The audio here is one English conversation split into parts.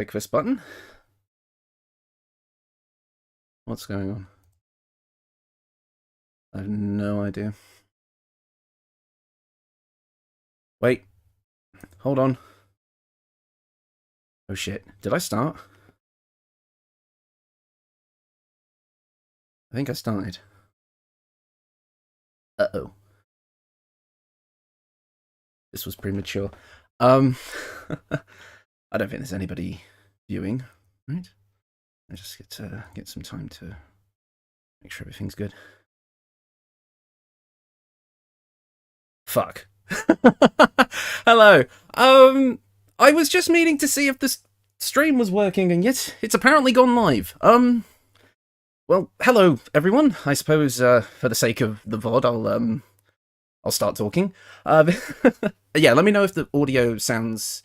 Click this button. What's going on? I have no idea. Wait. Hold on. Oh shit. Did I start? I think I started. Uh-oh. This was premature. I don't think there's anybody viewing, right? I just get some time to make sure everything's good. Fuck. Hello. I was just meaning to see if this stream was working, and yet it's apparently gone live. Well, hello everyone. I suppose for the sake of the VOD, I'll start talking. Yeah, let me know if the audio sounds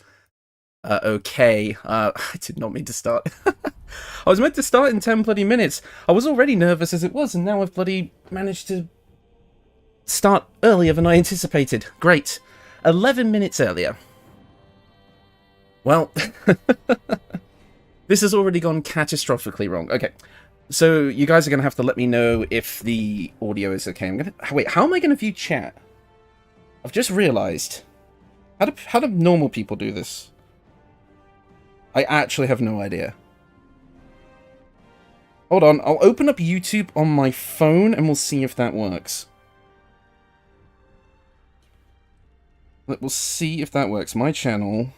okay. I did not mean to start. I was meant to start in 10 bloody minutes. I was already nervous as it was, and now I've bloody managed to start earlier than I anticipated. Great. 11 minutes earlier. Well, this has already gone catastrophically wrong. Okay, so you guys are going to have to let me know if the audio is okay. Wait, how am I going to view chat? I've just realised. How do normal people do this? I actually have no idea. Hold on, I'll open up YouTube on my phone and we'll see if that works. We'll see if that works. My channel.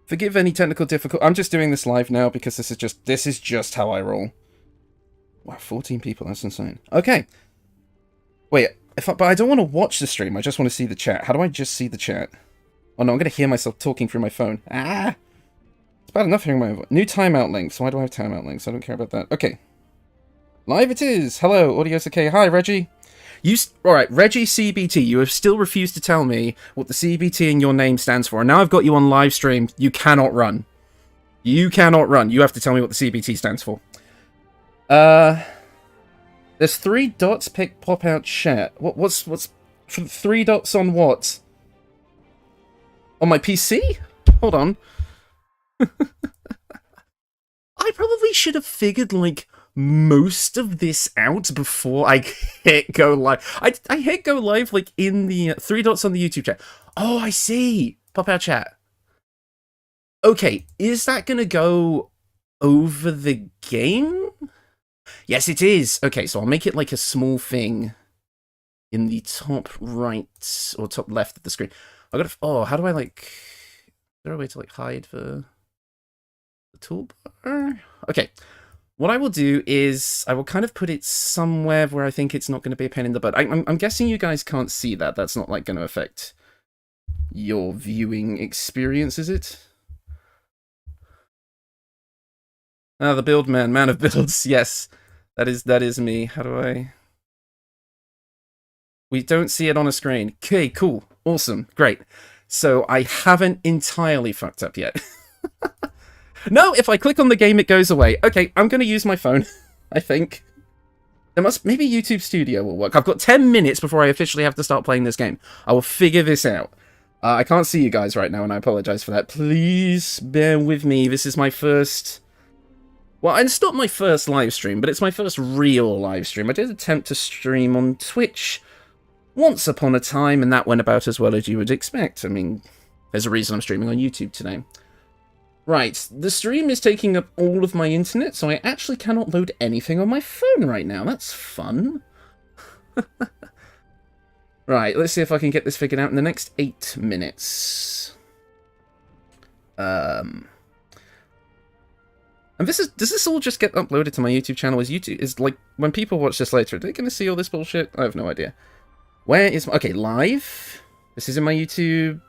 Forgive any technical difficulty. I'm just doing this live now because this is just how I roll. Wow, 14 people. That's insane. Okay. Wait, but I don't want to watch the stream. I just want to see the chat. How do I just see the chat? Oh no, I'm going to hear myself talking through my phone. Ah! It's bad enough hearing my voice. New timeout links. Why do I have timeout links? I don't care about that. Okay. Live it is. Hello, audio's okay. Hi, Reggie. Alright, Reggie CBT, you have still refused to tell me what the CBT in your name stands for, and now I've got you on live stream. You cannot run. You cannot run. You have to tell me what the CBT stands for. There's 3 dots, pop out chat. What's 3 dots on what? On my PC? Hold on. I probably should have figured, like, most of this out before I hit go live. I hit go live, like, in the 3 dots on the YouTube chat. Oh, I see. Pop out chat. Okay, is that gonna go over the game? Yes, it is. Okay, so I'll make it like a small thing in the top right or top left of the screen. I gotta. Oh, how do I like? Is there a way to like hide the toolbar? Okay. What I will do is I will kind of put it somewhere where I think it's not going to be a pain in the butt. I'm guessing you guys can't see that. That's not like going to affect your viewing experience, is it? Ah, the build man of builds. Yes, that is me. How do I? We don't see it on a screen. Okay, cool, awesome, great. So I haven't entirely fucked up yet. No, if I click on the game, it goes away. Okay, I'm going to use my phone, I think. Maybe YouTube Studio will work. I've got 10 minutes before I officially have to start playing this game. I will figure this out. I can't see you guys right now, and I apologize for that. Please bear with me. This is my first... Well, it's not my first live stream, but it's my first real live stream. I did attempt to stream on Twitch once upon a time, and that went about as well as you would expect. I mean, there's a reason I'm streaming on YouTube today. Right, the stream is taking up all of my internet, so I actually cannot load anything on my phone right now. That's fun. Right, let's see if I can get this figured out in the next 8 minutes. And does this all just get uploaded to my YouTube channel? Is like, when people watch this later, are they going to see all this bullshit? I have no idea. Where is... Okay, live? This is in my YouTube...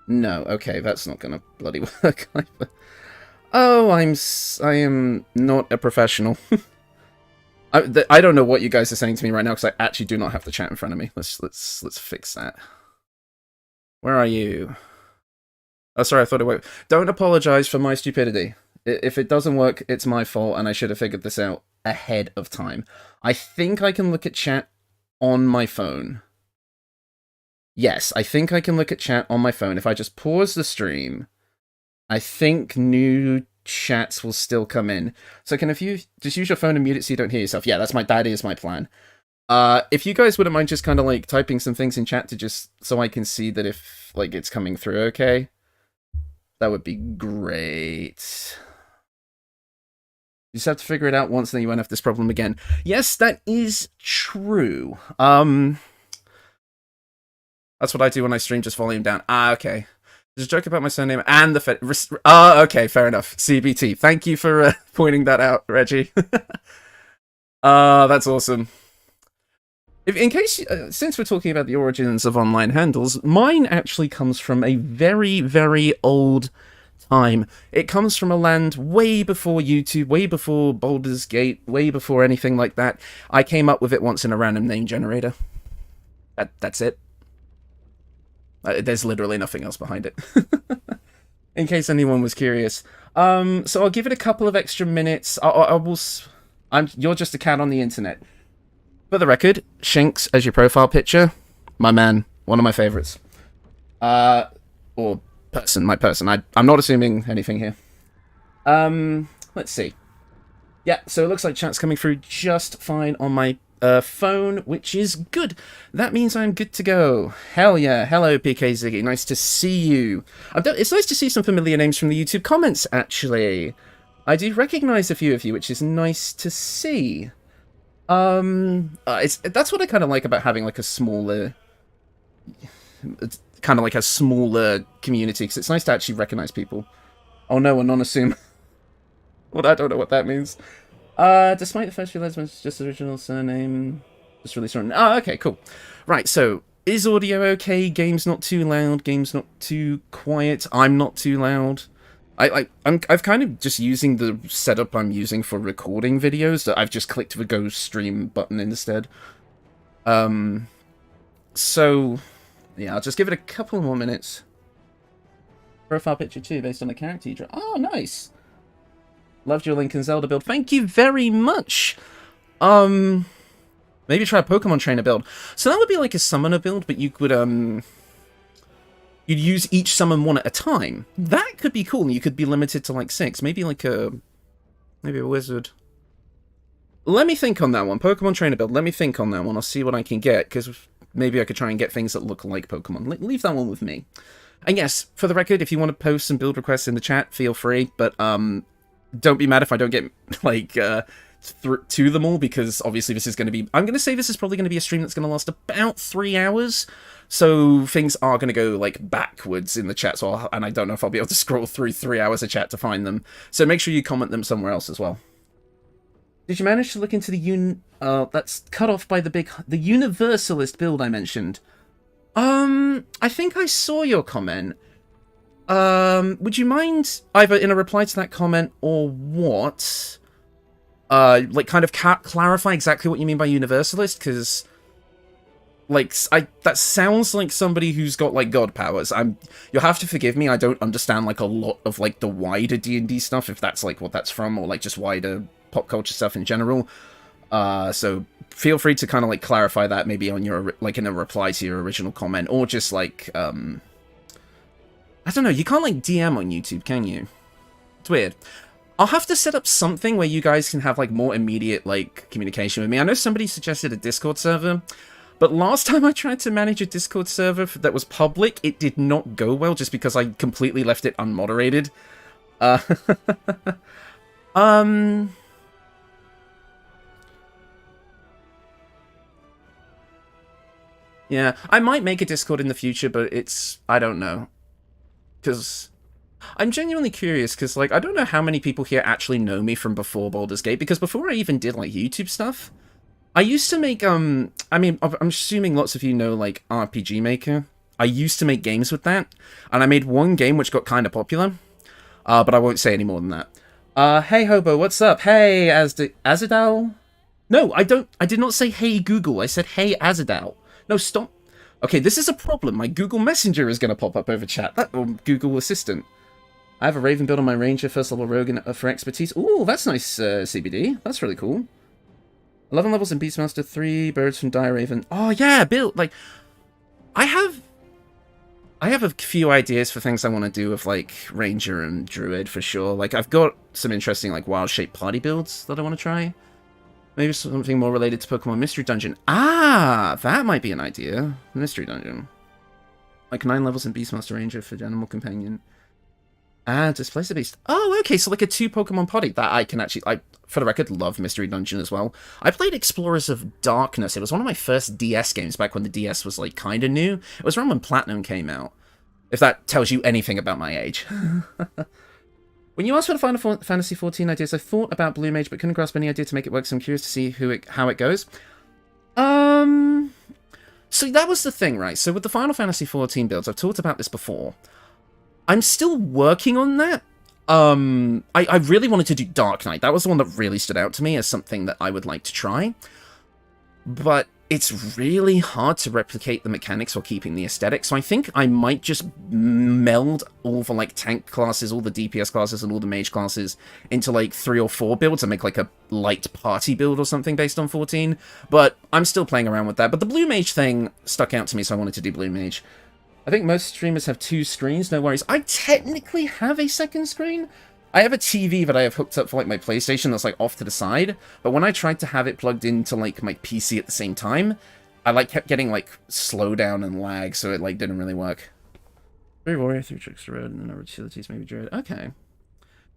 No, okay, that's not gonna bloody work either. Oh, I am not a professional. I don't know what you guys are saying to me right now because I actually do not have the chat in front of me. Let's fix that. Where are you? Oh, sorry, I thought it worked. Don't apologize for my stupidity. If it doesn't work, it's my fault, and I should have figured this out ahead of time. I think I can look at chat on my phone. Yes, I think I can look at chat on my phone. If I just pause the stream, I think new chats will still come in. So if you just use your phone and mute it so you don't hear yourself? Yeah, that is my plan. If you guys wouldn't mind just kind of like typing some things in chat to just so I can see that if like it's coming through okay, that would be great. You just have to figure it out once, then you won't have this problem again. Yes, that is true. That's what I do when I stream, just volume down. Okay. There's a joke about my surname and the okay, fair enough. CBT. Thank you for pointing that out, Reggie. That's awesome. In case, since we're talking about the origins of online handles, mine actually comes from a very, very old time. It comes from a land way before YouTube, way before Baldur's Gate, way before anything like that. I came up with it once in a random name generator. That's it. There's literally nothing else behind it. In case anyone was curious. So I'll give it a couple of extra minutes. You're just a cat on the internet. For the record, Shinx as your profile picture, my man, one of my favorites. Or my person. I'm not assuming anything here. Let's see. Yeah, so it looks like chat's coming through just fine on my phone, which is good. That means I'm good to go. Hell yeah. Hello, PK Ziggy. Nice to see you. It's nice to see some familiar names from the YouTube comments, actually. I do recognize a few of you, which is nice to see. That's what I kind of like about having like a smaller community, because it's nice to actually recognize people. Oh no, a non-assume. Well, I don't know what that means. Despite the first few letters, it's just original surname. Just really strong. Okay, cool. Right, so is audio okay? Game's not too loud. Game's not too quiet. I'm not too loud. I've kind of just using the setup I'm using for recording videos that I've just clicked the go stream button instead. So yeah, I'll just give it a couple more minutes. Profile picture too, based on the character you draw. Oh, nice. Loved your Link and Zelda build. Thank you very much. Maybe try a Pokemon trainer build. So that would be like a summoner build, but you could you'd use each summon one at a time. That could be cool. You could be limited to like 6. Maybe a wizard. Let me think on that one. Pokemon trainer build. Let me think on that one. I'll see what I can get, because maybe I could try and get things that look like Pokemon. Leave that one with me. And yes, for the record, if you want to post some build requests in the chat, feel free. But don't be mad if I don't get like to them all, because obviously this is going to be... I'm going to say this is probably going to be a stream that's going to last about 3 hours. So things are going to go like backwards in the chat, and I don't know if I'll be able to scroll through 3 hours of chat to find them. So make sure you comment them somewhere else as well. Did you manage to look into the that's cut off by the universalist build I mentioned? I think I saw your comment. Would you mind either in a reply to that comment or what? Like kind of clarify exactly what you mean by universalist, because like that sounds like somebody who's got like god powers. You'll have to forgive me, I don't understand like a lot of like the wider D&D stuff, if that's like what that's from, or like just wider pop culture stuff in general. So feel free to kind of like clarify that maybe on your like in a reply to your original comment, or just like I don't know, you can't like DM on YouTube, can you? It's weird. I'll have to set up something where you guys can have like more immediate like communication with me. I know somebody suggested a Discord server, but last time I tried to manage a Discord server that was public, it did not go well just because I completely left it unmoderated. Yeah, I might make a Discord in the future, but I don't know. Because I'm genuinely curious, because, like, I don't know how many people here actually know me from before Baldur's Gate, because before I even did, like, YouTube stuff, I used to make, I mean, I'm assuming lots of you know, like, RPG Maker. I used to make games with that, and I made one game which got kind of popular, but I won't say any more than that. Hey, Hobo, what's up? Hey, Azadal? No, I did not say hey, Google. I said hey, Azadal. No, stop. Okay, this is a problem. My Google Messenger is going to pop up over chat. Or Google Assistant. I have a Raven build on my Ranger, first level Rogue for expertise. Ooh, that's nice, CBD. That's really cool. 11 levels in Beastmaster, 3 birds from Dire Raven. Oh, yeah, build, like... I have a few ideas for things I want to do with, like, Ranger and Druid, for sure. Like, I've got some interesting, like, wild-shaped party builds that I want to try. Maybe something more related to Pokemon Mystery Dungeon. Ah, that might be an idea. Mystery Dungeon. Like, 9 levels in Beastmaster Ranger for Animal Companion. Ah, Displace the Beast. Oh, okay, so like a 2 Pokemon party. That I can actually, for the record, love Mystery Dungeon as well. I played Explorers of Darkness. It was one of my first DS games back when the DS was, like, kind of new. It was around when Platinum came out. If that tells you anything about my age. When you asked for the Final Fantasy XIV ideas, I thought about Blue Mage, but couldn't grasp any idea to make it work, so I'm curious to see how it goes. So that was the thing, right? So with the Final Fantasy XIV builds, I've talked about this before. I'm still working on that. I really wanted to do Dark Knight. That was the one that really stood out to me as something that I would like to try. But it's really hard to replicate the mechanics while keeping the aesthetic, so I think I might just meld all the, like, tank classes, all the DPS classes, and all the mage classes into, like, 3 or 4 builds and make, like, a light party build or something based on 14, but I'm still playing around with that. But the Blue Mage thing stuck out to me, so I wanted to do Blue Mage. I think most streamers have 2 screens, no worries. I technically have a second screen. I have a TV that I have hooked up for, like, my PlayStation that's, like, off to the side, but when I tried to have it plugged into, like, my PC at the same time, I, like, kept getting, like, slowdown and lag, so it, like, didn't really work. 3 Warrior, 3 Trickster Road, and other utilities, maybe Druid. Okay.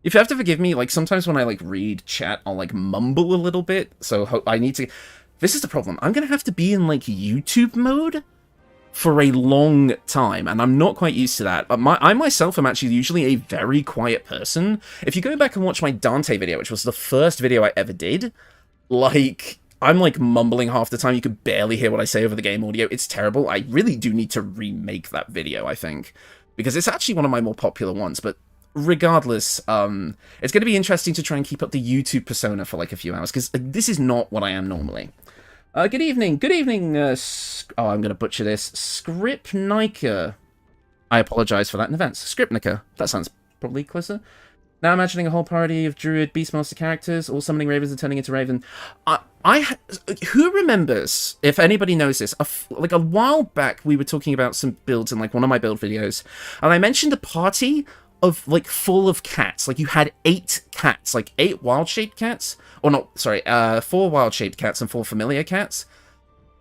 If you have to forgive me, like, sometimes when I, like, read chat, I'll, like, mumble a little bit, so I need to... This is the problem. I'm gonna have to be in, like, YouTube mode for a long time, and I'm not quite used to that. I myself am actually usually a very quiet person. If you go back and watch my Dante video, which was the first video I ever did, like, I'm, like, mumbling half the time. You could barely hear what I say over the game audio. It's terrible. I really do need to remake that video, I think, because it's actually one of my more popular ones, but regardless, it's going to be interesting to try and keep up the YouTube persona for, like, a few hours, because this is not what I am normally. Good evening, oh, I'm going to butcher this, Skripnika. I apologize for that in advance. Skripnika, that sounds probably closer. Now imagining a whole party of Druid Beastmaster characters, all summoning ravens and turning into Raven. Who remembers, if anybody knows this, like a while back we were talking about some builds in, like, one of my build videos, and I mentioned a party of, like, full of cats. Like, you had 8 cats, like 8 wild-shaped cats, or not, sorry, 4 wild-shaped cats and 4 familiar cats.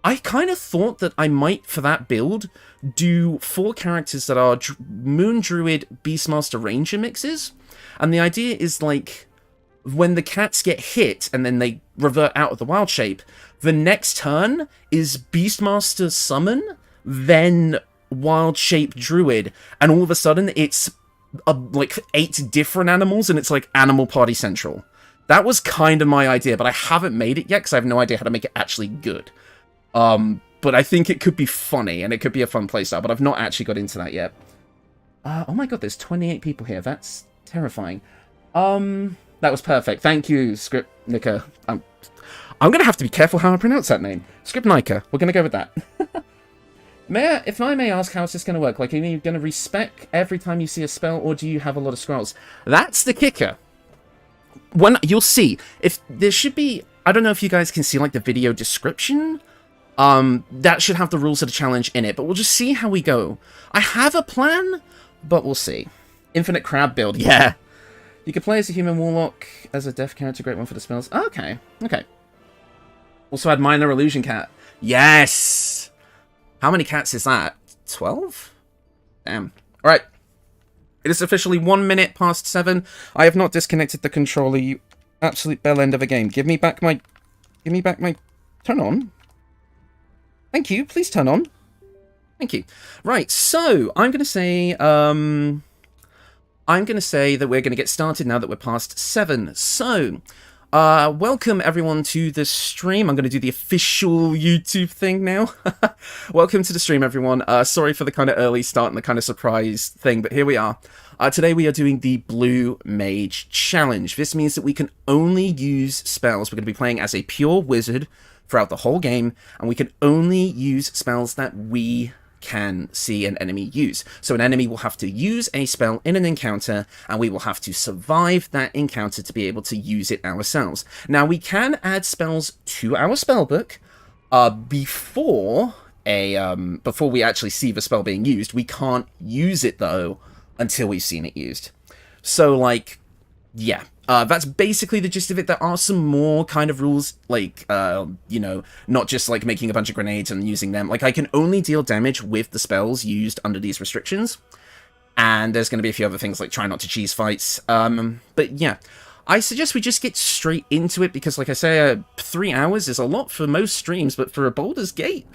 I kind of thought that I might, for that build, do 4 characters that are Moon Druid Beastmaster Ranger mixes, and the idea is, like, when the cats get hit and then they revert out of the wild shape, the next turn is Beastmaster Summon, then wild-shaped Druid, and all of a sudden it's like 8 different animals, and it's like Animal Party Central. That was kind of my idea, but I haven't made it yet because I have no idea how to make it actually good. But I think it could be funny, and it could be a fun playstyle, but I've not actually got into that yet. Oh my god, there's 28 people here. That's terrifying. That was perfect. Thank you, Skripnika. I'm going to have to be careful how I pronounce that name. Skripnika. We're going to go with that. If I may ask, how is this going to work? Like, are you going to respec every time you see a spell, or do you have a lot of scrolls? That's the kicker. When you'll see, if there should be, I don't know if you guys can see, like, the video description. That should have the rules of the challenge in it, but we'll just see how we go. I have a plan, but we'll see. Infinite crab build, yeah. You can play as a human warlock, as a deaf character, great one for the spells. Okay, okay. Also add minor illusion cat. Yes! How many cats is that? 12? Damn. Alright. It is officially 1 minute past 7. I have not disconnected the controller, you absolute bell end of a game. Give me back my... Turn on. Thank you. Please turn on. Thank you. Right, so, I'm going to say... that we're going to get started now that we're past 7. So... welcome everyone to the stream. I'm going to do the official YouTube thing now. Welcome to the stream, everyone. Sorry for the kind of early start and the kind of surprise thing, but here we are. Today we are doing the Blue Mage Challenge. This means that we can only use spells. We're going to be playing as a pure wizard throughout the whole game, and we can only use spells that we can see an enemy use. So an enemy will have to use a spell in an encounter, and we will have to survive that encounter to be able to use it ourselves. Now, we can add spells to our spellbook before before we actually see the spell being used. We can't use it, though, until we've seen it used. So, like, yeah. That's basically the gist of it. There are some more kind of rules, like, you know, not just, like, making a bunch of grenades and using them. Like, I can only deal damage with the spells used under these restrictions. And there's going to be a few other things, like try not to cheese fights. But yeah, I suggest we just get straight into it, because, like I say, 3 hours is a lot for most streams, but for a Baldur's Gate,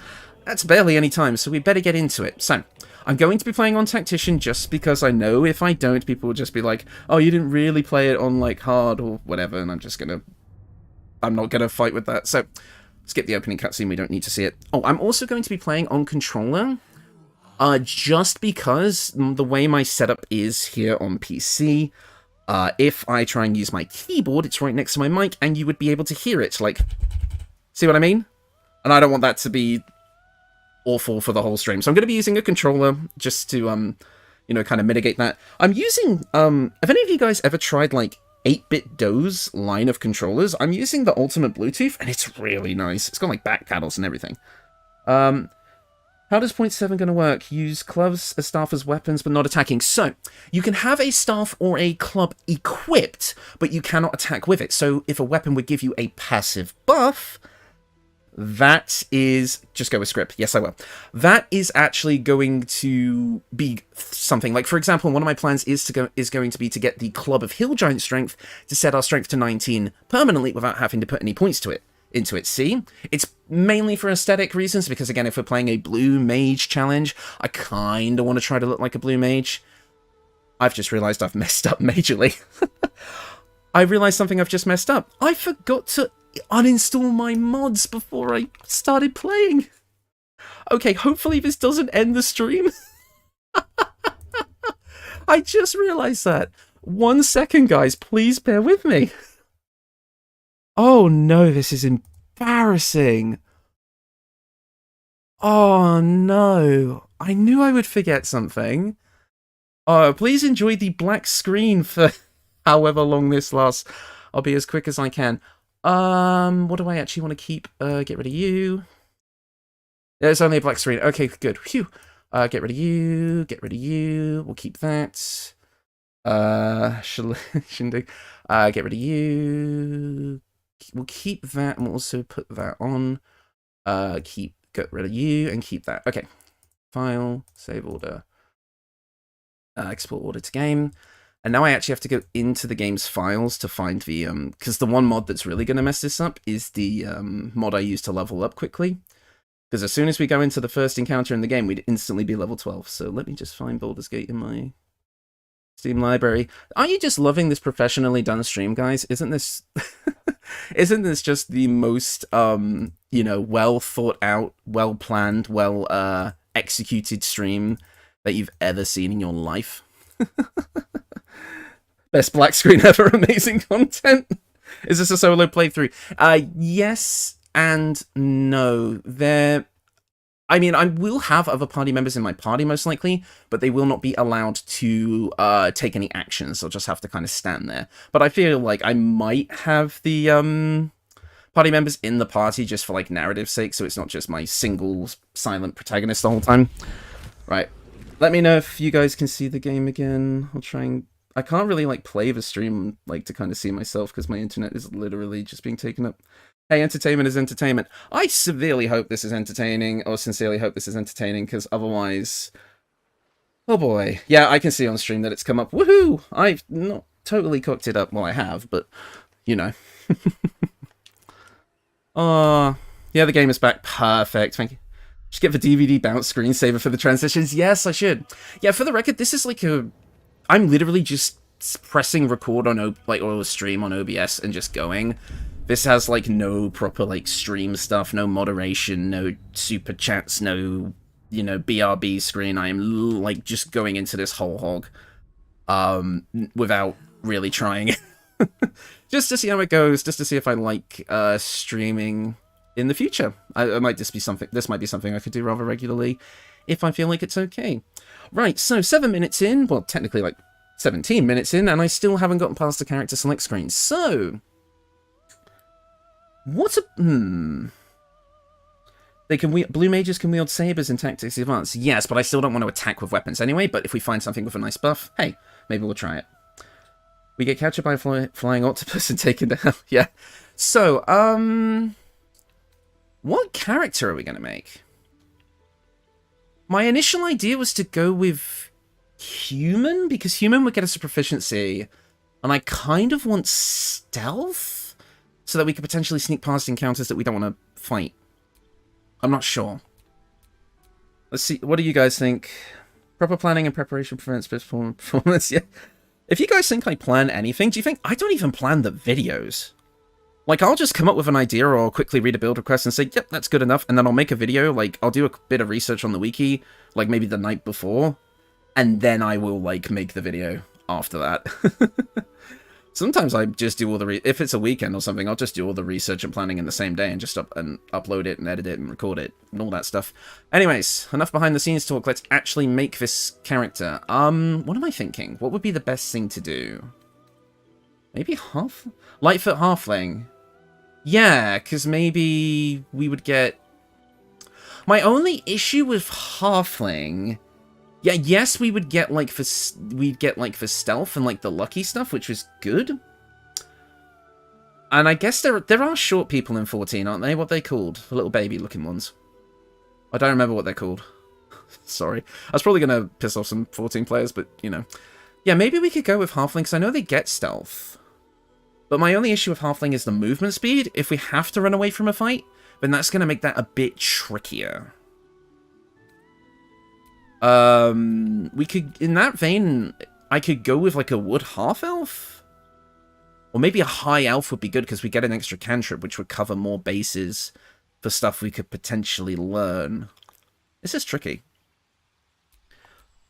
that's barely any time, so we better get into it. So, I'm going to be playing on Tactician just because I know if I don't, people will just be like, oh, you didn't really play it on, like, hard or whatever, and I'm not gonna fight with that. So, skip the opening cutscene, we don't need to see it. Oh, I'm also going to be playing on controller, just because the way my setup is here on PC, if I try and use my keyboard, it's right next to my mic, and you would be able to hear it, like, see what I mean? And I don't want that to be awful for the whole stream. So I'm going to be using a controller just to, you know, kind of mitigate that. I'm using, have any of you guys ever tried, like, 8-bit Doe's line of controllers? I'm using the Ultimate Bluetooth, and it's really nice. It's got, like, back paddles and everything. How does point 7 going to work? Use clubs as staff as weapons, but not attacking. So, you can have a staff or a club equipped, but you cannot attack with it. So, if a weapon would give you a passive buff, that is... Just go with script. Yes, I will. That is actually going to be something. Like, for example, one of my plans is going to be to get the Club of Hill Giant Strength to set our strength to 19 permanently without having to put any points into it. See? It's mainly for aesthetic reasons, because, again, if we're playing a Blue Mage challenge, I kind of want to try to look like a Blue Mage. I've just realized I've messed up majorly. I realized something I've just messed up. I forgot to uninstall my mods before I started playing. Okay, hopefully this doesn't end the stream. I just realized that. 1 second, guys. Please bear with me. Oh no, this is embarrassing. Oh no. I knew I would forget something. Oh, please enjoy the black screen for however long this lasts. I'll be as quick as I can. What do I actually want to keep? Get rid of you. There's only a black screen. Okay, good. Phew. Get rid of you. Get rid of you. We'll keep that. Shouldn't do. Get rid of you. We'll keep that, and we'll also put that on. Get rid of you, and keep that. Okay. File, save order. Export order to game. And now I actually have to go into the game's files to find the, because the one mod that's really going to mess this up is the mod I use to level up quickly. Because as soon as we go into the first encounter in the game, we'd instantly be level 12. So let me just find Baldur's Gate in my Steam library. Are you just loving this professionally done stream, guys? Isn't this... Isn't this just the most, you know, well thought out, well planned, well executed stream that you've ever seen in your life? Best black screen ever, amazing content. Is this a solo playthrough? Yes and no. I mean, I will have other party members in my party, most likely, but they will not be allowed to take any actions. They'll just have to kind of stand there. But I feel like I might have the party members in the party just for, like, narrative's sake, so it's not just my single silent protagonist the whole time. Right. Let me know if you guys can see the game again. I'll try and... I can't really, like, play the stream, like, to kind of see myself, because my internet is literally just being taken up. Hey, entertainment is entertainment. I severely hope this is entertaining, or sincerely hope this is entertaining, because otherwise... Oh boy. Yeah, I can see on stream that it's come up. Woohoo! I've not totally cooked it up. Well, I have, but, you know. Yeah, the game is back. Perfect. Thank you. Just get the DVD bounce screensaver for the transitions. Yes, I should. Yeah, for the record, this is like a... I'm literally just pressing record on, or stream on OBS and just going. This has, like, no proper, like, stream stuff, no moderation, no super chats, no, you know, BRB screen. I am, like, just going into this whole hog, without really trying. Just to see how it goes, just to see if I like, streaming in the future. This might be something I could do rather regularly, if I feel like it's okay. Right, so 7 minutes in, well, technically, like, 17 minutes in, and I still haven't gotten past the character select screen, so... Blue mages can wield sabers in Tactics Advanced. Yes, but I still don't want to attack with weapons anyway, but if we find something with a nice buff, hey, maybe we'll try it. We get captured by a flying octopus and taken to hell. Yeah. So, what character are we going to make? My initial idea was to go with human, because human would get us a proficiency, and I kind of want stealth, so that we could potentially sneak past encounters that we don't want to fight. I'm not sure. Let's see. What do you guys think? Proper planning and preparation prevents performance. Yeah. If you guys think I plan anything, do you think I don't even plan the videos? Like, I'll just come up with an idea or quickly read a build request and say, yep, that's good enough. And then I'll make a video. Like, I'll do a bit of research on the wiki, like maybe the night before. And then I will, like, make the video after that. Sometimes I just do all the if it's a weekend or something, I'll just do all the research and planning in the same day and just upload it and edit it and record it and all that stuff. Anyways, enough behind the scenes talk. Let's actually make this character. What am I thinking? What would be the best thing to do? Maybe Lightfoot Halfling. Yeah, because maybe we would get... My only issue with Halfling... Yeah, yes, we would get, like, for stealth and, like, the lucky stuff, which was good. And I guess there are short people in 14, aren't they? What are they called? The little baby-looking ones. I don't remember what they're called. Sorry. I was probably going to piss off some 14 players, but, you know. Yeah, maybe we could go with Halfling, because I know they get stealth. But my only issue with Halfling is the movement speed. If we have to run away from a fight, then that's going to make that a bit trickier. We could, in that vein, I could go with, like, a wood half-elf? Or maybe a high elf would be good, because we get an extra cantrip, which would cover more bases for stuff we could potentially learn. This is tricky.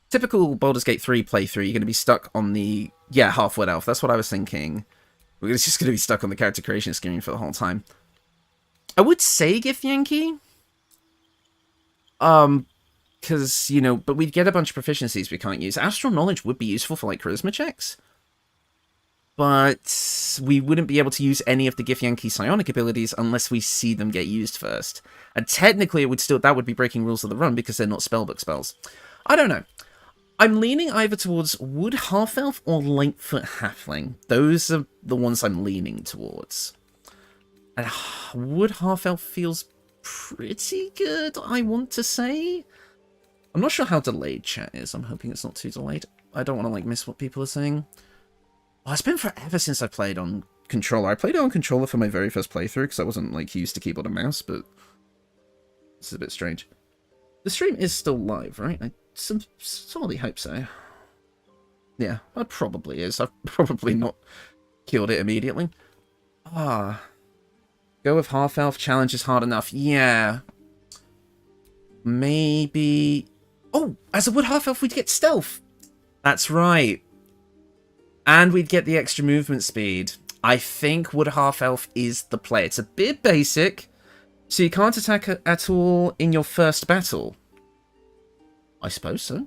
Typical Baldur's Gate 3 playthrough, you're going to be stuck on the... Yeah, half-wood elf, that's what I was thinking. We're just going to be stuck on the character creation screen for the whole time. I would say Githyanki. Because, you know, but we'd get a bunch of proficiencies we can't use. Astral Knowledge would be useful for, like, charisma checks. But we wouldn't be able to use any of the Githyanki psionic abilities unless we see them get used first. And technically, that would be breaking rules of the run because they're not spellbook spells. I don't know. I'm leaning either towards Wood Half-Elf or Lightfoot Halfling. Those are the ones I'm leaning towards. And Wood Half-Elf feels pretty good, I want to say. I'm not sure how delayed chat is. I'm hoping it's not too delayed. I don't want to, like, miss what people are saying. Well, it's been forever since I played on controller. I played it on controller for my very first playthrough because I wasn't, like, used to keyboard and mouse, but this is a bit strange. The stream is still live, right? I sorely hope so. Yeah, it probably is. I've probably not killed it immediately. Go with half-elf. Challenge is hard enough. Yeah. Maybe... Oh, as a wood half-elf, we'd get stealth. That's right. And we'd get the extra movement speed. I think wood half-elf is the play. It's a bit basic, so you can't attack at all in your first battle. I suppose so.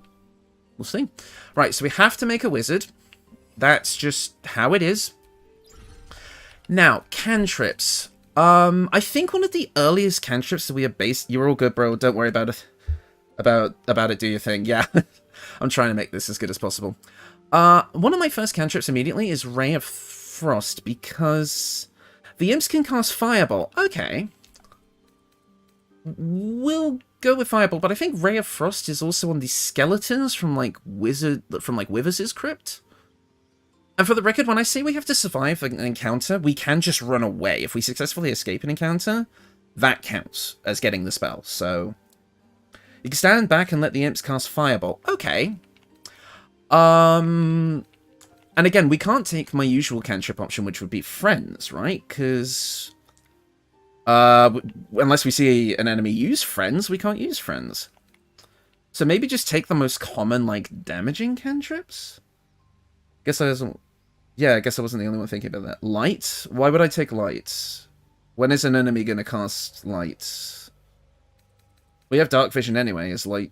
We'll see. Right, so we have to make a wizard. That's just how it is. Now, cantrips. I think one of the earliest cantrips that we have based... You're all good, bro. Don't worry about it. About it, do your thing. Yeah. I'm trying to make this as good as possible. One of my first cantrips immediately is Ray of Frost, because the imps can cast Fireball. Okay. We'll go with Fireball, but I think Ray of Frost is also on the skeletons from, like, Withers' Crypt. And for the record, when I say we have to survive an encounter, we can just run away. If we successfully escape an encounter, that counts as getting the spell. So you can stand back and let the imps cast Fireball. Okay. And again, we can't take my usual cantrip option, which would be Friends, right? Because unless we see an enemy use Friends, we can't use Friends. So maybe just take the most common, like, damaging cantrips? I guess I wasn't the only one thinking about that. Light? Why would I take light? When is an enemy going to cast light? We have dark vision anyway. Is light...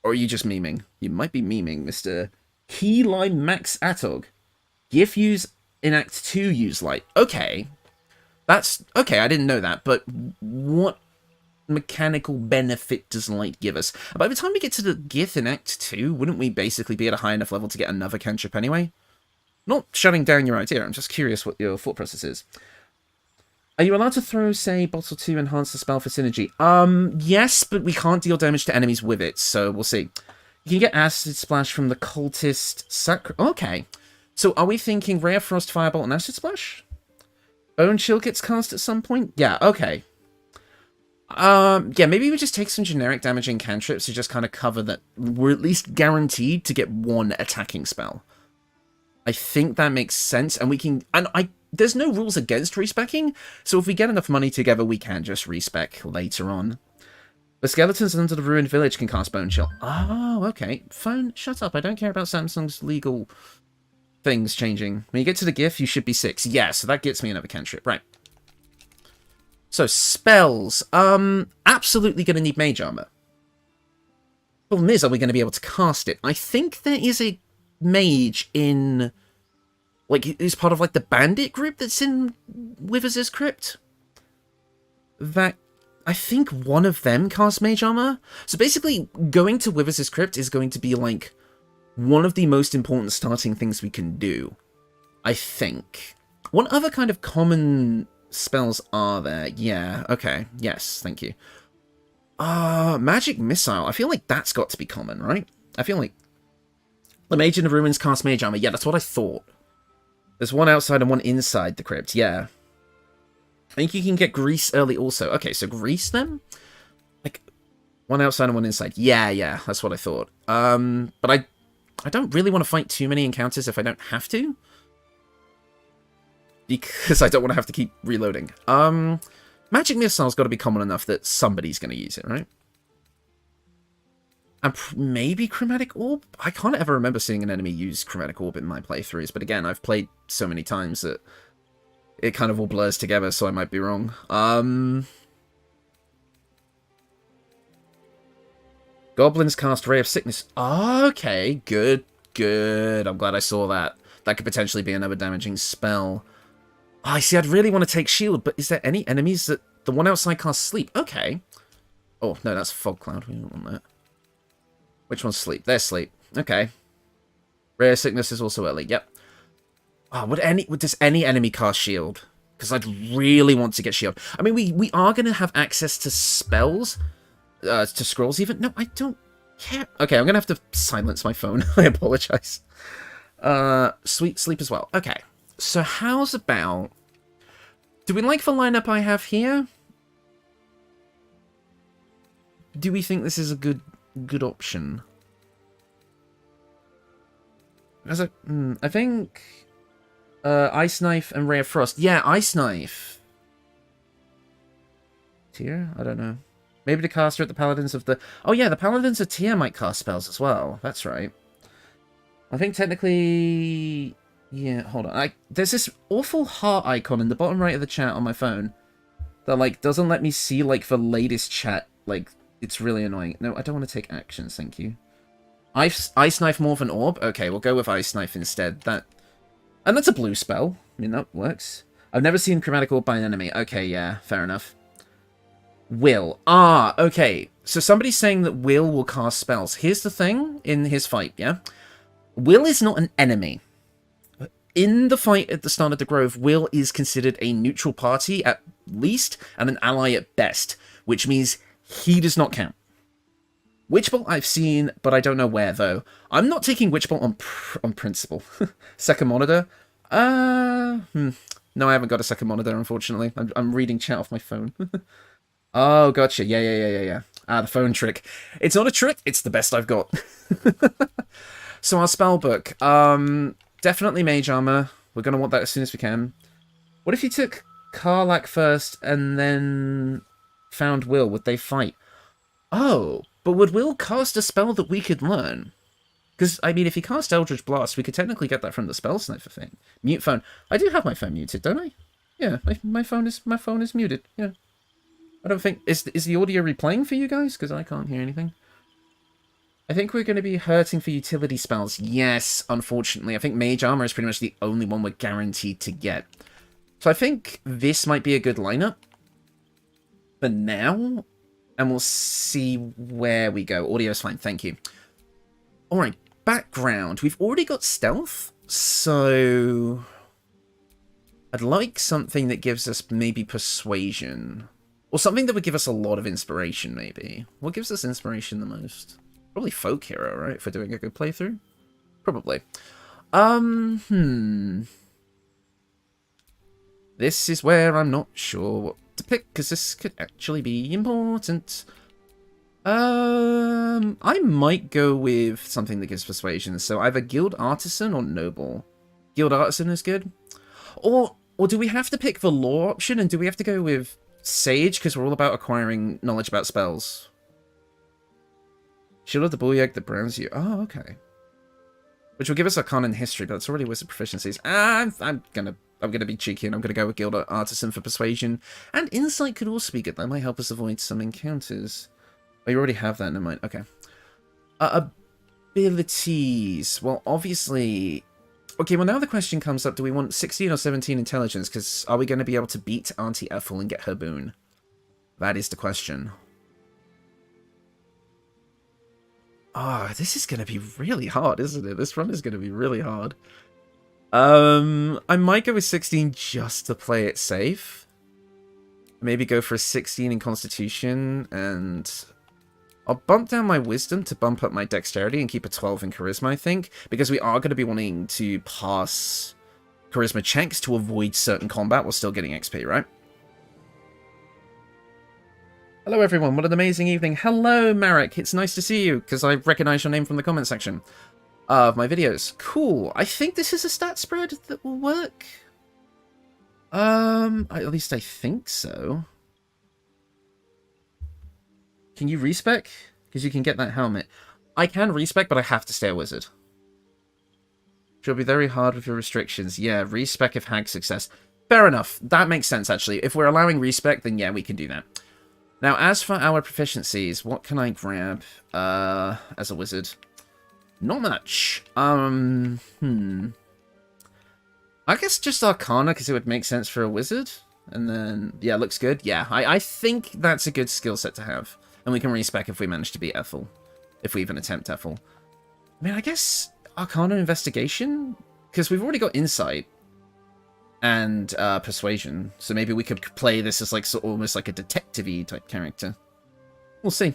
Or are you just memeing? You might be memeing, Mr. Keyline Max Atog. Gif use in Act 2 use light. Okay. That's... Okay, I didn't know that, but what... mechanical benefit does light give us? By the time we get to the Gith in Act 2, wouldn't we basically be at a high enough level to get another cantrip anyway? Not shutting down your idea, I'm just curious what your thought process is. Are you allowed to throw, say, Bottle 2 enhance the spell for synergy? Yes, but we can't deal damage to enemies with it, so we'll see. You can get Acid Splash from the Cultist Okay. So are we thinking Ray of Frost, Firebolt, and Acid Splash? Bone Chill gets cast at some point? Yeah, okay. Yeah, maybe we just take some generic damaging cantrips to just kind of cover that we're at least guaranteed to get one attacking spell. I think that makes sense, and we can... And there's no rules against respecking, so if we get enough money together, we can just respec later on. The skeletons under the ruined village can cast Bone Chill. Oh, okay. Phone, shut up. I don't care about Samsung's legal things changing. When you get to the GIF, you should be 6. Yeah, so that gets me another cantrip. Right. So, spells. Absolutely going to need mage armor. Problem is, are we going to be able to cast it? I think there is a mage in... Like, who's part of, like, the bandit group that's in Withers' Crypt? That... I think one of them casts mage armor. So basically, going to Withers' Crypt is going to be, like, one of the most important starting things we can do. I think. What other kind of common spells are there? Yeah, okay. Yes, thank you. Magic Missile. I feel like that's got to be common, right? I feel like... The Mage in the Ruins casts mage armor. Yeah, that's what I thought. There's one outside and one inside the crypt. Yeah. I think you can get Grease early also. Okay, so Grease then? Like, one outside and one inside. Yeah, that's what I thought. But I don't really want to fight too many encounters if I don't have to. Because I don't want to have to keep reloading. Magic Missile's got to be common enough that somebody's going to use it, right? And maybe Chromatic Orb? I can't ever remember seeing an enemy use Chromatic Orb in my playthroughs, but again, I've played so many times that it kind of all blurs together, so I might be wrong. Goblins cast Ray of Sickness. Okay, good. I'm glad I saw that. That could potentially be another damaging spell. Oh, I see, I'd really want to take Shield, but is there any enemies that... The one outside casts Sleep. Okay. Oh, no, that's Fog Cloud. We don't want that. Which one's Sleep? There's Sleep. Okay. Rare Sickness is also early. Yep. Oh, does any enemy cast Shield? Because I'd really want to get Shield. I mean, we are going to have access to spells. To scrolls even. No, I don't care. Okay, I'm going to have to silence my phone. I apologize. Sweet Sleep as well. Okay. So how's about... Do we like the lineup I have here? Do we think this is a good option? I think Ice Knife and Ray of Frost. Yeah, Ice Knife. Tier? I don't know. Maybe the caster at the Paladins of the... Oh yeah, the Paladins of Tier might cast spells as well. That's right. I think technically... Yeah, hold on. There's this awful heart icon in the bottom right of the chat on my phone that, like, doesn't let me see, like, the latest chat. Like, it's really annoying. No, I don't want to take actions, thank you. Ice Knife more than Orb? Okay, we'll go with Ice Knife instead. And that's a blue spell. I mean, that works. I've never seen Chromatic Orb by an enemy. Okay, yeah, fair enough. Will. Ah, okay. So somebody's saying that Will cast spells. Here's the thing in his fight, yeah? Will is not an enemy. In the fight at the start of the Grove, Will is considered a neutral party at least, and an ally at best, which means he does not count. Witchbolt I've seen, but I don't know where, though. I'm not taking Witchbolt on principle. Second monitor? No, I haven't got a second monitor, unfortunately. I'm reading chat off my phone. Oh, gotcha. Yeah. Ah, the phone trick. It's not a trick, it's the best I've got. So our spellbook. Definitely Mage Armor. We're going to want that as soon as we can. What if you took Karlach first and then found Will? Would they fight? Oh, but would Will cast a spell that we could learn? Because, I mean, if he cast Eldritch Blast, we could technically get that from the Spell Sniper thing. Mute phone. I do have my phone muted, don't I? Yeah, my phone is muted. Yeah. I don't think... Is the audio replaying for you guys? Because I can't hear anything. I think we're going to be hurting for utility spells. Yes, unfortunately. I think Mage Armor is pretty much the only one we're guaranteed to get. So I think this might be a good lineup. For now, And we'll see where we go. Audio is fine, thank you. Alright, background. We've already got stealth, so I'd like something that gives us maybe persuasion. Or something that would give us a lot of inspiration, maybe. What gives us inspiration the most? Probably folk hero, right? If we're doing a good playthrough? Probably. This is where I'm not sure what to pick, because this could actually be important. I might go with something that gives persuasion. So either guild artisan or noble. Guild artisan is good. Or do we have to pick the law option, and do we have to go with sage, because we're all about acquiring knowledge about spells? Shield of the Bull Egg that browns you. Oh, okay. Which will give us Arcana and History, but it's already wizard proficiencies. I'm gonna be cheeky, and I'm gonna go with Guild Artisan for Persuasion. And Insight could also be good. That might help us avoid some encounters. Oh, you already have that, never mind. Okay. Abilities. Well, obviously... Okay, well now the question comes up, do we want 16 or 17 intelligence? Because are we going to be able to beat Auntie Ethel and get her boon? That is the question. Ah, this is going to be really hard, isn't it? This run is going to be really hard. I might go with 16 just to play it safe. Maybe go for a 16 in Constitution, and I'll bump down my Wisdom to bump up my Dexterity and keep a 12 in Charisma, I think, because we are going to be wanting to pass Charisma checks to avoid certain combat while still getting XP, right? Hello everyone, what an amazing evening. Hello Marek, it's nice to see you, because I recognize your name from the comment section of my videos. Cool, I think this is a stat spread that will work. At least I think so. Can you respec? Because you can get that helmet. I can respec, but I have to stay a wizard. She'll be very hard with your restrictions. Yeah, respec if hag success. Fair enough. That makes sense, actually. If we're allowing respec, then yeah, we can do that. Now, as for our proficiencies, what can I grab as a wizard? Not much. I guess just Arcana, because it would make sense for a wizard. And then, yeah, looks good. Yeah, I think that's a good skill set to have. And we can respec if we manage to beat Ethel. If we even attempt Ethel. I mean, I guess Arcana Investigation? Because we've already got Insight. And Persuasion. So maybe we could play this as like almost like a detective-y type character. We'll see.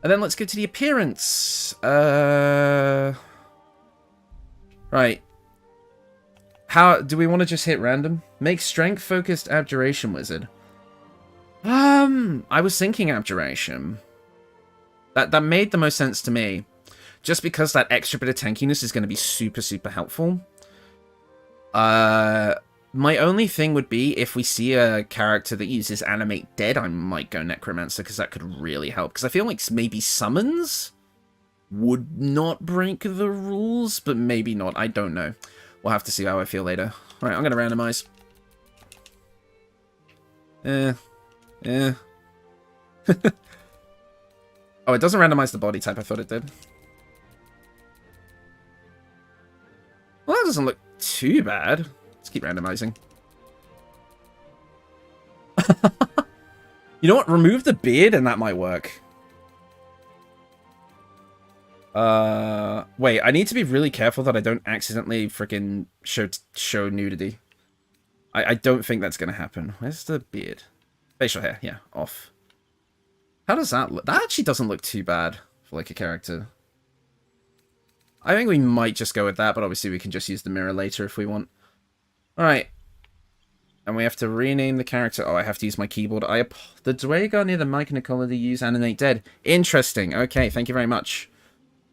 And then let's go to the appearance. Right. How do we want to just hit random? Make strength-focused Abjuration Wizard. I was thinking Abjuration. That made the most sense to me. Just because that extra bit of tankiness is going to be super, super helpful. My only thing would be if we see a character that uses Animate Dead, I might go Necromancer, because that could really help. Because I feel like maybe Summons would not break the rules, but maybe not. I don't know. We'll have to see how I feel later. Alright, I'm going to randomize. Oh, it doesn't randomize the body type. I thought it did. Well, that doesn't look too bad. Let's keep randomizing. You know what? Remove the beard and that might work. Wait, I need to be really careful that I don't accidentally freaking show nudity. I don't think that's going to happen. Where's the beard? Facial hair, yeah, off. How does that look? That actually doesn't look too bad for like a character. I think we might just go with that, but obviously we can just use the mirror later if we want. Alright. And we have to rename the character. Oh, I have to use my keyboard. The Dwagar near the mic and Nicola they use Animate Dead. Interesting. Okay, thank you very much.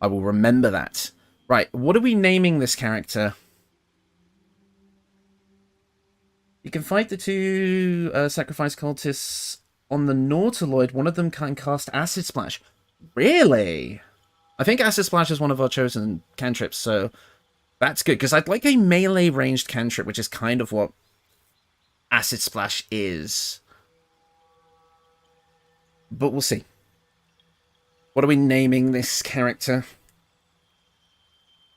I will remember that. Right, what are we naming this character? You can fight the two sacrifice cultists on the Nautiloid. One of them can cast Acid Splash. Really? I think Acid Splash is one of our chosen cantrips, so that's good. Because I'd like a melee ranged cantrip, which is kind of what Acid Splash is. But we'll see. What are we naming this character?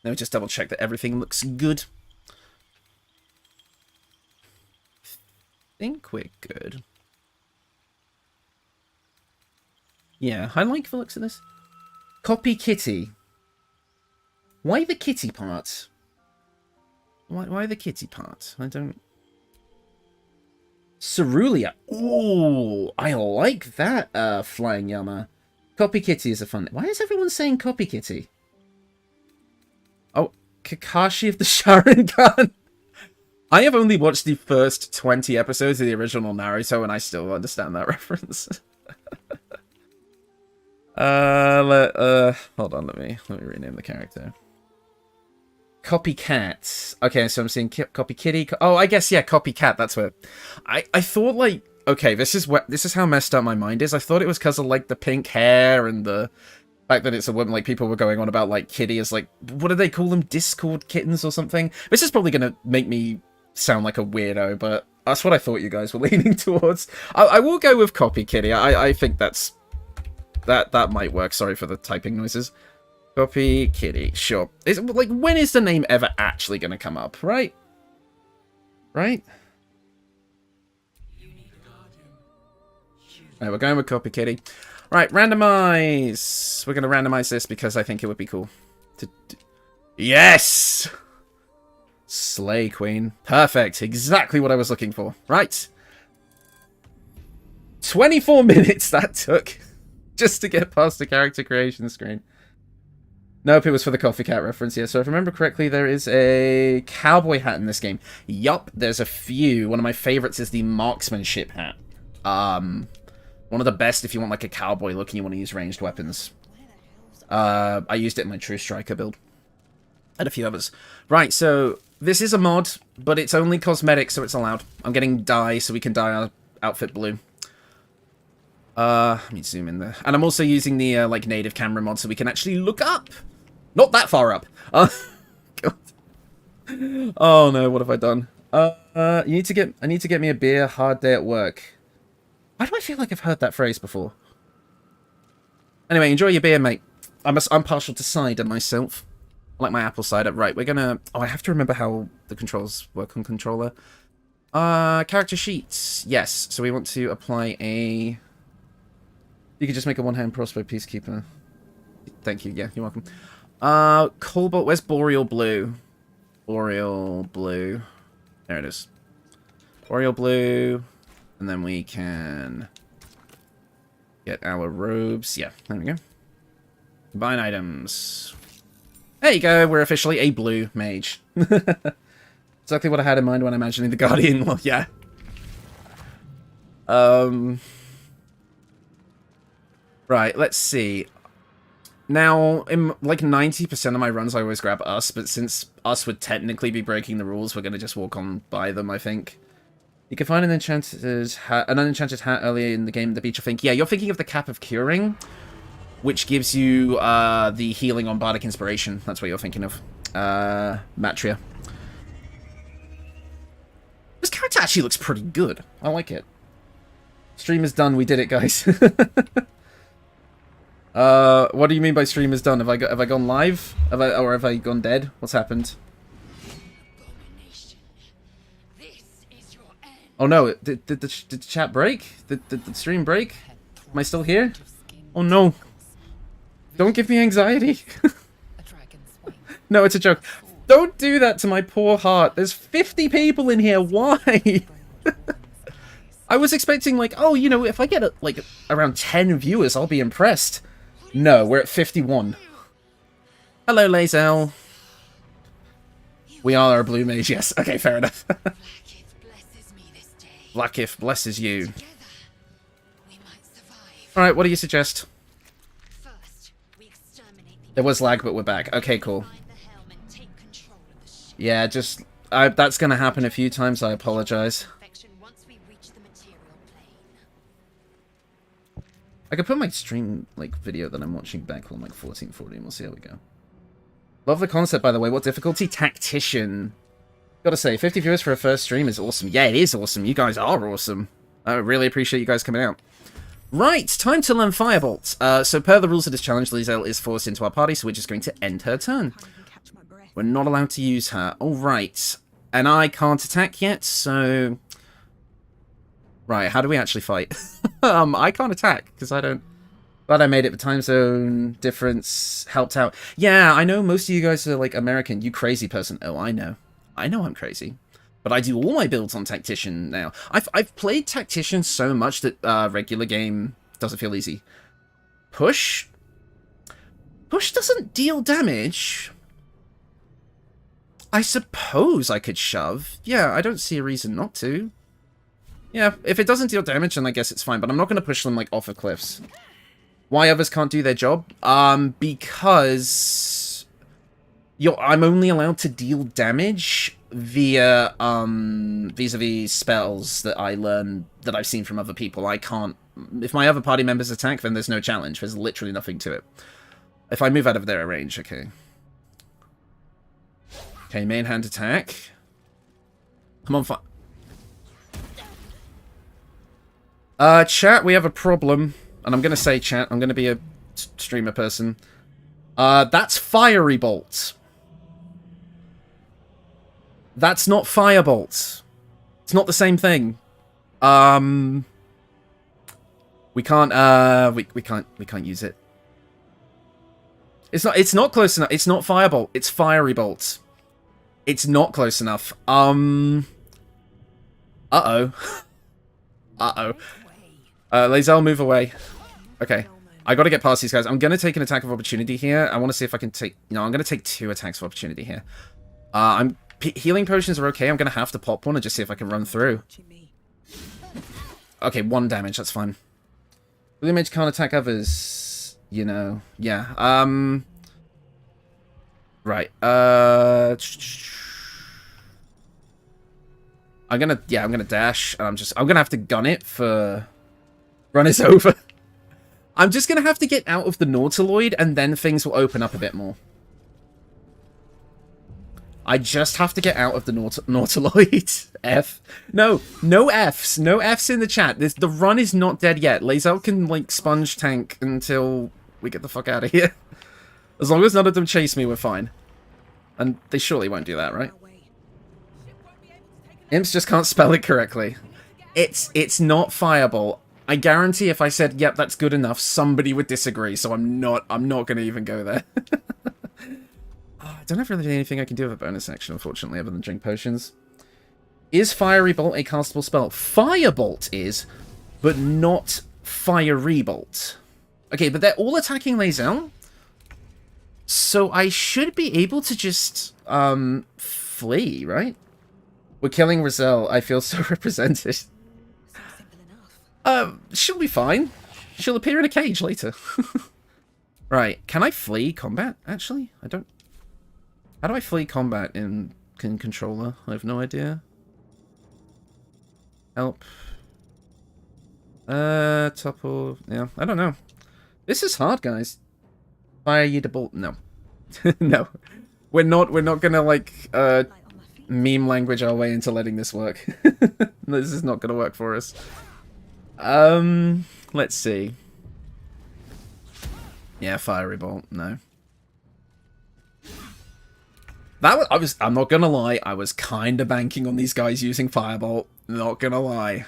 Let me just double check that everything looks good. I think we're good. Yeah, I like the looks of this. Copy kitty. Why the kitty part? Why the kitty part? I don't... Cerulean. Ooh, I like that, Flying Yama. Copy kitty is a fun... Why is everyone saying copy kitty? Oh, Kakashi of the Sharingan. I have only watched the first 20 episodes of the original Naruto, and I still understand that reference. Hold on, let me rename the character. Copycat. Okay, so I'm seeing copy kitty. Oh, I guess, yeah, copycat. That's what I thought. Like, okay, this is how messed up my mind is. I thought it was because of like the pink hair and the fact that it's a woman. Like, people were going on about like kitty as like, what do they call them? Discord kittens or something. This is probably gonna make me sound like a weirdo, but that's what I thought you guys were leaning towards. I will go with copy kitty. I think that might work. Sorry for the typing noises. Copy kitty, sure. Like, when is the name ever actually going to come up, right? Right? Alright, we're going with copy kitty. Right, randomize. We're going to randomize this because I think it would be cool. Yes! Slay Queen. Perfect. Exactly what I was looking for. Right. 24 minutes that took just to get past the character creation screen. Nope, it was for the coffee cat reference, yeah. So if I remember correctly, there is a cowboy hat in this game. Yup, there's a few. One of my favorites is the marksmanship hat. One of the best if you want like a cowboy look and you want to use ranged weapons. I used it in my True Striker build. And a few others. Right, so this is a mod, but it's only cosmetic, so it's allowed. I'm getting dye, so we can dye our outfit blue. Let me zoom in there. And I'm also using the, like, native camera mod, so we can actually look up. Not that far up. God. Oh, no, what have I done? I need to get me a beer, hard day at work. Why do I feel like I've heard that phrase before? Anyway, enjoy your beer, mate. I'm partial to cider myself. I like my apple cider. Right, we're gonna... Oh, I have to remember how the controls work on controller. Character sheets. Yes, so we want to apply a... You could just make a one-hand crossbow peacekeeper. Thank you. Yeah, you're welcome. Cobalt. Where's Boreal Blue? Boreal Blue. There it is. Boreal Blue. And then we can get our robes. Yeah, there we go. Combine items. There you go. We're officially a Blue Mage. Exactly what I had in mind when imagining the Guardian. Well, yeah. Right, let's see. Now, in like 90% of my runs, I always grab Us, but since Us would technically be breaking the rules, we're going to just walk on by them, I think. You can find an unenchanted hat earlier in the game, the beach, I think. Yeah, you're thinking of the Cap of Curing, which gives you the healing on Bardic Inspiration. That's what you're thinking of. Matria. This character actually looks pretty good. I like it. Stream is done. We did it, guys. What do you mean by stream is done? Have I gone live? Or have I gone dead? What's happened? Oh no! Did the chat break? Did the stream break? Am I still here? Oh no! Don't give me anxiety. No, it's a joke. Don't do that to my poor heart. There's 50 people in here. Why? I was expecting like, oh, you know, if I get like around 10 viewers, I'll be impressed. No, we're at 51. Hello, Lazel. We are a Blue Mage, yes. Okay, fair enough. Blackif blesses you. Alright, what do you suggest? There was lag, but we're back. Okay, cool. Yeah, just... that's gonna happen a few times, I apologize. I could put my stream, like, video that I'm watching back on, like, 1440, and we'll see how we go. Love the concept, by the way. What difficulty? Tactician. Gotta say, 50 viewers for a first stream is awesome. Yeah, it is awesome. You guys are awesome. I really appreciate you guys coming out. Right, time to learn Firebolt. So per the rules of this challenge, Lizel is forced into our party, so we're just going to end her turn. We're not allowed to use her. Alright. And I can't attack yet, so... Right, how do we actually fight? I can't attack, because I don't... Glad I made it. The time zone difference helped out. Yeah, I know most of you guys are like American. You crazy person. Oh, I know. I know I'm crazy. But I do all my builds on Tactician now. I've played Tactician so much that regular game doesn't feel easy. Push? Push doesn't deal damage. I suppose I could shove. Yeah, I don't see a reason not to. Yeah, if it doesn't deal damage, then I guess it's fine. But I'm not going to push them like off of cliffs. Why others can't do their job? Because I'm only allowed to deal damage via vis-a-vis spells that I learn that I've seen from other people. I can't. If my other party members attack, then there's no challenge. There's literally nothing to it. If I move out of their range, okay. Okay, main hand attack. Come on, chat, we have a problem. And I'm going to say, chat, I'm going to be a streamer person. That's Fiery Bolt. That's not Firebolt. It's not the same thing. We can't, we can't use it. It's not close enough. It's not Firebolt. It's Fiery Bolt. It's not close enough. Uh-oh. Uh-oh. Lae'zel, move away. Okay. I gotta get past these guys. I'm gonna take an attack of opportunity here. I want to see if I can take... No, I'm gonna take 2 attacks of opportunity here. Healing potions are okay. I'm gonna have to pop one and just see if I can run through. Okay, 1 damage. That's fine. Blue Mage can't attack others. You know. Yeah. Right. I'm gonna dash, and I'm gonna have to gun it for... Run is over. I'm just gonna have to get out of the Nautiloid, and then things will open up a bit more. I just have to get out of the Nautiloid. F. No Fs. No Fs in the chat. The run is not dead yet. Lae'zel can, like, sponge tank until we get the fuck out of here. As long as none of them chase me, we're fine. And they surely won't do that, right? Imps just can't spell it correctly. It's not Fireball. I guarantee if I said, yep, that's good enough, somebody would disagree, so I'm not going to even go there. I don't have really anything I can do with a bonus action, unfortunately, other than drink potions. Is Fiery Bolt a castable spell? Firebolt is, but not Fiery Bolt. Okay, but they're all attacking Lae'zel, so I should be able to just, flee, right? We're killing Rizal. I feel so represented. She'll be fine. She'll appear in a cage later. Right, can I flee combat, actually? I don't... How do I flee combat in controller? I have no idea. Help. Topple... Yeah, I don't know. This is hard, guys. Fire you to bolt... No. No. We're not gonna, like, meme language our way into letting this work. This is not gonna work for us. Let's see. Yeah, Fiery Bolt, no. I'm not gonna lie, I was kinda banking on these guys using Firebolt, not gonna lie.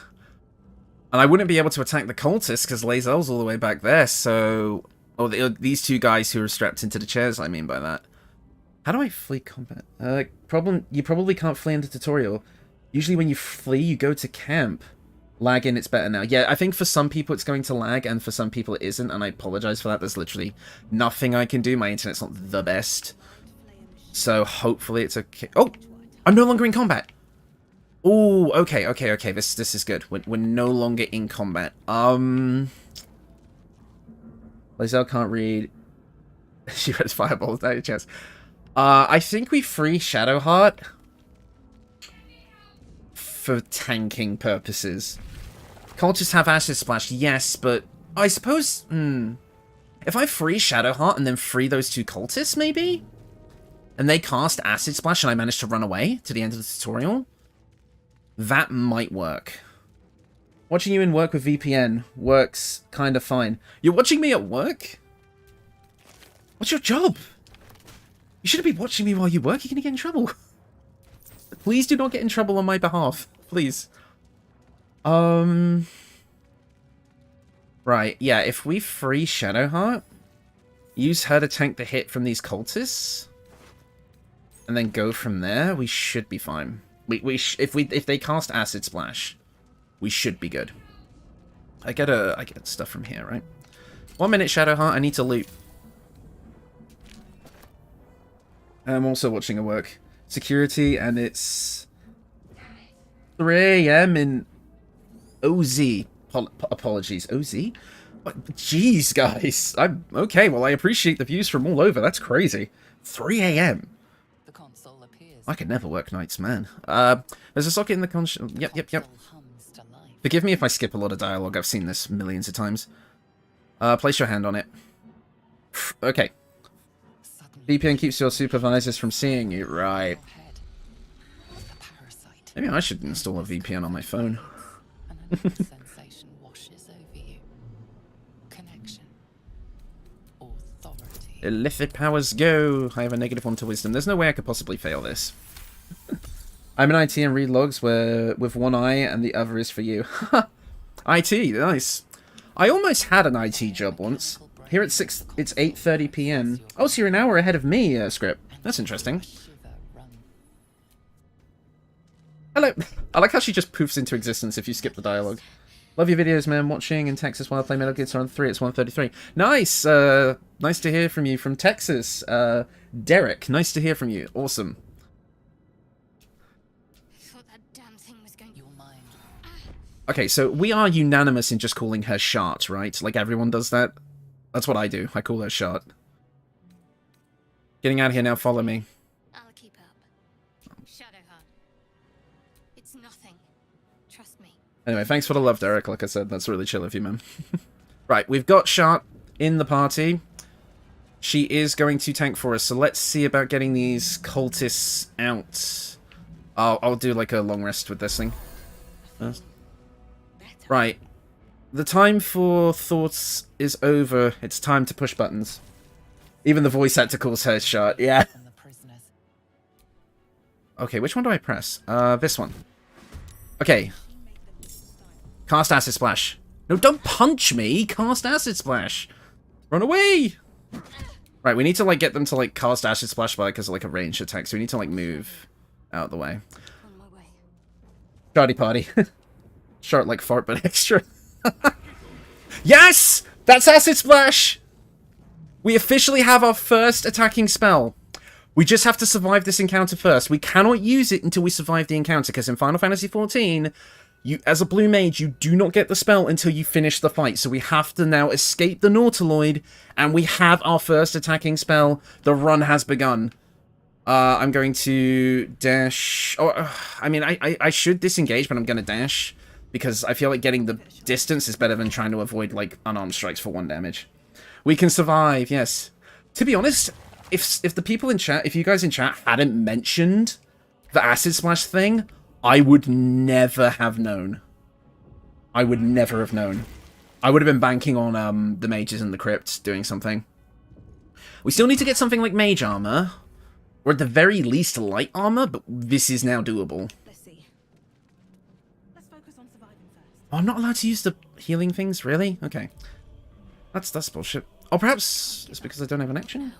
And I wouldn't be able to attack the cultists, because Lae'zel's all the way back there, so... Oh, these 2 guys who are strapped into the chairs, I mean by that. How do I flee combat? You probably can't flee in the tutorial. Usually when you flee, you go to camp. Lagging, it's better now. Yeah, I think for some people it's going to lag, and for some people it isn't, and I apologize for that. There's literally nothing I can do. My internet's not the best. So hopefully it's okay. Oh! I'm no longer in combat! Oh, okay. This is good. We're no longer in combat. Lae'zel can't read. She reads Fireball. That is chance. I think we free Shadowheart for tanking purposes. Cultists have Acid Splash, yes, but I suppose... If I free Shadowheart and then free those 2 cultists, maybe? And they cast Acid Splash and I manage to run away to the end of the tutorial? That might work. Watching you in work with VPN works kind of fine. You're watching me at work? What's your job? You shouldn't be watching me while you work. You're going to get in trouble. Please do not get in trouble on my behalf. Please. Right, yeah, if we free Shadowheart, use her to tank the hit from these cultists, and then go from there, we should be fine. If they cast Acid Splash, we should be good. I get stuff from here, right? 1 minute, Shadowheart, I need to loot. I'm also watching a work. Security, and it's 3 AM in OZ. Apologies, OZ? Jeez, guys. I'm okay. Well, I appreciate the views from all over. That's crazy. 3 AM. The console appears. I could never work nights, man. There's a socket in the console. Yep. Forgive me if I skip a lot of dialogue. I've seen this millions of times. Place your hand on it. Okay. VPN keeps your supervisors from seeing you. Right. Maybe I should install a VPN on my phone. Sensation washes over you. Connection. Authority. Illicit powers go. I have a -1 to wisdom. There's no way I could possibly fail this. I'm an IT and read logs where with one eye and the other is for you. IT, nice. I almost had an IT job once. Here at 6, it's 8:30 PM. Oh, so you're an hour ahead of me, Script. That's interesting. Hello. I like how she just poofs into existence if you skip the dialogue. Love your videos, man. Watching in Texas while I play Metal Gear Solid 3. It's 1:33. Nice. Nice to hear from you from Texas. Derek, nice to hear from you. Awesome. Okay, so we are unanimous in just calling her Shart, right? Like everyone does that. That's what I do. I call her Shart. Getting out of here now. Follow me. I'll keep up. Shadowheart. It's nothing. Trust me. Anyway, thanks for the love, Derek. Like I said, that's really chill of you, man. Right, we've got Shart in the party. She is going to tank for us, so let's see about getting these cultists out. I'll do like a long rest with this thing. Right. The time for thoughts is over. It's time to push buttons. Even the voice actor calls her Shart. Yeah. Okay, which one do I press? This one. Okay. Cast Acid Splash. No, don't punch me! Cast Acid Splash! Run away! Right, we need to, like, get them to, like, cast Acid Splash by, because of, like, a ranged attack, so we need to, like, move out of the way. On my way. Shardy party. Shart like fart, but extra. Yes! That's Acid Splash! We officially have our first attacking spell. We just have to survive this encounter first. We cannot use it until we survive the encounter, because in Final Fantasy XIV, you, as a Blue Mage, you do not get the spell until you finish the fight. So we have to now escape the Nautiloid, and we have our first attacking spell. The run has begun. I'm going to dash... Oh, I mean, I should disengage, but I'm going to dash. Because I feel like getting the distance is better than trying to avoid, like, unarmed strikes for 1 damage. We can survive, yes. To be honest, if the people in chat, if you guys in chat hadn't mentioned the Acid Splash thing, I would never have known. I would never have known. I would have been banking on the mages in the crypt doing something. We still need to get something like mage armor, or at the very least light armor, but this is now doable. Oh, I'm not allowed to use the healing things, really? Okay. That's bullshit. Or perhaps it's because I don't have an action?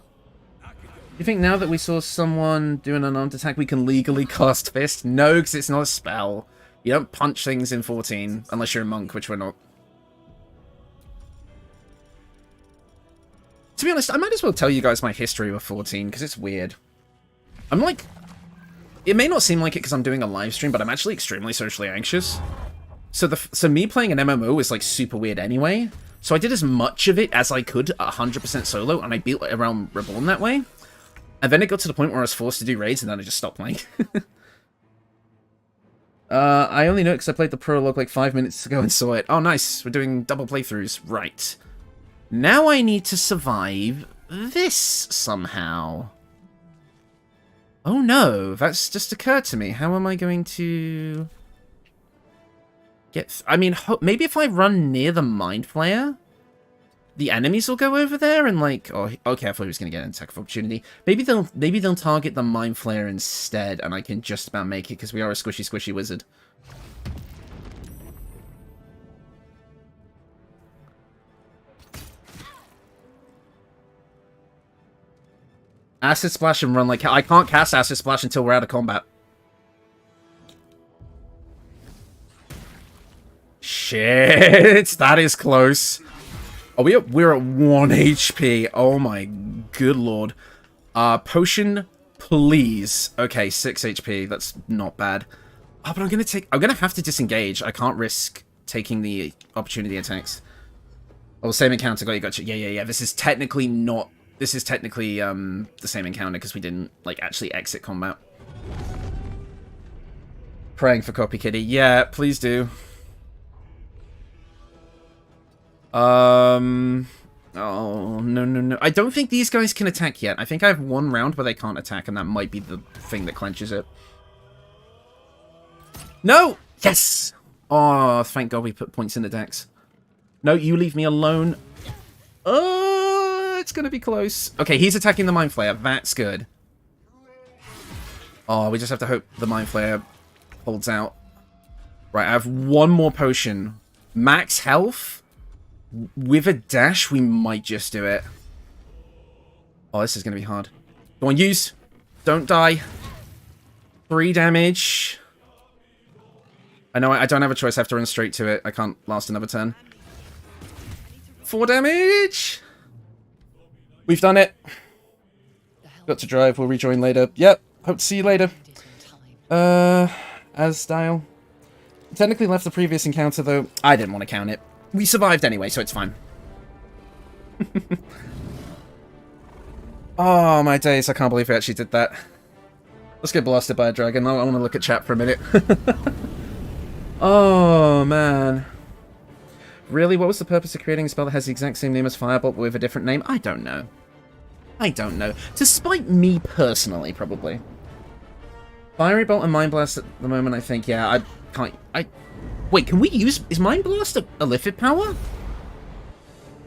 You think now that we saw someone do an unarmed attack, we can legally cast Fist? No, because it's not a spell. You don't punch things in 14, unless you're a monk, which we're not. To be honest, I might as well tell you guys my history with 14, because it's weird. I'm like... It may not seem like it because I'm doing a live stream, but I'm actually extremely socially anxious. So me playing an MMO is, like, super weird anyway. So I did as much of it as I could 100% solo, and I beat a Realm Reborn that way. And then it got to the point where I was forced to do raids, and then I just stopped playing. I only know it because I played the prologue like 5 minutes ago and saw it. Oh, nice. We're doing double playthroughs. Right. Now I need to survive this somehow. Oh no, that's just occurred to me. How am I going to... I mean, maybe if I run near the Mind Flayer, the enemies will go over there and like... Oh, okay, I thought he was going to get an attack of opportunity. Maybe they'll target the Mind Flayer instead, and I can just about make it because we are a squishy wizard. Acid Splash and run like hell. I can't cast Acid Splash until we're out of combat. Shit, that is close. Oh, we're at 1 HP. Oh my good lord. Potion, please. Okay, 6 HP. That's not bad. Oh, but I'm gonna have to disengage. I can't risk taking the opportunity attacks. Oh, same encounter. Gotcha. Yeah. This is technically the same encounter because we didn't like actually exit combat. Praying for Copy Kitty. Yeah, please do. Oh, no. I don't think these guys can attack yet. I think I have 1 round where they can't attack, and that might be the thing that clenches it. No! Yes! Oh, thank God we put points in the decks. No, you leave me alone. Oh, it's gonna be close. Okay, he's attacking the Mind Flayer. That's good. Oh, we just have to hope the Mind Flayer holds out. Right, I have 1 more potion. Max health? With a dash, we might just do it. Oh, this is going to be hard. Go on, use. Don't die. 3 damage. I know I don't have a choice. I have to run straight to it. I can't last another turn. 4 damage. We've done it. Got to drive. We'll rejoin later. Yep. Hope to see you later. As style. Technically left the previous encounter, though. I didn't want to count it. We survived anyway, so it's fine. Oh, my days. I can't believe we actually did that. Let's get blasted by a dragon. I want to look at chat for a minute. Oh, man. Really? What was the purpose of creating a spell that has the exact same name as Firebolt, but with a different name? I don't know. I don't know. To spite me personally, probably. Fiery Bolt and Mind Blast at the moment, I think. Yeah, I can't... Wait, can we use... Is Mind Blast a Liffid power?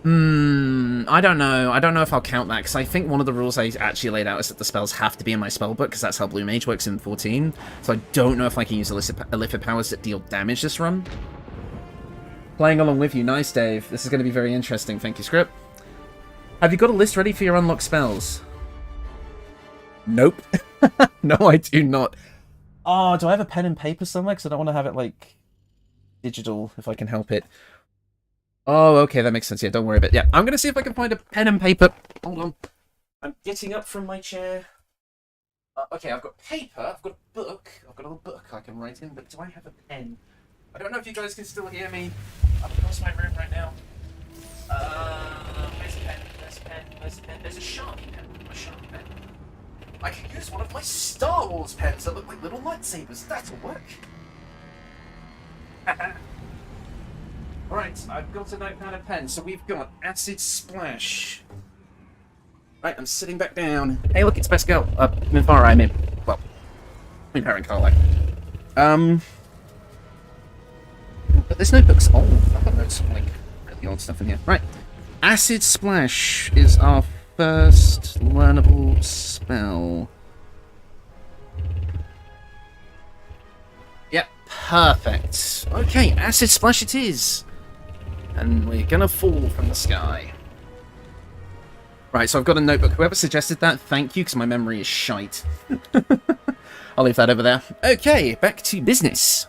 I don't know. I don't know if I'll count that, because I think one of the rules I actually laid out is that the spells have to be in my spellbook, because that's how Blue Mage works in 14. So I don't know if I can use Liffid powers that deal damage this run. Playing along with you. Nice, Dave. This is going to be very interesting. Thank you, Script. Have you got a list ready for your unlocked spells? Nope. No, I do not. Oh, do I have a pen and paper somewhere? Because I don't want to have it, like... digital, if I can help it. Oh, okay, that makes sense. Yeah, don't worry about it. Yeah, I'm going to see if I can find a pen and paper. Hold on. I'm getting up from my chair. Okay, I've got paper. I've got a book. I've got a little book I can write in, but do I have a pen? I don't know if you guys can still hear me. I'm across my room right now. Where's a pen? There's a pen. There's a pen. There's a Sharpie pen. A Sharpie pen. I can use one of my Star Wars pens that look like little lightsabers. That'll work. Alright, I've got a notepad and pen, so we've got Acid Splash. Right, I'm sitting back down. Hey, look, it's Pascal. Minfara, I mean. Well, Minfara and Carly. But this notebook's old. I've got notes like really old stuff in here. Right. Acid Splash is our first learnable spell. Yep, perfect. Okay, Acid Splash it is. And we're gonna fall from the sky. Right, so I've got a notebook. Whoever suggested that, thank you, because my memory is shite. I'll leave that over there. Okay, back to business.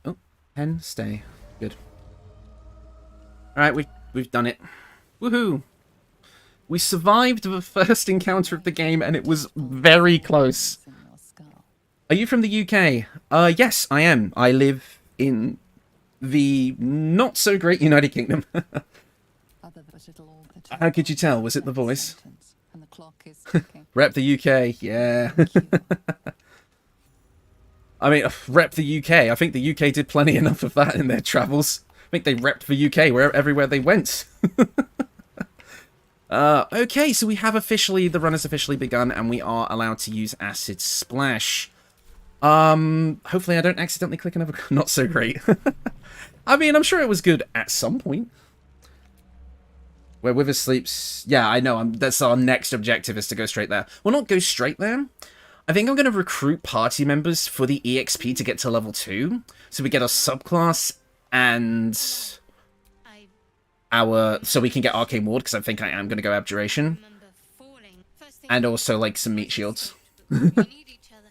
Oh, pen, stay. Good. Alright, we've done it. Woohoo! We survived the first encounter of the game, and it was very close. Are you from the UK? Yes, I am. I live in the not-so-great United Kingdom. How could you tell? Was it the voice? Rep the UK, yeah. I mean, rep the UK. I think the UK did plenty enough of that in their travels. I think they repped the UK everywhere they went. Okay, so we have the run has officially begun, and we are allowed to use Acid Splash. Hopefully I don't accidentally click another... Not so great. I mean, I'm sure it was good at some point. Where Wither sleeps... Yeah, I know, that's our next objective, is to go straight there. Well, not go straight there. I think I'm going to recruit party members for the EXP to get to level 2. So we get our subclass and I so we can get Arcane Ward, because I think I am going to go Abjuration. remember falling. First thing And also, like, some meat shields. we need each other.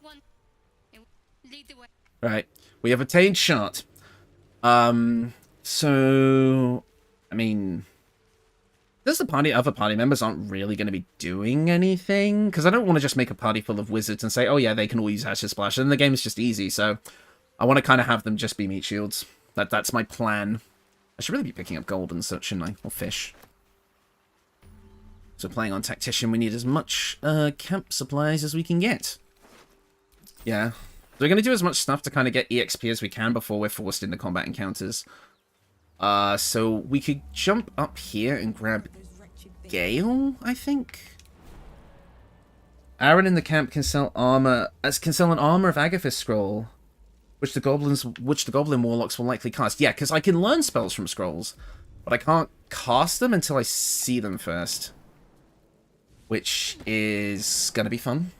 One. Lead the way. Right. We have attained shot. So... I mean... Does the other party members aren't really going to be doing anything? Because I don't want to just make a party full of wizards and say, oh yeah, they can all use Ashes Splash, and the game is just easy, so I want to kind of have them just be meat shields. That's my plan. I should really be picking up gold and such, shouldn't I? Or fish. So playing on Tactician, we need as much camp supplies as we can get. Yeah. So we're going to do as much stuff to kind of get EXP as we can before we're forced into combat encounters. So we could jump up here and grab Gale, I think. Aaron in the camp can sell armor, can sell an armor of Agathis scroll, which the goblin warlocks will likely cast. Yeah, because I can learn spells from scrolls, but I can't cast them until I see them first, which is gonna be fun.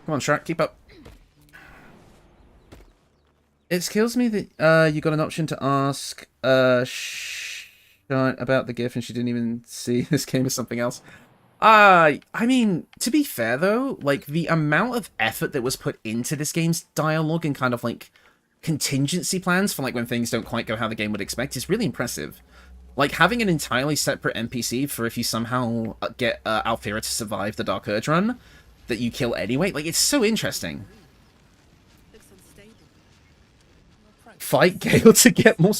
Come on, Shrek, keep up. It kills me that you got an option to ask about the GIF and she didn't even see this game as something else. I mean, to be fair though, like the amount of effort that was put into this game's dialogue and kind of like contingency plans for like when things don't quite go how the game would expect is really impressive. Like having an entirely separate NPC for if you somehow get Alfira to survive the Dark Urge run that you kill anyway, like it's so interesting. Fight Gale to get more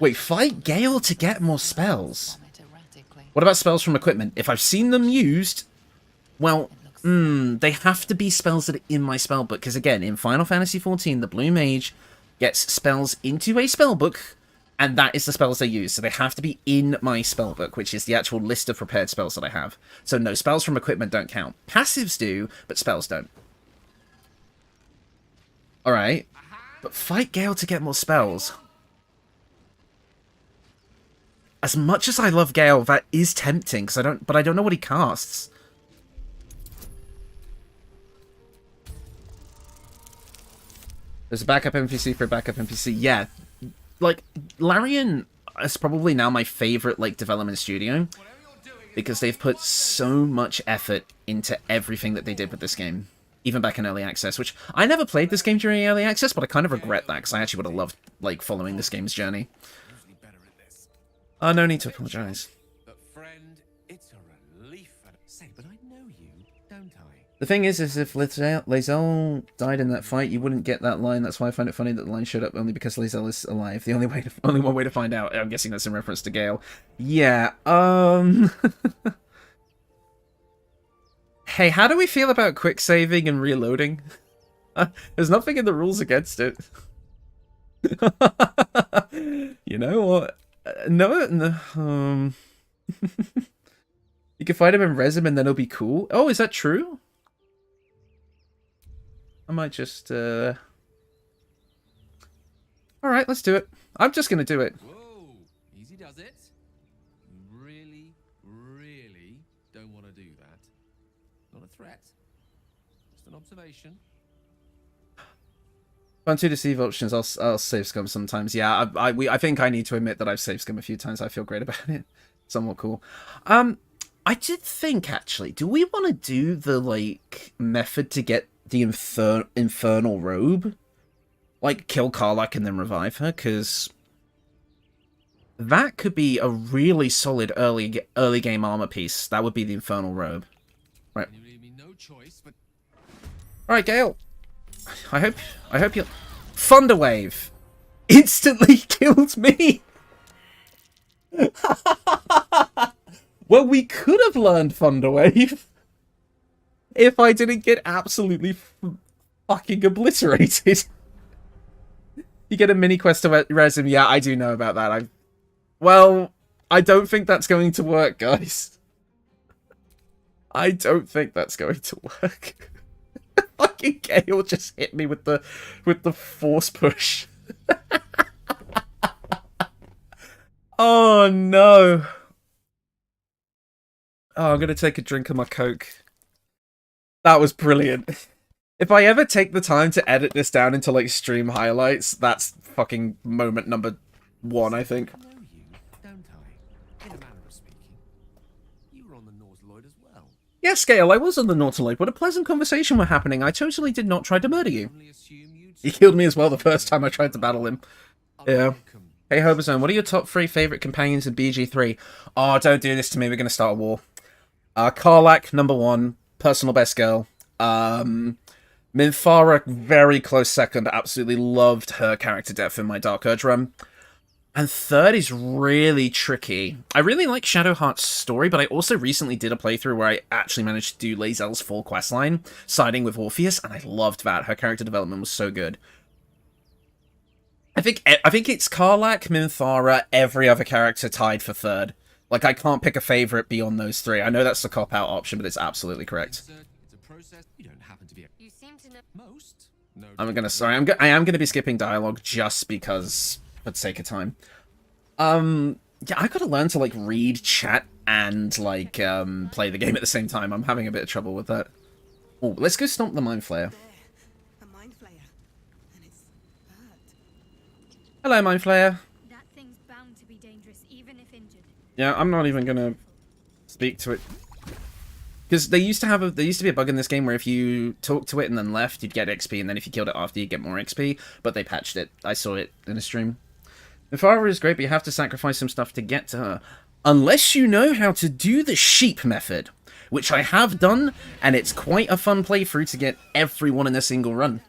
Wait, fight Gale to get more spells? What about spells from equipment? If I've seen them used, well, they have to be spells that are in my spellbook. Because again, in Final Fantasy XIV, the Blue Mage gets spells into a spellbook, and that is the spells they use. So they have to be in my spellbook, which is the actual list of prepared spells that I have. So no, spells from equipment don't count. Passives do, but spells don't. Alright. But fight Gale to get more spells. As much as I love Gale, that is tempting, because I don't know what he casts. There's a backup NPC for a backup NPC. Yeah. Like, Larian is probably now my favorite, like, development studio, because they've put so much effort into everything that they did with this game. Even back in Early Access, which I never played this game during Early Access, but I kind of regret that, because I actually would have loved, like, following this game's journey. Oh, no need to apologize. But friend, it's a relief. Say, but I know you, don't I? The thing is if Lae'zel died in that fight, you wouldn't get that line. That's why I find it funny that the line showed up only because Lae'zel is alive. The only one way to find out. I'm guessing that's in reference to Gale. Yeah, Hey, how do we feel about quick saving and reloading? There's nothing in the rules against it. You know what? No. You can fight him in Resim and then it'll be cool. Oh, is that true? I might just, Alright, let's do it. I'm just gonna do it. Whoa, easy does it. You really, really don't want to do that. Not a threat. Just an observation. On two deceive options, I'll save scum sometimes. Yeah, I think I need to admit that I've saved scum a few times. I feel great about it. Somewhat cool. I did think, actually, do we want to do the, like, method to get the infernal robe? Like, kill Karlach and then revive her? Because that could be a really solid early game armor piece. That would be the infernal robe. Right. No choice, but... Alright, Gale. I hope you... Thunderwave! Instantly killed me! Well, we could have learned Thunderwave if I didn't get absolutely fucking obliterated. You get a mini quest to Resim. Yeah, I do know about that. Well, I don't think that's going to work, guys. I don't think that's going to work. Fucking Gale just hit me with the force push. Oh no. Oh, I'm gonna take a drink of my Coke. That was brilliant. If I ever take the time to edit this down into, like, stream highlights, that's fucking moment number 1, I think. I know you, don't I? In a manner of speaking. You were on the Nautiloid as well. Yes, Gale, I was on the Nautiloid. What a pleasant conversation were happening. I totally did not try to murder you. Only assume you'd He killed me as well the first time I tried to battle him. Yeah. Welcome. Hey, Hobozone, what are your top 3 favourite companions in BG3? Oh, don't do this to me. We're going to start a war. Karlak, number 1. Personal best girl. Minthara, very close second. Absolutely loved her character depth in my Dark Urge run. And third is really tricky. I really like Shadowheart's story, but I also recently did a playthrough where I actually managed to do Lae'zel's full questline, siding with Orpheus, and I loved that. Her character development was so good. I think it's Karlak, Minthara, every other character tied for third. Like, I can't pick a favourite beyond those 3. I know that's the cop-out option, but it's absolutely correct. It's a process. You don't happen to be You seem to know. most. No. I am gonna be skipping dialogue just because, for the sake of time. Yeah, I gotta learn to, like, read chat and, like, play the game at the same time. I'm having a bit of trouble with that. Oh, let's go stomp the Mind Flayer. A mind flayer. And it's hurt. Hello, Mind Flayer. That thing's bound to be dangerous, even if injured. Yeah, I'm not even gonna speak to it. Because there used to be a bug in this game where if you talked to it and then left, you'd get XP, and then if you killed it after, you'd get more XP, but they patched it. I saw it in a stream. Minthara is great, but you have to sacrifice some stuff to get to her. Unless you know how to do the sheep method, which I have done, and it's quite a fun playthrough to get everyone in a single run.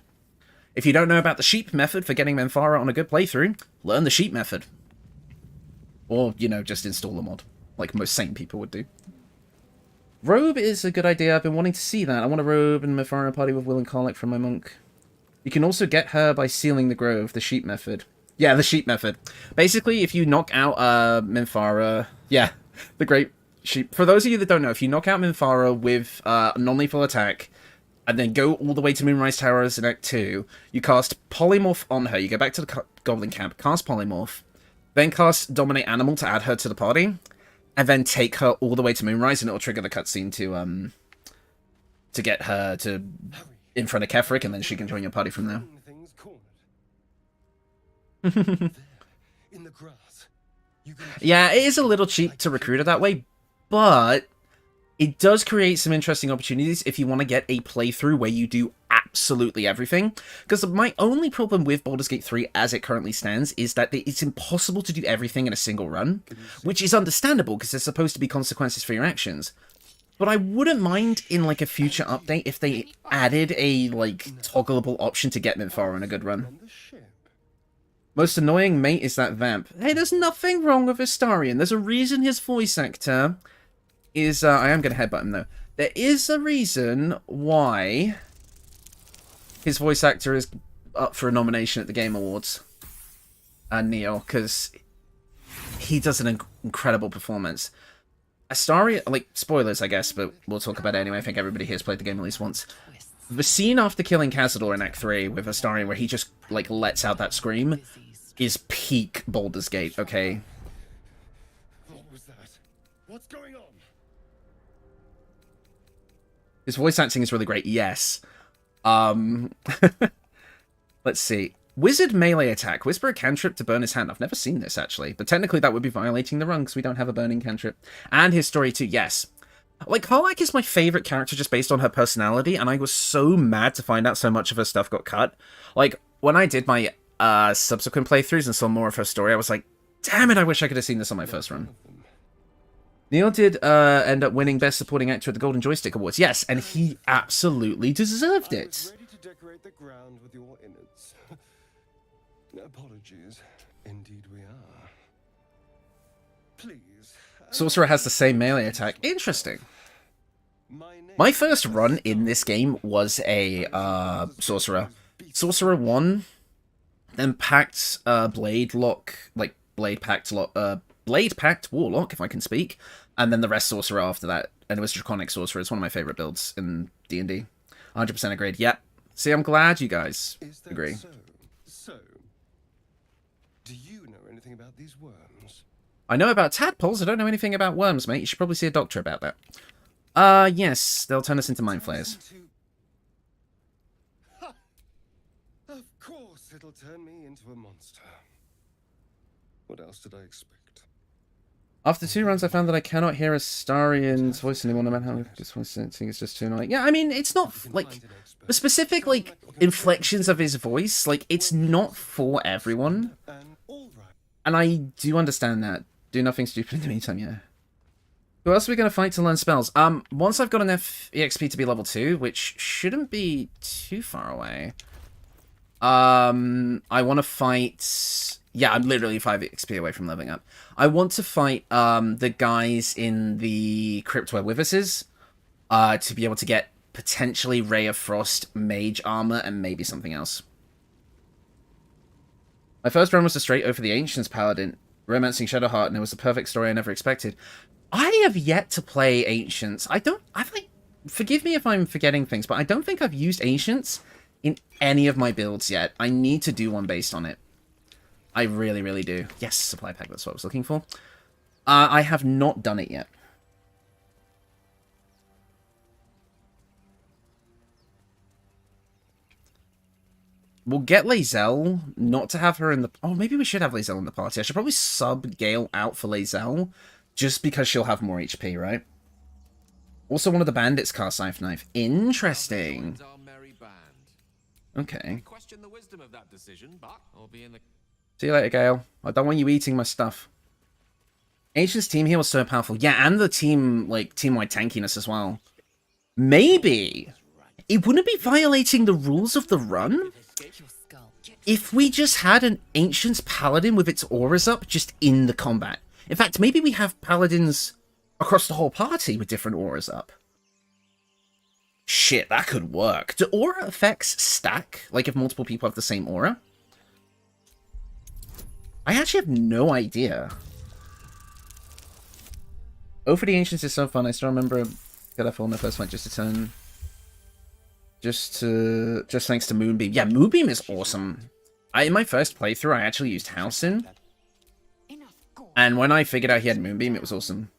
If you don't know about the sheep method for getting Minthara on a good playthrough, learn the sheep method. Or, you know, just install a mod, like most sane people would do. Robe is a good idea. I've been wanting to see that. I want a robe and Minthara party with Will and Karlak from my monk. You can also get her by sealing the grove, the sheep method. Yeah, the sheep method. Basically, if you knock out Minthara... Yeah, the great sheep. For those of you that don't know, if you knock out Minthara with a non-lethal attack, and then go all the way to Moonrise Towers in Act 2, you cast Polymorph on her. You go back to the Goblin Camp, cast Polymorph, then cast Dominate Animal to add her to the party, and then take her all the way to Moonrise, and it'll trigger the cutscene to get her to in front of Kefric, and then she can join your party from there. In the grass. Yeah, it is a little cheap to recruit her that way, but it does create some interesting opportunities if you want to get a playthrough where you do absolutely everything. Because my only problem with Baldur's Gate 3 as it currently stands is that it's impossible to do everything in a single run, which is understandable because there's supposed to be consequences for your actions. But I wouldn't mind in, like, a future update if they added a, like, toggleable option to get Minthara in a good run. Most annoying mate is that vamp. Hey, there's nothing wrong with Astarion. There's a reason his voice actor is... I am going to headbutt him, though. There is a reason why his voice actor is up for a nomination at the Game Awards. Neil, because he does an incredible performance. Astarion... Like, spoilers, I guess, but we'll talk about it anyway. I think everybody here has played the game at least once. The scene after killing Cazador in Act 3 with Astarion, where he just, like, lets out that scream, is peak Baldur's Gate, okay? What was that? What's going on? His voice acting is really great, yes. Let's see. Wizard melee attack. Whisper a cantrip to burn his hand. I've never seen this, actually. But technically that would be violating the run, because we don't have a burning cantrip. And his story, too, yes. Like, Karlak is my favourite character just based on her personality, and I was so mad to find out so much of her stuff got cut. Like, when I did my subsequent playthroughs and saw more of her story, I was like, damn it, I wish I could have seen this on my first run. Neil did end up winning Best Supporting Actor at the Golden Joystick Awards. Yes, and he absolutely deserved it. Ready to decorate the ground with your innards. Apologies. Indeed we are. Please. Sorcerer has the same melee attack. Interesting. My first run in this game was a Sorcerer. Sorcerer 1, then Pact Blade Lock, like Blade Pact Warlock, if I can speak, and then the rest Sorcerer after that. And it was Draconic Sorcerer. It's one of my favorite builds in D&D. 100% agreed. Yep. See, I'm glad you guys agree. So, do you know anything about these worms? I know about tadpoles, I don't know anything about worms, mate. You should probably see a doctor about that. Yes, they'll turn us into mind flayers. Ha! Of course, it'll turn me into a monster. What else did I expect? After 2 runs, I found that I cannot hear Astarian's voice anymore, no matter how this voice sensing is just too annoying. Yeah, I mean, it's not, like, the specific, like, inflections of his voice, like, it's not for everyone. And I do understand that. Do nothing stupid in the meantime, yeah. Who else are we going to fight to learn spells? Once I've got enough EXP to be level 2, which shouldn't be too far away. I want to fight... Yeah, I'm literally 5 XP away from leveling up. I want to fight the guys in the Crypt where Withers is, to be able to get potentially Ray of Frost, Mage Armor, and maybe something else. My first run was a straight over the Ancients Paladin, romancing Shadowheart, and it was the perfect story I never expected. I have yet to play Ancients. Forgive me if I'm forgetting things, but I don't think I've used Ancients in any of my builds yet. I need to do one based on it. I really, really do. Yes, supply pack, that's what I was looking for. I have not done it yet. We'll get Lae'zel, not to have her in the... Oh, maybe we should have Lae'zel in the party. I should probably sub Gale out for Lae'zel, just because she'll have more HP, right? Also, one of the bandits cast Scythe Knife. Interesting. Okay. Question the wisdom of that decision, but I'll be in the... See you later, Gale. I don't want you eating my stuff. Ancient's team here was so powerful. Yeah, and the team, like, team-wide tankiness as well. Maybe it wouldn't be violating the rules of the run if we just had an Ancient's Paladin with its auras up just in the combat. In fact, maybe we have Paladins across the whole party with different auras up. Shit, that could work. Do aura effects stack? Like, if multiple people have the same aura? I actually have no idea. Oh, for the Ancients is so fun. I still remember that I my first fight just to turn... Just thanks to Moonbeam. Yeah, Moonbeam is awesome. In my first playthrough, I actually used Housen. And when I figured out he had Moonbeam, it was awesome.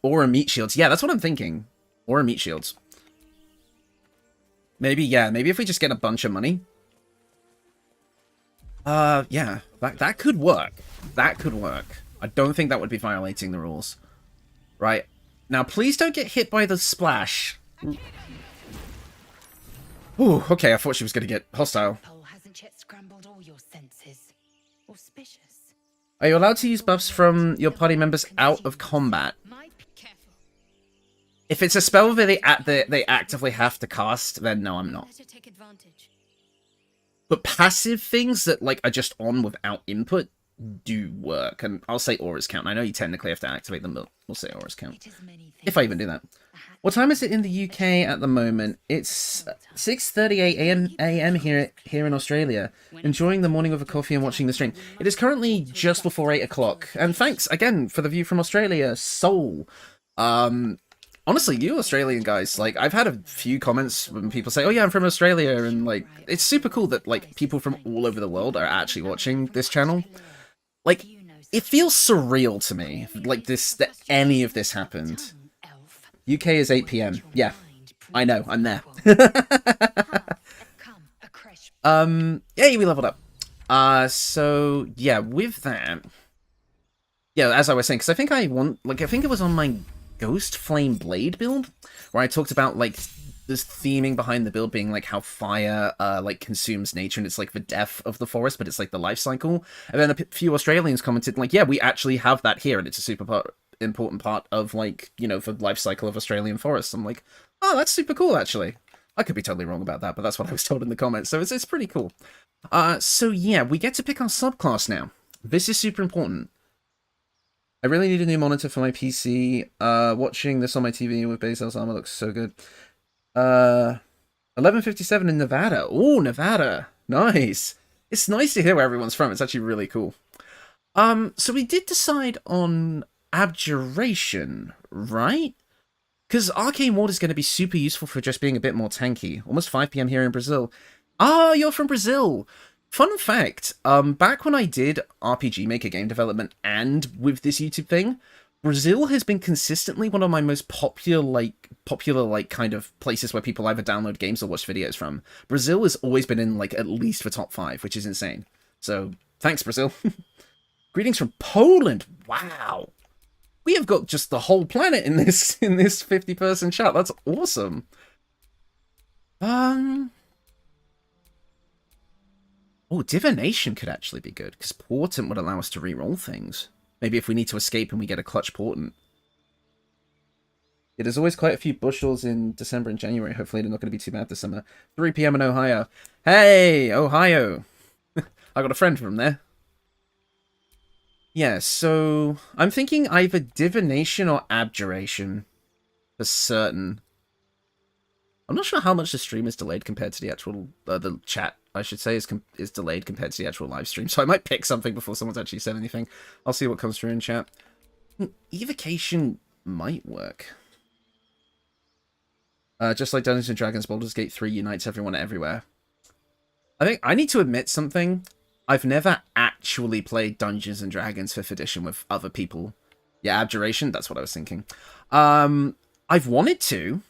Aura Meat Shields. Yeah, that's what I'm thinking. Aura Meat Shields. Maybe, yeah. Maybe if we just get a bunch of money. Yeah. That could work. That could work. I don't think that would be violating the rules. Right. Now, please don't get hit by the splash. Ooh, okay, I thought she was going to get hostile. Hasn't yet scrambled all your senses. Auspicious. Are you allowed to use buffs from your party members out of combat? If it's a spell that they actively have to cast, then no, I'm not. But passive things that like are just on without input do work, and I'll say auras count. I know you technically have to activate them, but we'll say auras count. If I even do that. What time is it in the UK at the moment? It's 6:38 a.m. here in Australia. Enjoying the morning with a coffee and watching the stream. It is currently just before 8 o'clock. And thanks again for the view from Australia, Seoul. Honestly, you Australian guys, like, I've had a few comments when people say, oh yeah, I'm from Australia, and like, it's super cool that like people from all over the world are actually watching this channel. Like, it feels surreal to me, like that any of this happened. UK is 8 PM. Yeah, I know, I'm there. Yay, we leveled up. So, yeah, with that... Yeah, as I was saying, because I think it was on my Ghost Flame Blade build, where I talked about, like, this theming behind the build being, like, how fire, like, consumes nature, and it's, like, the death of the forest, but it's, like, the life cycle. And then a few Australians commented, like, yeah, we actually have that here, and it's a super important part of, like, you know, the life cycle of Australian forests. I'm like, oh, that's super cool, actually. I could be totally wrong about that, but that's what I was told in the comments, so it's pretty cool. So yeah, we get to pick our subclass now. This is super important. I really need a new monitor for my PC. Watching this on my TV with Bazel's armor looks so good. 11:57 in Nevada. Oh, Nevada. Nice. It's nice to hear where everyone's from. It's actually really cool. So we did decide on Abjuration, right? Because Arcane Ward is going to be super useful for just being a bit more tanky. Almost 5 PM here in Brazil. Ah, you're from Brazil! fun fact, back when I did RPG Maker game development and with this YouTube thing, Brazil has been consistently one of my most popular kind of places where people either download games or watch videos from. Brazil has always been in, like, at least the top 5, which is insane. So, thanks, Brazil. Greetings from Poland. Wow. We have got just the whole planet in this 50-person chat. That's awesome. Oh, Divination could actually be good, because Portent would allow us to reroll things. Maybe if we need to escape and we get a clutch Portent. Yeah, there's always quite a few bushels in December and January. Hopefully they're not going to be too bad this summer. 3 PM in Ohio. Hey, Ohio. I got a friend from there. Yeah, so I'm thinking either Divination or Abjuration for certain. I'm not sure how much the stream is delayed compared to the actual, the chat, I should say, is delayed compared to the actual live stream. So I might pick something before someone's actually said anything. I'll see what comes through in chat. Evocation might work. Just like Dungeons & Dragons, Baldur's Gate 3 unites everyone everywhere. I think I need to admit something. I've never actually played Dungeons & Dragons 5th edition with other people. Yeah, Abjuration, that's what I was thinking. I've wanted to.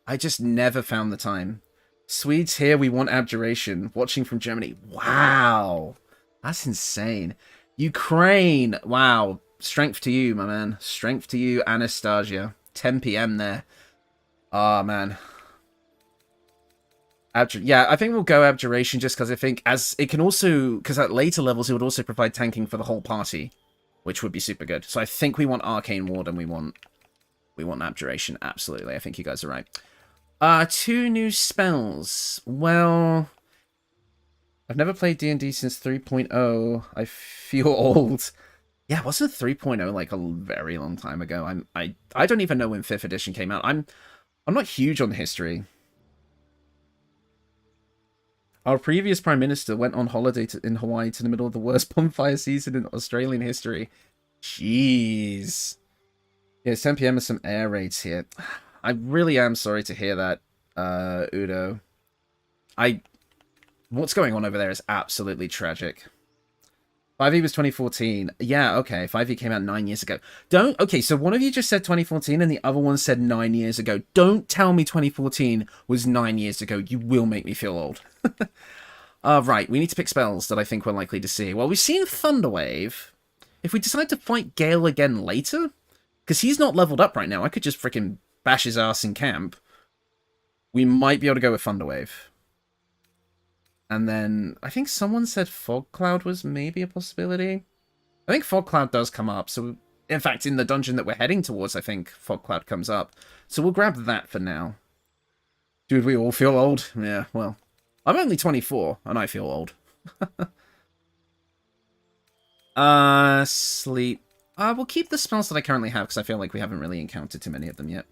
I just never found the time. Swedes here, we want Abjuration. Watching from Germany. Wow. That's insane. Ukraine. Wow. Strength to you, my man. Strength to you, Anastasia. 10 PM there. Oh, man. Yeah, I think we'll go Abjuration just because I think as it can also, because at later levels it would also provide tanking for the whole party, which would be super good. So I think we want Arcane Ward and we want Abjuration. Absolutely, I think you guys are right. 2 new spells. Well, I've never played D&D since 3.0. I feel old. Yeah, wasn't 3.0 like a very long time ago? I don't even know when 5th edition came out. I'm not huge on history. Our previous Prime Minister went on holiday in Hawaii to the middle of the worst bonfire season in Australian history. Jeez. Yeah, it's 10 PM with some air raids here. I really am sorry to hear that, Udo. What's going on over there is absolutely tragic. 5e was 2014. Yeah, okay, 5e came out 9 years ago. Okay, so one of you just said 2014 and the other one said 9 years ago. Don't tell me 2014 was 9 years ago. You will make me feel old. Right, we need to pick spells that I think we're likely to see. Well, we've seen Thunderwave. If we decide to fight Gale again later, because he's not leveled up right now, I could just freaking bash his ass in camp. We might be able to go with Thunderwave. And then, I think someone said Fog Cloud was maybe a possibility. I think Fog Cloud does come up. So, in fact, in the dungeon that we're heading towards, I think Fog Cloud comes up. So we'll grab that for now. Dude, we all feel old? Yeah, well, I'm only 24, and I feel old. Sleep. We'll keep the spells that I currently have, because I feel like we haven't really encountered too many of them yet.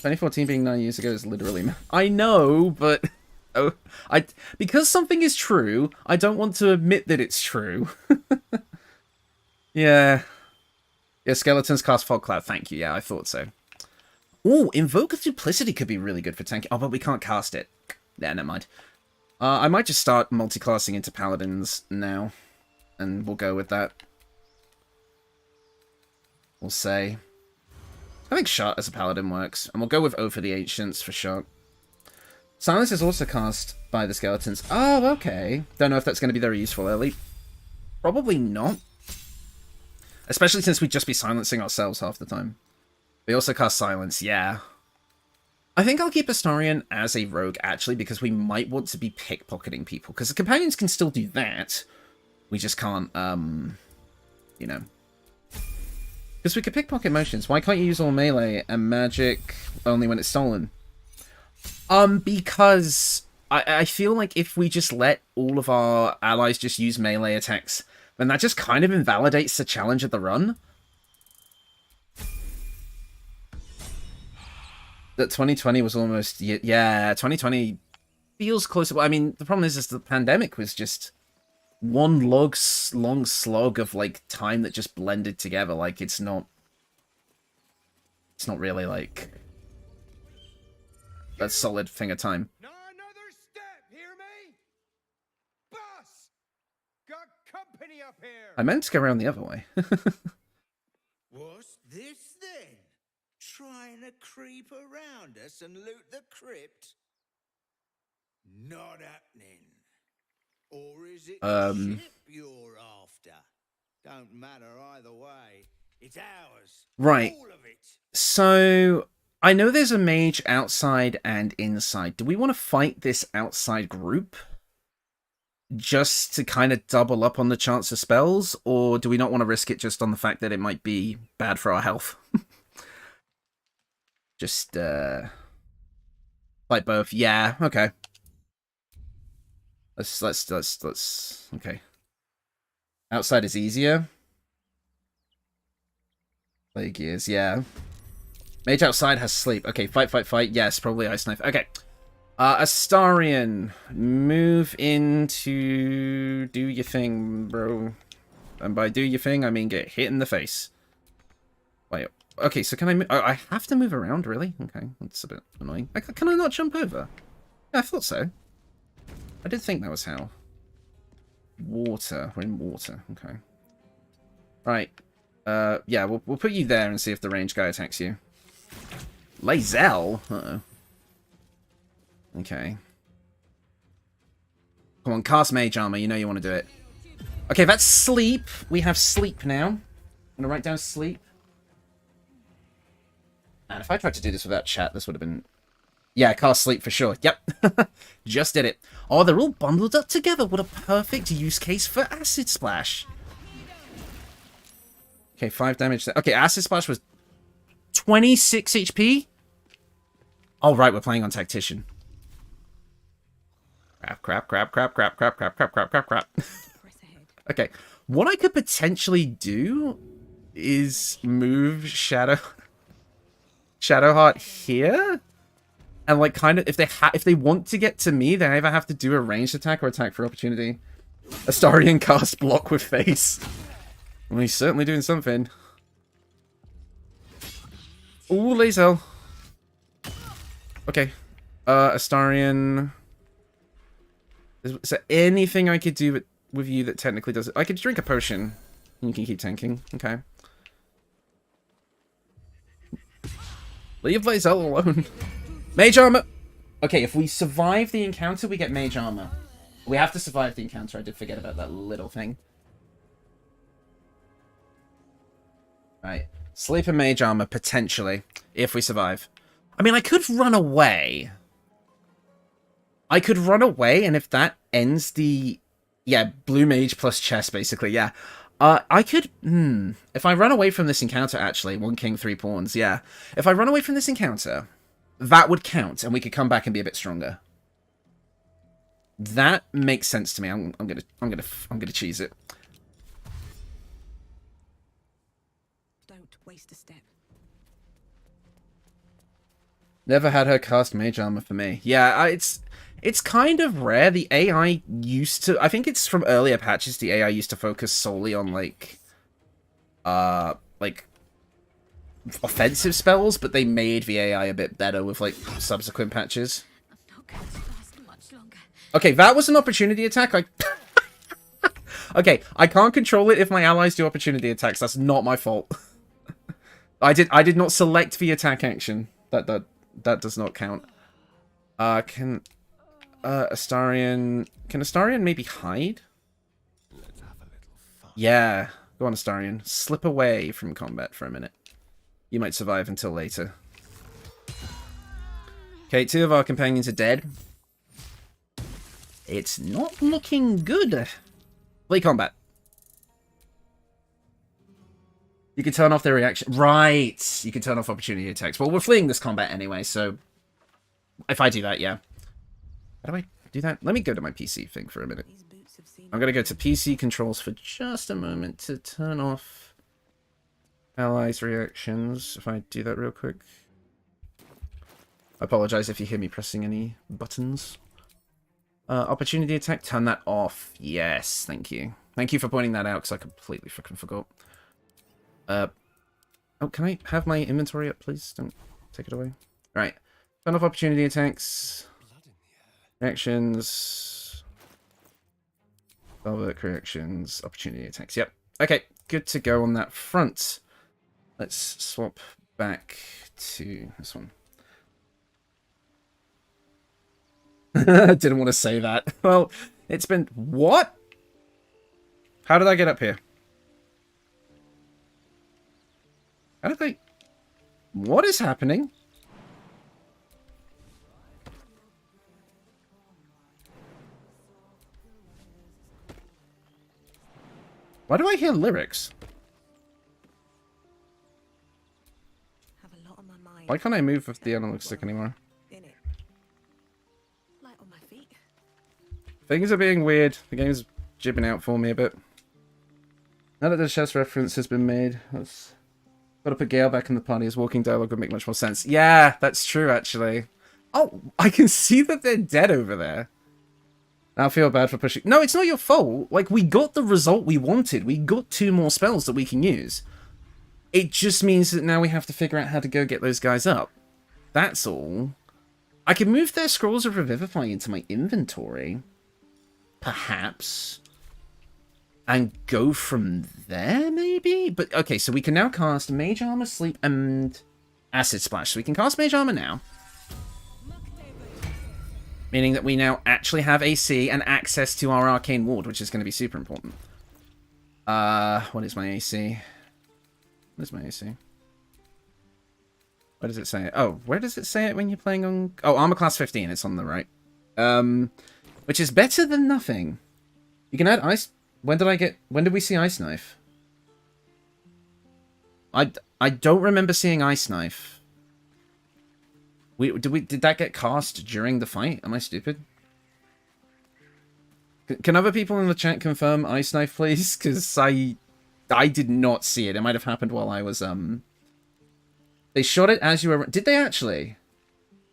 "2014 being 9 years ago is literally... I know, but... because something is true, I don't want to admit that it's true. Yeah. Yeah, Skeletons cast Fog Cloud. Thank you. Yeah, I thought so. Ooh, Invoke of Duplicity could be really good for tanking. Oh, but we can't cast it. Yeah, never mind. I might just start multiclassing into Paladins now. And we'll go with that. We'll say... I think Shot as a Paladin works. And we'll go with Oath of the Ancients for Shot. Silence is also cast by the Skeletons. Oh, okay. Don't know if that's going to be very useful early. Probably not. Especially since we'd just be silencing ourselves half the time. We also cast Silence, yeah. I think I'll keep Astarion as a rogue, actually, because we might want to be pickpocketing people. Because the Companions can still do that. We just can't, you know. Because we could pickpocket motions. Why can't you use all melee and magic only when it's stolen? Because I feel like if we just let all of our allies just use melee attacks, then that just kind of invalidates the challenge of the run. That 2020 was almost... Yeah, 2020 feels closer. I mean, the problem is the pandemic was just one long slog of, like, time that just blended together. Like, it's not really, like... a solid thing of time. Not another step, hear me? Boss! Got company up here! I meant to go around the other way. What's this then? Trying to creep around us and loot the crypt? Not happening. Or is it the ship you're after? Don't matter either way. It's ours. Right. All of it. So, I know there's a mage outside and inside. Do we want to fight this outside group? Just to kind of double up on the chance of spells? Or do we not want to risk it just on the fact that it might be bad for our health? Just, fight both. Yeah, okay. Let's, okay. Outside is easier. Play gears, yeah. Mage outside has sleep. Okay, fight. Yes, probably ice knife. Okay. Astarion, move into... do your thing, bro. And by do your thing, I mean get hit in the face. Wait, okay, so can I... I have to move around, really? Okay, that's a bit annoying. Can I not jump over? Yeah, I thought so. I did think that was how. Water. We're in water. Okay. Right. Yeah, we'll put you there and see if the range guy attacks you. Lae'zel? Uh-oh. Okay. Come on, cast mage armor. You know you want to do it. Okay, that's sleep. We have sleep now. I'm gonna write down sleep. And if I tried to do this without chat, this would have been... Yeah, cast sleep for sure. Yep. Just did it. Oh, they're all bundled up together. What a perfect use case for Acid Splash. Okay, 5 damage. Okay, Acid Splash was 26 HP. Oh, right, we're playing on Tactician. Crap. Okay, what I could potentially do is move Shadowheart here. And, like, kind of, if they want to get to me, they either have to do a ranged attack or attack for opportunity. Astarion cast block with face. Well, he's certainly doing something. Ooh, Lae'zel. Okay. Astarion. Is there anything I could do with you that technically does it? I could drink a potion. And you can keep tanking. Okay. Leave Lae'zel alone. Mage armor! Okay, if we survive the encounter, we get mage armor. We have to survive the encounter. I did forget about that little thing. Right. Sleep and mage armor, potentially, if we survive. I mean, I could run away. And if that ends the... Yeah, blue mage plus chest, basically, yeah. I could... If I run away from this encounter, actually, 1 king, 3 pawns, yeah. If I run away from this encounter... That would count, and we could come back and be a bit stronger. That makes sense to me. I'm gonna cheese it. Don't waste a step. Never had her cast mage armor for me. Yeah, it's kind of rare. The AI used to... I think it's from earlier patches. The AI used to focus solely on like offensive spells, but they made the AI a bit better with like subsequent patches. I'm not going to last much longer. Okay, that was an opportunity attack. Okay, I can't control it if my allies do opportunity attacks. That's not my fault. I did not select the attack action. That does not count. Can Astarion maybe hide? Let's have a little fun. Yeah, go on, Astarion. Slip away from combat for a minute. You might survive until later. Okay, 2 of our companions are dead. It's not looking good. Play combat. You can turn off their reaction. Right. You can turn off opportunity attacks. Well, we're fleeing this combat anyway, so... If I do that, yeah. How do I do that? Let me go to my PC thing for a minute. I'm going to go to PC controls for just a moment to turn off... Allies reactions, if I do that real quick. I apologize if you hear me pressing any buttons. Opportunity attack, turn that off. Yes, thank you. Thank you for pointing that out, because I completely fucking forgot. Oh, can I have my inventory up, please? Don't take it away. Right. Turn off opportunity attacks. Reactions. Spellbook reactions. Opportunity attacks. Yep. Okay, good to go on that front. Let's swap back to this one. Didn't want to say that. Well, it's been... What? How did I get up here? How did I... What is happening? Why do I hear lyrics? Have a lot on my mind. Why can't I move with the analog stick anymore? In it. Light on my feet. Things are being weird. The game's jibbing out for me a bit. Now that the chess reference has been made, let's... Gotta put Gale back in the party as walking dialogue would make much more sense. Yeah, that's true, actually. Oh, I can see that they're dead over there. Now I feel bad for pushing... No, it's not your fault. Like, we got the result we wanted. We got 2 more spells that we can use. It just means that now we have to figure out how to go get those guys up. That's all. I can move their Scrolls of Revivify into my inventory. Perhaps. And go from there, maybe? But, okay, so we can now cast Mage Armor, Sleep, and Acid Splash. So we can cast Mage Armor now. Meaning that we now actually have AC and access to our Arcane Ward, which is going to be super important. What is my AC? What is my AC? Where does it say it? Oh, where does it say it when you're playing on... Oh, Armor Class 15, it's on the right. Which is better than nothing. You can add Ice... When did we see Ice Knife? I don't remember seeing Ice Knife. Did that get cast during the fight? Am I stupid? Can other people in the chat confirm Ice Knife, please? Because I did not see it. It might have happened while I was They shot it as you were... Did they actually?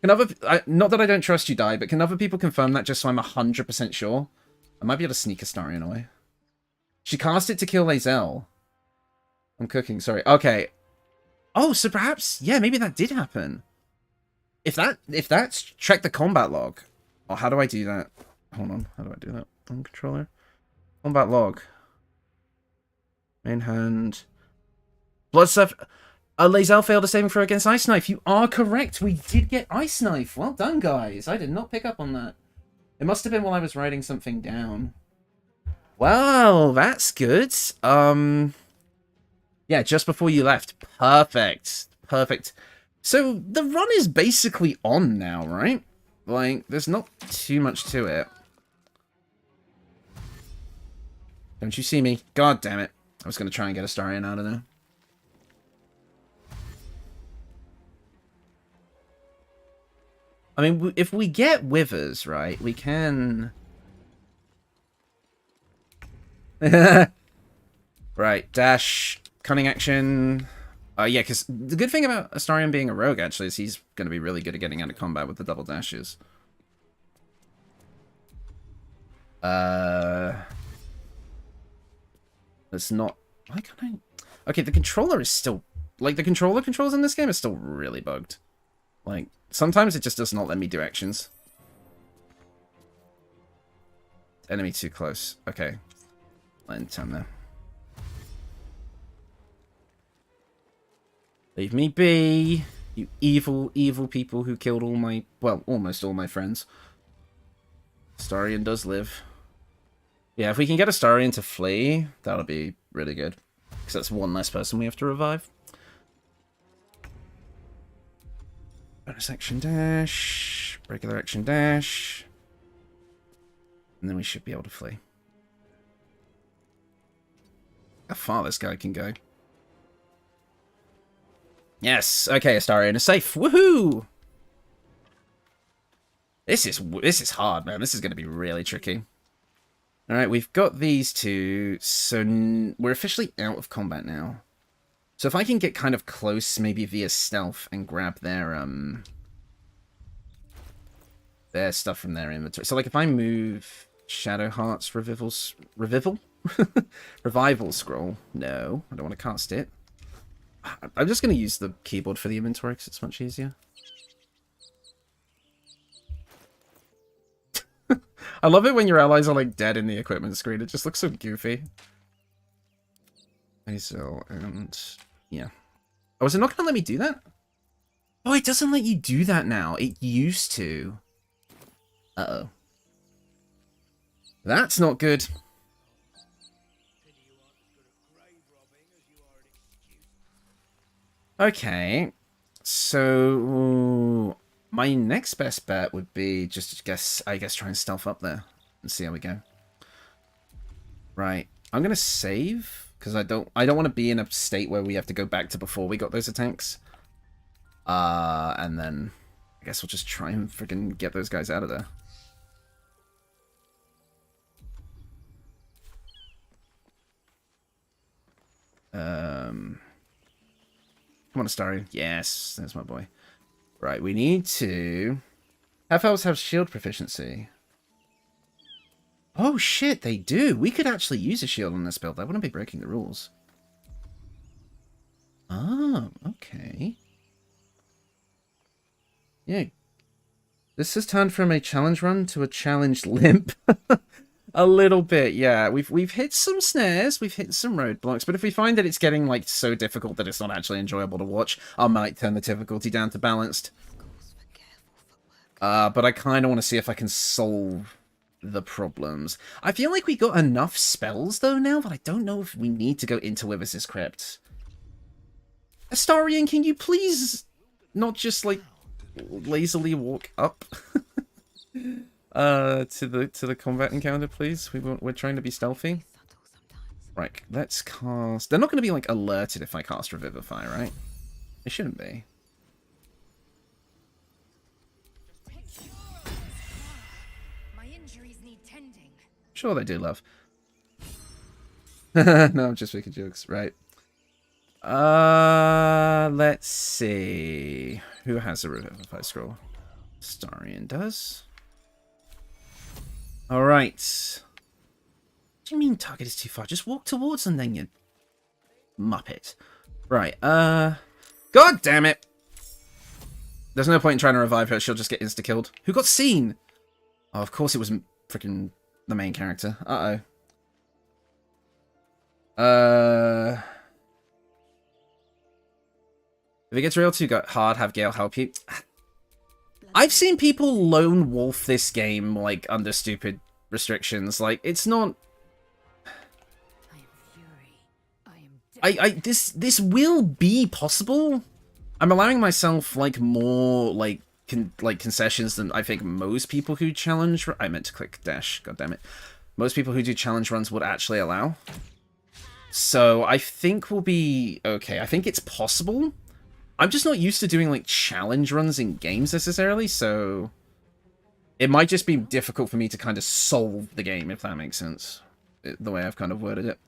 Can other... not that I don't trust you, Dai, but can other people confirm that just so I'm 100% sure? I might be able to sneak Astarion away. She cast it to kill Lae'zel. I'm cooking, sorry. Okay. Oh, so perhaps... Yeah, maybe that did happen. If that's... Check the combat log. Oh, how do I do that? Hold on. How do I do that? On controller. Combat log. Main hand. Bloodstuff. Lae'zel failed a saving throw against Ice Knife. You are correct. We did get Ice Knife. Well done, guys. I did not pick up on that. It must have been while I was writing something down. Wow, that's good. Yeah, just before you left. Perfect. Perfect. So, the run is basically on now, right? Like, there's not too much to it. Don't you see me? God damn it. I was going to try and get Astarion out of there. I mean, if we get Withers, right, we can... Right, dash, cunning action. Yeah, because the good thing about Astarion being a rogue, actually, is he's going to be really good at getting out of combat with the double dashes. It's not... Why can't I... Okay, the controller is still... Like, the controller controls in this game is still really bugged. Like, sometimes it just does not let me do actions. Enemy too close. Okay. Land 10 there. Leave me be, you evil, evil people who killed all my... Well, almost all my friends. Astarion does live. Yeah, if we can get Astarion to flee, that'll be really good. Because that's one less person we have to revive. Bonus action dash. Regular action dash. And then we should be able to flee. How far this guy can go. Yes, okay, Astarion is safe. Woohoo! This is hard, man. This is going to be really tricky. Alright, we've got these two, so we're officially out of combat now. So if I can get kind of close, maybe via stealth, and grab their stuff from their inventory. So like if I move Shadowheart's Revival Scroll. No, I don't want to cast it. I'm just going to use the keyboard for the inventory because it's much easier. I love it when your allies are like dead in the equipment screen. It just looks so goofy. So, and yeah. Oh, is it not gonna let me do that? Oh, it doesn't let you do that now. It used to. Uh-oh. That's not good. Okay. So my next best bet would be just I guess try and stealth up there and see how we go. Right. I'm gonna save because I don't want to be in a state where we have to go back to before we got those attacks. And then I guess we'll just try and freaking get those guys out of there. Come on, Astarion. Yes, there's my boy. Right, we need to... Half-elves have shield proficiency. Oh, shit, they do. We could actually use a shield on this build. That wouldn't be breaking the rules. Oh, okay. Yeah. This has turned from a challenge run to a challenge limp. A little bit, yeah. We've hit some snares, we've hit some roadblocks, but if we find that it's getting like so difficult that it's not actually enjoyable to watch, I might turn the difficulty down to balanced. But I kind of want to see if I can solve the problems. I feel like we got enough spells though now, but I don't know if we need to go into Withers' Crypt. Astarion, can you please not just like lazily walk up? To the combat encounter, please. We're trying to be stealthy. Right, let's cast... They're not going to be, like, alerted if I cast Revivify, right? They shouldn't be. My injuries need tending. Sure they do, love. No, I'm just making jokes. Right. Let's see. Who has a Revivify scroll? Astarion does. Alright. What do you mean target is too far? Just walk towards them then, you muppet. Right, God damn it! There's no point in trying to revive her, she'll just get insta-killed. Who got seen? Oh, of course it was freaking the main character. Uh-oh. If it gets real too hard, have Gale help you. I've seen people lone wolf this game, like, under stupid restrictions. Like, it's not... This will be possible. I'm allowing myself, like, more, like, concessions than I think most people who challenge... I meant to click dash, god damn it. Most people who do challenge runs would actually allow. So, I think we'll be okay. I think it's possible. I'm just not used to doing, like, challenge runs in games necessarily, so... It might just be difficult for me to kind of solve the game, if that makes sense. The way I've kind of worded it.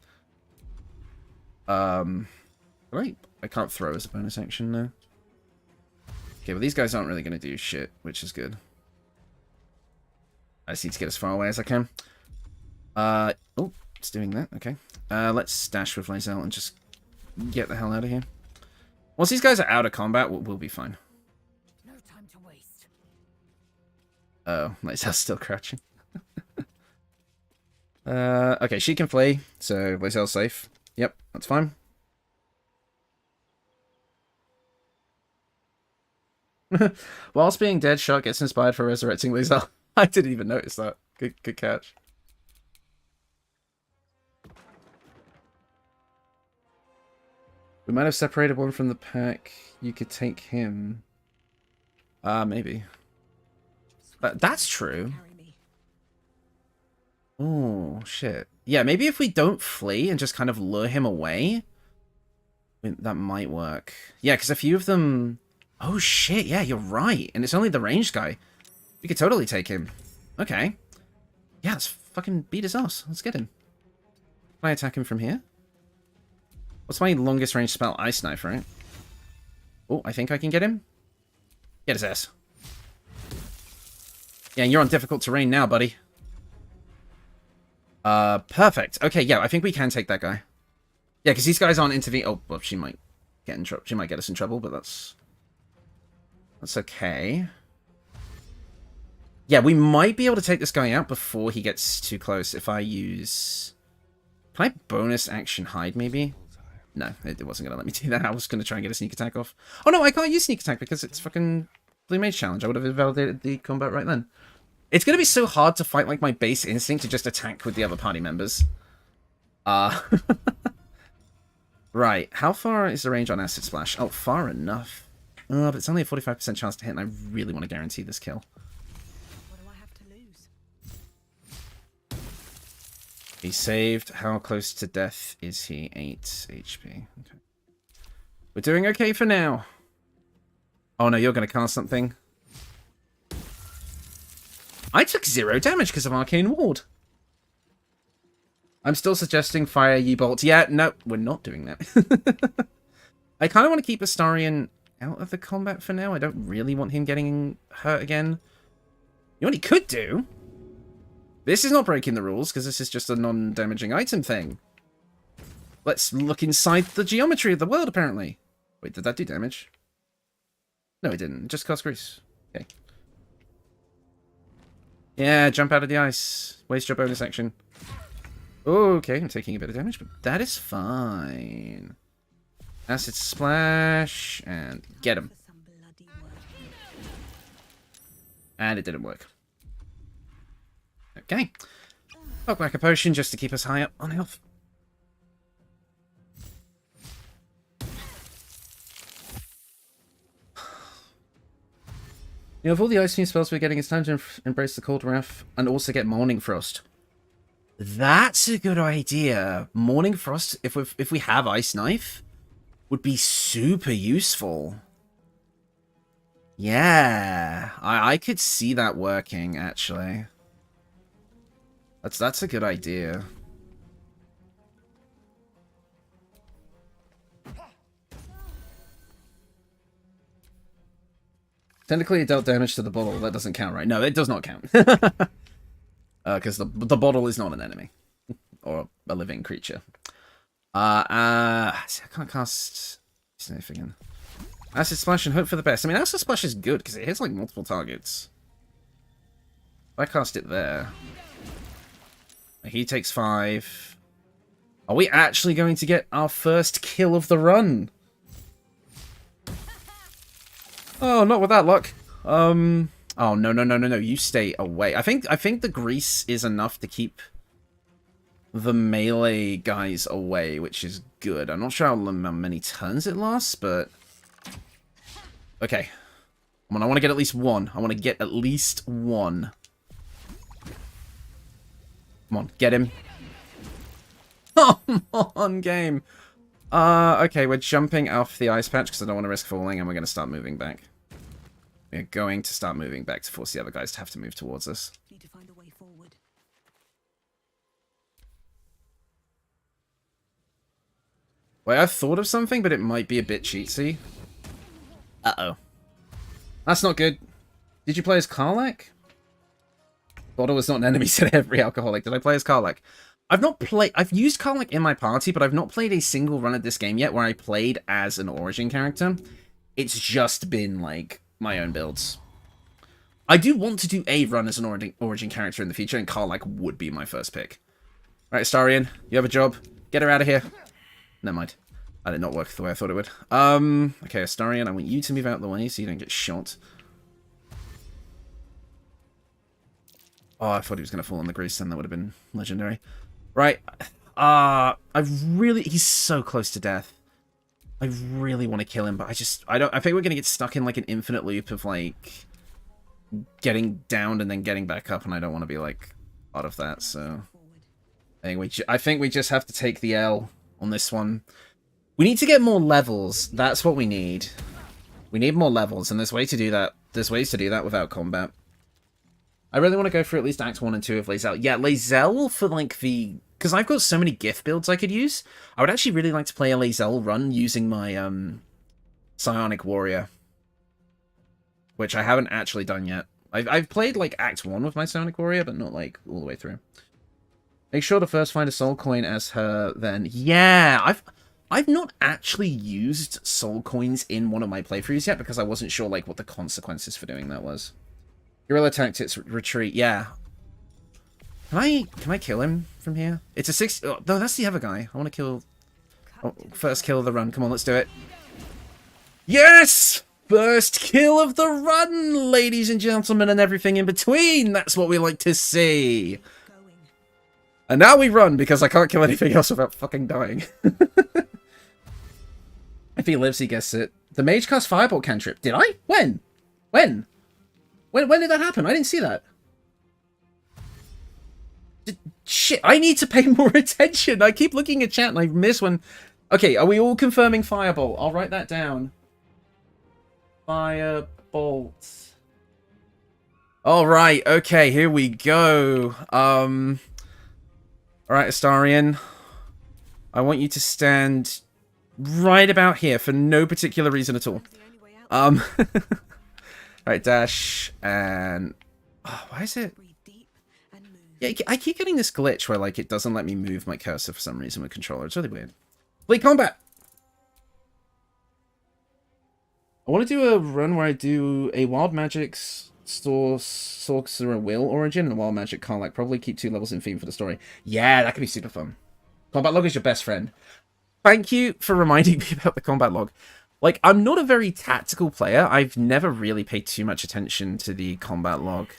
Right. I can't throw as a bonus action now. Okay, well, these guys aren't really going to do shit, which is good. I just need to get as far away as I can. Oh, it's doing that, okay. Let's dash with Lae'zel and just get the hell out of here. Once these guys are out of combat, we'll be fine. No time to waste. Oh, Lae'zel's still crouching. Okay, she can flee, so Lae'zel's safe. Yep, that's fine. Whilst being dead, Shark gets inspired for resurrecting Lae'zel. I didn't even notice that. Good catch. We might have separated one from the pack. You could take him. Maybe. That's true. Oh, shit. Yeah, maybe if we don't flee and just kind of lure him away, that might work. Yeah, because a few of them... Oh, shit, yeah, you're right. And it's only the ranged guy. We could totally take him. Okay. Yeah, let's fucking beat his ass. Let's get him. Can I attack him from here? What's my longest range spell? Ice Knife, right? Oh, I think I can get him. Get his ass. Yeah, you're on difficult terrain now, buddy. Perfect. Okay, yeah, I think we can take that guy. Yeah, because these guys aren't intervene. Oh, well, she might get in trouble. She might get us in trouble, but that's okay. Yeah, we might be able to take this guy out before he gets too close if I use... Can I bonus action hide, maybe? No, it wasn't going to let me do that. I was going to try and get a sneak attack off. Oh no, I can't use sneak attack because it's fucking Blue Mage challenge. I would have invalidated the combat right then. It's going to be so hard to fight like my base instinct to just attack with the other party members. Right, how far is the range on Acid Splash? Oh, far enough. But it's only a 45% chance to hit, and I really want to guarantee this kill. What do I have to lose? He saved. How close to death is he? 8 HP. Okay. We're doing okay for now. Oh no, you're going to cast something. I took 0 damage because of Arcane Ward. I'm still suggesting fire ye bolt. Yeah, no, we're not doing that. I kind of want to keep Astarion out of the combat for now. I don't really want him getting hurt again. You know what he could do? This is not breaking the rules, because this is just a non-damaging item thing. Let's look inside the geometry of the world, apparently. Wait, did that do damage? No, it didn't. It just cost grease. Okay. Yeah, jump out of the ice. Waste your bonus action. Okay, I'm taking a bit of damage, but that is fine. Acid Splash, and get him. And it didn't work. Okay. Pop back a potion just to keep us high up on health. You know, of all the ice spells we're getting, it's time to embrace the Cold Wrath and also get Morning Frost. That's a good idea. Morning Frost, if we have Ice Knife, would be super useful. Yeah, I could see that working, actually. That's a good idea. Technically, it dealt damage to the bottle. That doesn't count, right? No, it does not count. Because the bottle is not an enemy. Or a living creature. I can't cast anything. Acid Splash and hope for the best. I mean, Acid Splash is good, because it hits, like, multiple targets. If I cast it there... He takes 5. Are we actually going to get our first kill of the run? Oh, not with that luck. Oh, no. You stay away. I think the grease is enough to keep the melee guys away, which is good. I'm not sure how many turns it lasts, but... Okay. I want to get at least one. I want to get at least one. Come on, get him. Come on, game. Okay, we're jumping off the ice patch because I don't want to risk falling, and we're going to start moving back. We're going to start moving back to force the other guys to have to move towards us. Need to find a way forward. Wait, I've thought of something, but it might be a bit cheatsy. Uh-oh. That's not good. Did you play as Karlach? Baldur was not an enemy, said every alcoholic. Did I play as Karlach? I've used Karlach in my party, but I've not played a single run of this game yet where I played as an origin character. It's just been, like, my own builds. I do want to do a run as an origin character in the future, and Karlach would be my first pick. Right, Astarion, you have a job. Get her out of here. Never mind. That did not work the way I thought it would. Okay, Astarion, I want you to move out of the way so you don't get shot. Oh, I thought he was going to fall on the grease, then that would have been legendary. Right. He's so close to death. I really want to kill him, but I think we're going to get stuck in, like, an infinite loop of, like, getting downed and then getting back up, and I don't want to be, like, part of that, so... I think we just have to take the L on this one. We need to get more levels. That's what we need. We need more levels, and there's ways to do that. There's ways to do that without combat. I really want to go for at least Act 1 and 2 of Lae'zel. Yeah, Lae'zel for, like, the... Because I've got so many GIF builds I could use. I would actually really like to play a Lae'zel run using my, Psionic Warrior. Which I haven't actually done yet. I've played, like, Act 1 with my Psionic Warrior, but not, like, all the way through. Make sure to first find a soul coin as her, then... Yeah, I've not actually used soul coins in one of my playthroughs yet, because I wasn't sure, like, what the consequences for doing that was. Guerrilla tactics, retreat. Yeah. Can I kill him from here? It's a 6. Oh, no, that's the other guy. I want to kill. Oh, first kill of the run. Come on, let's do it. Yes! First kill of the run, ladies and gentlemen, and everything in between. That's what we like to see. And now we run because I can't kill anything else without fucking dying. If he lives, he gets it. The mage cast fireball cantrip. Did I? When? When did that happen? I didn't see that. Shit, I need to pay more attention. I keep looking at chat and I miss one. Okay, are we all confirming fireball? I'll write that down. Firebolt. Alright, okay, here we go. Alright, Astarion. I want you to stand right about here for no particular reason at all. Right, dash, and... Oh, why is it... Yeah, I keep getting this glitch where, like, it doesn't let me move my cursor for some reason with controller. It's really weird. Play combat! I want to do a run where I do a Wild Magic's Sorcerer Will origin and a Wild Magic Karlach. Probably keep 2 levels in theme for the story. Yeah, that could be super fun. Combat log is your best friend. Thank you for reminding me about the combat log. Like, I'm not a very tactical player. I've never really paid too much attention to the combat log.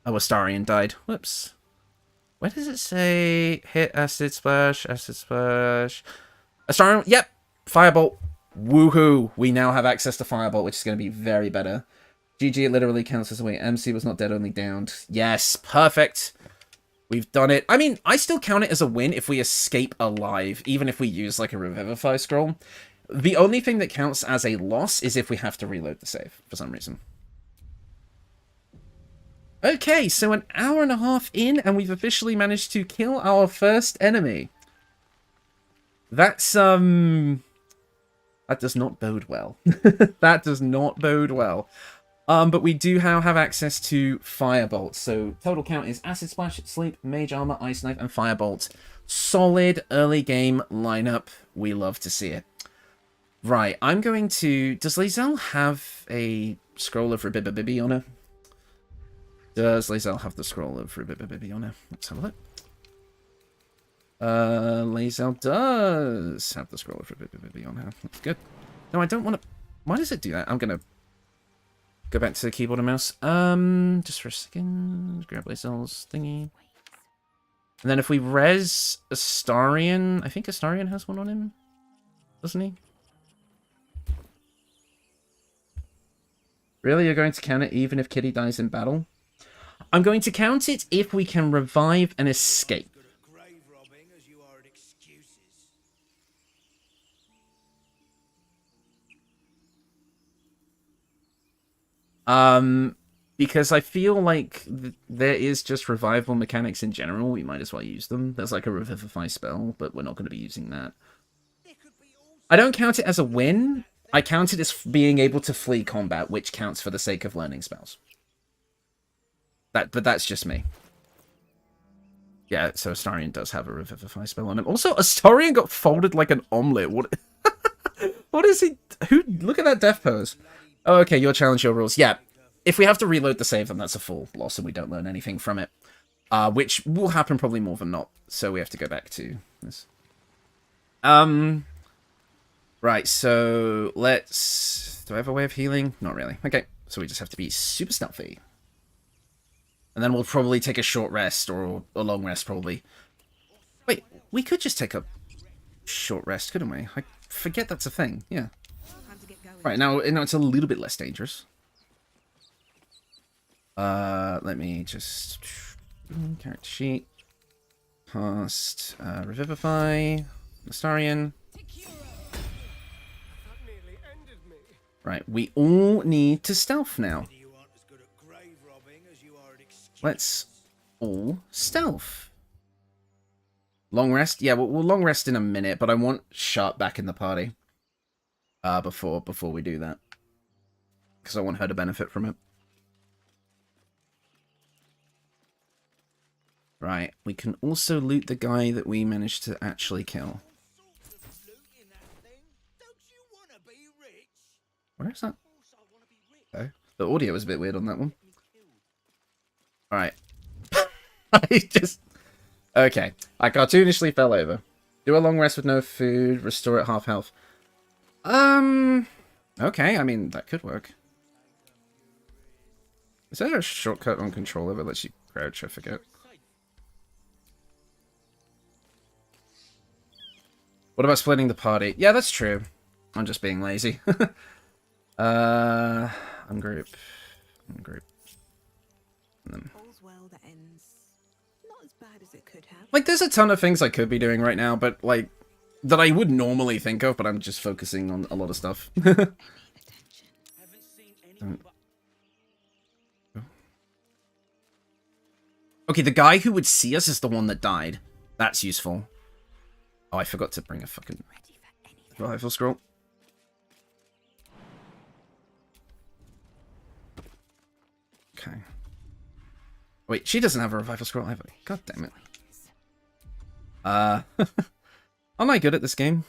Oh, Astarion died. Whoops. Where does it say hit acid splash, acid splash? Astarion, yep, firebolt. Woohoo! We now have access to firebolt, which is going to be very better. GG, it literally counts as a win. MC was not dead, only downed. Yes, perfect. We've done it. I mean, I still count it as a win if we escape alive, even if we use, like, a Revivify scroll. The only thing that counts as a loss is if we have to reload the save, for some reason. Okay, so an hour and a half in, and we've officially managed to kill our first enemy. That's, that does not bode well. That does not bode well. But we do now have access to Firebolt. So total count is Acid Splash, Sleep, Mage Armor, Ice Knife, and Firebolt. Solid early game lineup. We love to see it. Right, I'm going to... Does Lae'zel have a Scroll of Ribibibibi on her? Does Lae'zel have the Scroll of Ribibibibi on her? Let's have a look. Lae'zel does have the Scroll of Ribibibibi on her. That's good. No, I don't want to... Why does it do that? I'm going to go back to the keyboard and mouse. Just for a second. Grab Lae'zel's thingy. And then if we res Astarion... I think Astarion has one on him. Doesn't he? Really? You're going to count it even if Kitty dies in battle? I'm going to count it if we can revive and escape. Because I feel like there is just revival mechanics in general. We might as well use them. There's like a Revivify spell, but we're not going to be using that. I don't count it as a win. I count it as being able to flee combat, which counts for the sake of learning spells. But that's just me. Yeah, so Astarion does have a Revivify spell on him. Also, Astarion got folded like an omelet. What? What is he? Who? Look at that death pose. Oh, okay, your challenge, your rules. Yeah, if we have to reload the save, then that's a full loss and we don't learn anything from it. Which will happen probably more than not. So we have to go back to this. Right, so let's... Do I have a way of healing? Not really. Okay, so we just have to be super stealthy. And then we'll probably take a short rest, or a long rest, probably. Wait, we could just take a short rest, couldn't we? I forget that's a thing, yeah. Right, now it's a little bit less dangerous. Let me just... Character sheet. Cast, Revivify. Astarion. Right, we all need to stealth now. Let's all stealth. Long rest? Yeah, we'll long rest in a minute, but I want Sharp back in the party. Before we do that. Because I want her to benefit from it. Right, we can also loot the guy that we managed to actually kill. Where is that? Okay. The audio was a bit weird on that one. Alright. I just... Okay. I cartoonishly fell over. Do a long rest with no food. Restore at half health. Okay, I mean, that could work. Is there a shortcut on controller that lets you crouch? I forget. What about splitting the party? Yeah, that's true. I'm just being lazy. Ungroup. Ungroup. And then... All's well that ends. Not as bad as it could have. Like, there's a ton of things I could be doing right now, but, like, that I would normally think of, but I'm just focusing on a lot of stuff. Okay, the guy who would see us is the one that died. That's useful. Oh, I forgot to bring a fucking rifle scroll. Okay. Wait, she doesn't have a revival scroll either. God damn it. Am I good at this game?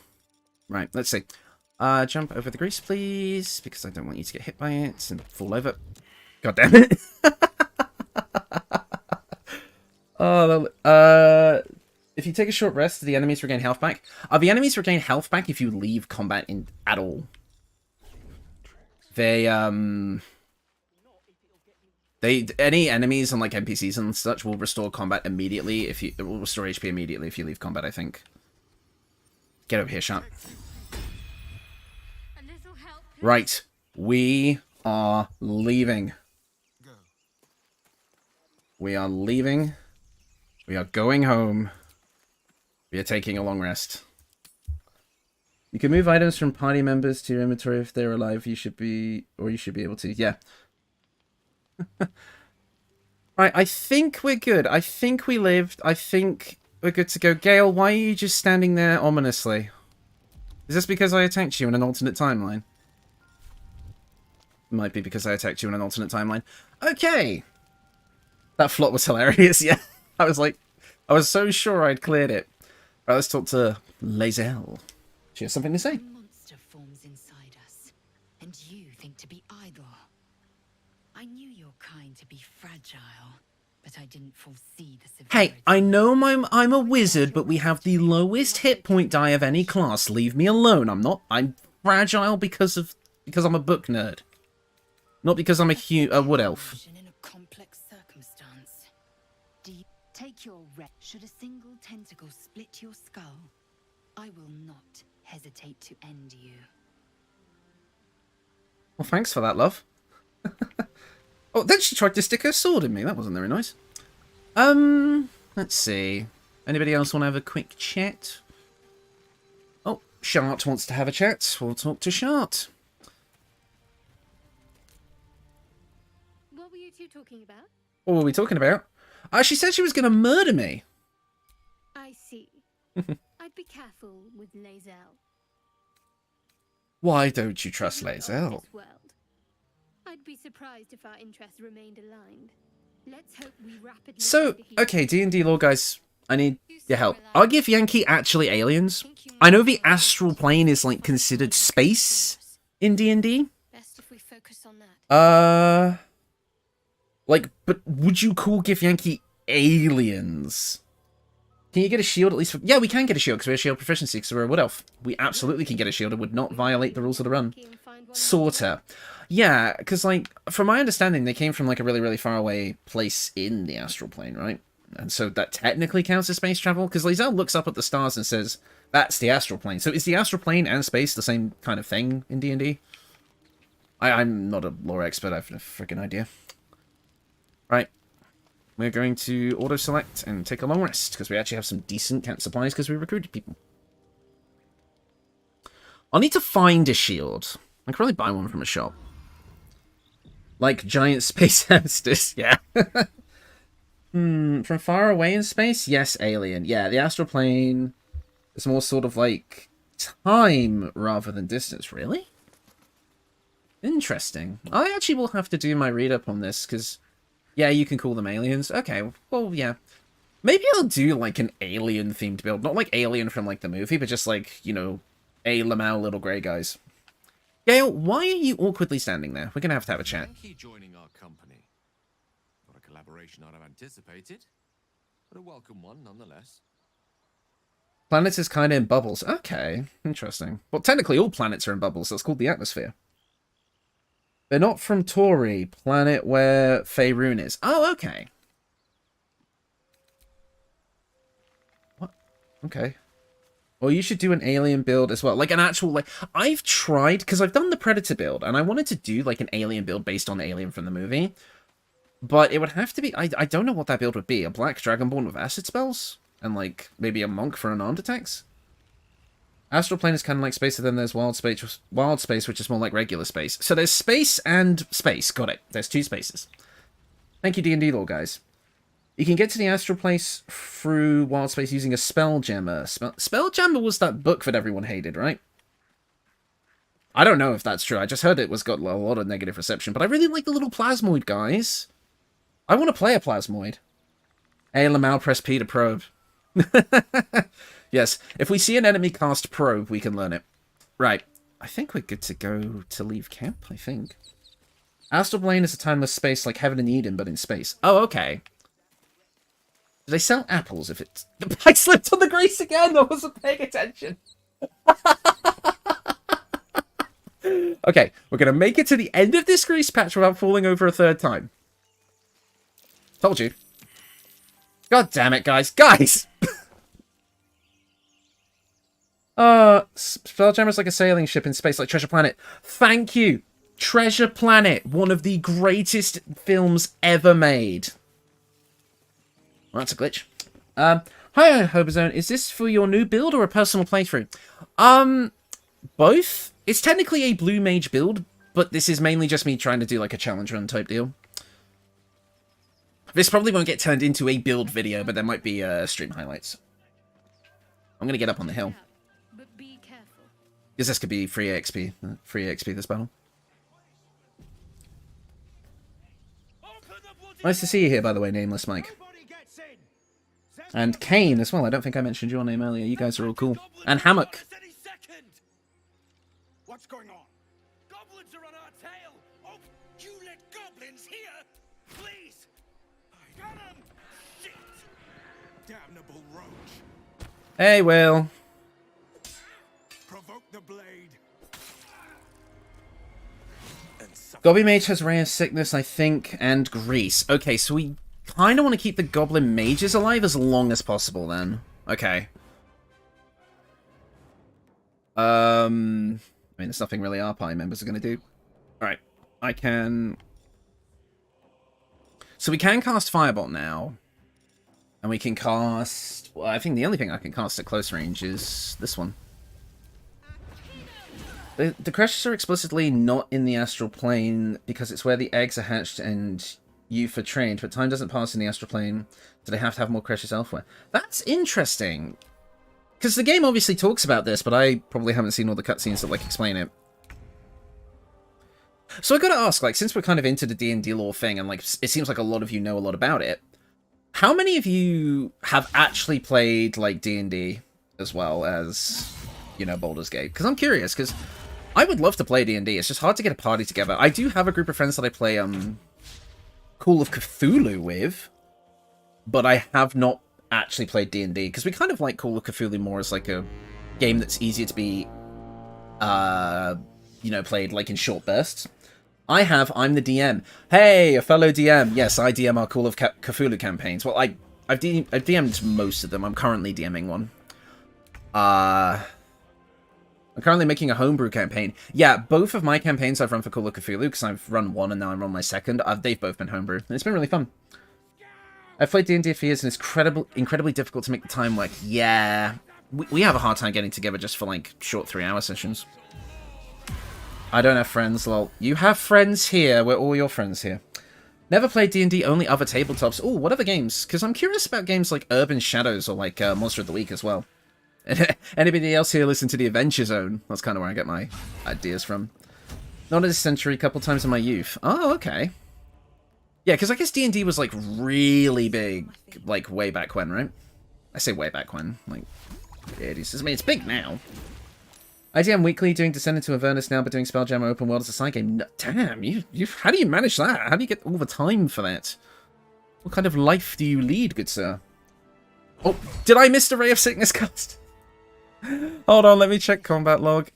Right, let's see. Jump over the grease, please, because I don't want you to get hit by it and fall over. God damn it. If you take a short rest, the enemies regain health back. The enemies regain health back if you leave combat at all. Any enemies and like NPCs and such will restore combat immediately if you... It will restore HP immediately if you leave combat, I think. Get over here, Sharp. Right. We are leaving. We are leaving. We are going home. We are taking a long rest. You can move items from party members to your inventory if they're alive. You should be able to. Yeah. Right, I think we're good. I think we lived. I think we're good to go. Gale, why are you just standing there ominously? Is this because I attacked you in an alternate timeline? Might be because I attacked you in an alternate timeline. Okay! That flop was hilarious, yeah. I was so sure I'd cleared it. Right, let's talk to Lae'zel. She has something to say. A monster forms inside us, and you think to be idle. I knew your kind to be fragile, but I didn't foresee the severity. Hey, I know I'm a wizard, but we have the lowest hit point die of any class. Leave me alone. I'm fragile because I'm a book nerd. Not because I'm a wood elf. In a complex circumstance. Do you take your rest? Should a single tentacle split your skull, I will not hesitate to end you. Well, thanks for that, love. Oh, then she tried to stick her sword in me. That wasn't very nice. Let's see. Anybody else want to have a quick chat? Oh, Shart wants to have a chat. We'll talk to Shart. What were you two talking about? What were we talking about? She said she was going to murder me. I see. I'd be careful with Lae'zel. Why don't you trust Of Lae'zel? this world. I'd be surprised if our interests remained aligned. Let's hope we rapidly... So, okay, D&D lore, guys. I need your help. Are Gith Yankee actually aliens? I know the astral plane is, like, considered space in D&D. Best if we focus on that. Like, but would you call Gith Yankee aliens? Can you get a shield at least for... Yeah, we can get a shield because we have shield proficiency because we're a wood elf. We absolutely can get a shield and would not violate the rules of the run. Sorta. Yeah, because, like, from my understanding, they came from, like, a really, really far away place in the astral plane, right? And so that technically counts as space travel, because Lae'zel looks up at the stars and says, that's the astral plane. So is the astral plane and space the same kind of thing in D&D? I'm not a lore expert, I have no freaking idea. Right. We're going to auto-select and take a long rest, because we actually have some decent camp supplies because we recruited people. I'll need to find a shield. I could probably buy one from a shop. Like giant space hamsters, yeah. From far away in space? Yes, alien. Yeah, the astral plane is more sort of like time rather than distance, really? Interesting. I actually will have to do my read-up on this, because, yeah, you can call them aliens. Okay, well, yeah. Maybe I'll do, like, an alien-themed build. Not like Alien from, like, the movie, but just, like, you know, a Lamau little grey guys. Gale, why are you awkwardly standing there? We're gonna have to have a chat. Thank you joining our company. Got a collaboration I'd have anticipated, but a welcome one nonetheless. Planets is kind of in bubbles. Okay, interesting. Well, technically all planets are in bubbles. That's called the atmosphere. They're not from Tori, planet where Faerun is. Oh, okay. What? Okay. Well, you should do an alien build as well. Like an actual, like, I've tried, because I've done the Predator build, and I wanted to do, like, an alien build based on the alien from the movie. But it would have to be, I don't know what that build would be. A black dragonborn with acid spells? And, like, maybe a monk for unarmed attacks? Astral plane is kind of like space, and then there's wild space, which is more like regular space. So there's space and space. Got it. There's two spaces. Thank you, D&D lore, guys. You can get to the astral place through wild space using a spelljammer. Spelljammer was that book that everyone hated, right? I don't know if that's true. I just heard it was got a lot of negative reception, but I really like the little plasmoid, guys. I want to play a plasmoid. Hey, Lamau, press P to probe. Yes, if we see an enemy cast probe, we can learn it. Right. I think we're good to go to leave camp, I think. Astral plane is a timeless space like Heaven and Eden, but in space. Oh, okay. Do they sell apples if it's... I slipped on the grease again! I wasn't paying attention. Okay, we're going to make it to the end of this grease patch without falling over a third time. Told you. God damn it, guys. Guys! Spelljammer's like a sailing ship in space, like Treasure Planet. Thank you! Treasure Planet, one of the greatest films ever made. Well, that's a glitch. Hi, Hobozone. Is this for your new build or a personal playthrough? Both. It's technically a Blue Mage build, but this is mainly just me trying to do like a challenge run type deal. This probably won't get turned into a build video, but there might be stream highlights. I'm going to get up on the hill. But be careful. Because this could be free XP. Free XP this battle. Nice to see you here, by the way, Nameless Mike. And Kane as well. I don't think I mentioned your name earlier. You guys are all cool. And Hammock. What's going on? Goblins are on our tail! Oh, you let goblins here? Please! I got him! Shit! Damnable roach! Hey, Will. Provoke the blade. Goblin Mage has Ray of Sickness, I think, and Grease. Okay, so we kind of want to keep the Goblin Mages alive as long as possible, then. Okay. I mean, there's nothing really our party members are going to do. Alright, I can... So we can cast Firebolt now. And we can cast... Well, I think the only thing I can cast at close range is this one. The crashes are explicitly not in the astral plane because it's where the eggs are hatched and youth are trained, but time doesn't pass in the astral plane, so they have to have more crashes elsewhere. That's interesting. Because the game obviously talks about this, but I probably haven't seen all the cutscenes that, like, explain it. So I gotta ask, like, since we're kind of into the D&D lore thing, and, like, it seems like a lot of you know a lot about it, how many of you have actually played, like, D&D as well as, you know, Baldur's Gate? Because I'm curious, because I would love to play D&D. It's just hard to get a party together. I do have a group of friends that I play, Call of Cthulhu with, but I have not actually played D&D, because we kind of like Call of Cthulhu more as, like, a game that's easier to be, you know, played, like, in short bursts. I'm the DM. Hey, a fellow DM. Yes, I DM our Call of Cthulhu campaigns. Well, I've DM'd most of them. I'm currently DMing one. I'm currently making a homebrew campaign. Yeah, both of my campaigns I've run for Call of Cthulhu, because I've run one and now I'm on my second. They've both been homebrew, and it's been really fun. I've played D&D for years, and it's incredibly difficult to make the time work. Yeah, we have a hard time getting together just for, like, short 3-hour sessions. I don't have friends, lol. You have friends here. We're all your friends here. Never played D&D, only other tabletops. Oh, what other games? Because I'm curious about games like Urban Shadows or, like, Monster of the Week as well. Anybody else here listen to the Adventure Zone? That's kind of where I get my ideas from. Not this century, a couple times in my youth. Oh, okay. Yeah, because I guess D&D was, like, really big, like, way back when, right? I say way back when, like, the 80s. I mean, it's big now. I DM weekly, doing Descent into Avernus now, but doing Spelljammer Open World as a side game. No, damn, how do you manage that? How do you get all the time for that? What kind of life do you lead, good sir? Oh, did I miss the Ray of Sickness cast? Hold on, let me check combat log.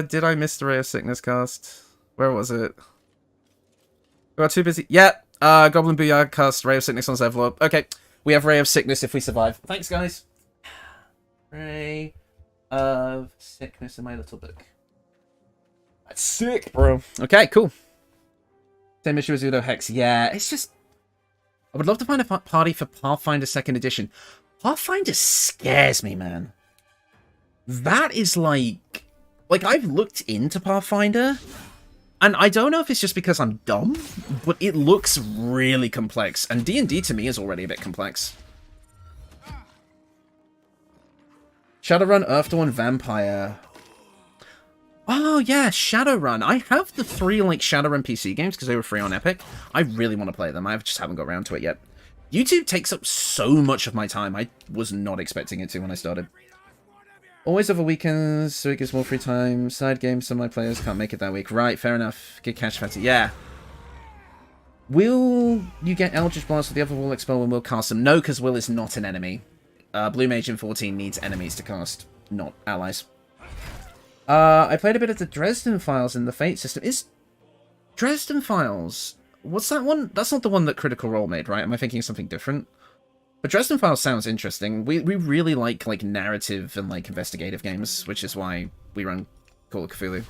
Did I miss the Ray of Sickness cast? Where was it? We got too busy. Yeah, Goblin Booyah cast Ray of Sickness on Zevlor. Okay, we have Ray of Sickness if we survive. Thanks, guys. Ray of Sickness in my little book. That's sick, bro. Okay, cool. Same issue as Udo Hex. Yeah, it's just... I would love to find a party for Pathfinder 2nd Edition. Pathfinder scares me, man. That is like I've looked into Pathfinder, and I don't know if it's just because I'm dumb, but it looks really complex, and D&D to me is already a bit complex. Shadowrun, Earthdawn, Vampire. Oh yeah, Shadowrun. I have the 3 Shadowrun PC games because they were free on Epic. I really want to play them. I just haven't got around to it yet. YouTube takes up so much of my time. I was not expecting it to when I started. Always over weekends, so it gives more free time. Side games, some of my players can't make it that week. Right, fair enough. Good catch, Fatty. Yeah. Will you get Eldritch Blast with the other Will expel when Will cast them? No, because Will is not an enemy. Blue Mage in 14 needs enemies to cast, not allies. I played a bit of the Dresden Files in the Fate system. Is Dresden Files... What's that one? That's not the one that Critical Role made, right? Am I thinking of something different? But Dresden Files sounds interesting. We really like narrative and investigative games, which is why we run Call of Cthulhu.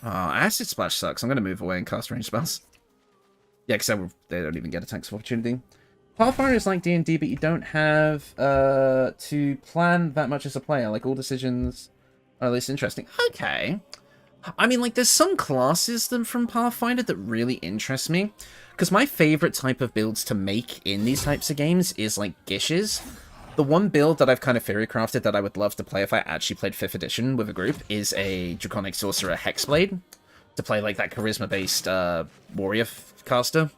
Acid Splash sucks. I'm going to move away and cast range spells. Yeah, because they don't even get attacks of opportunity. Pathfinder is like D&D, but you don't have to plan that much as a player. All decisions are at least interesting. Okay. I mean, there's some classes from Pathfinder that really interest me. Because my favorite type of builds to make in these types of games is, Gishes. The one build that I've kind of theory crafted that I would love to play if I actually played 5th edition with a group is a Draconic Sorcerer Hexblade. To play, that charisma-based warrior caster.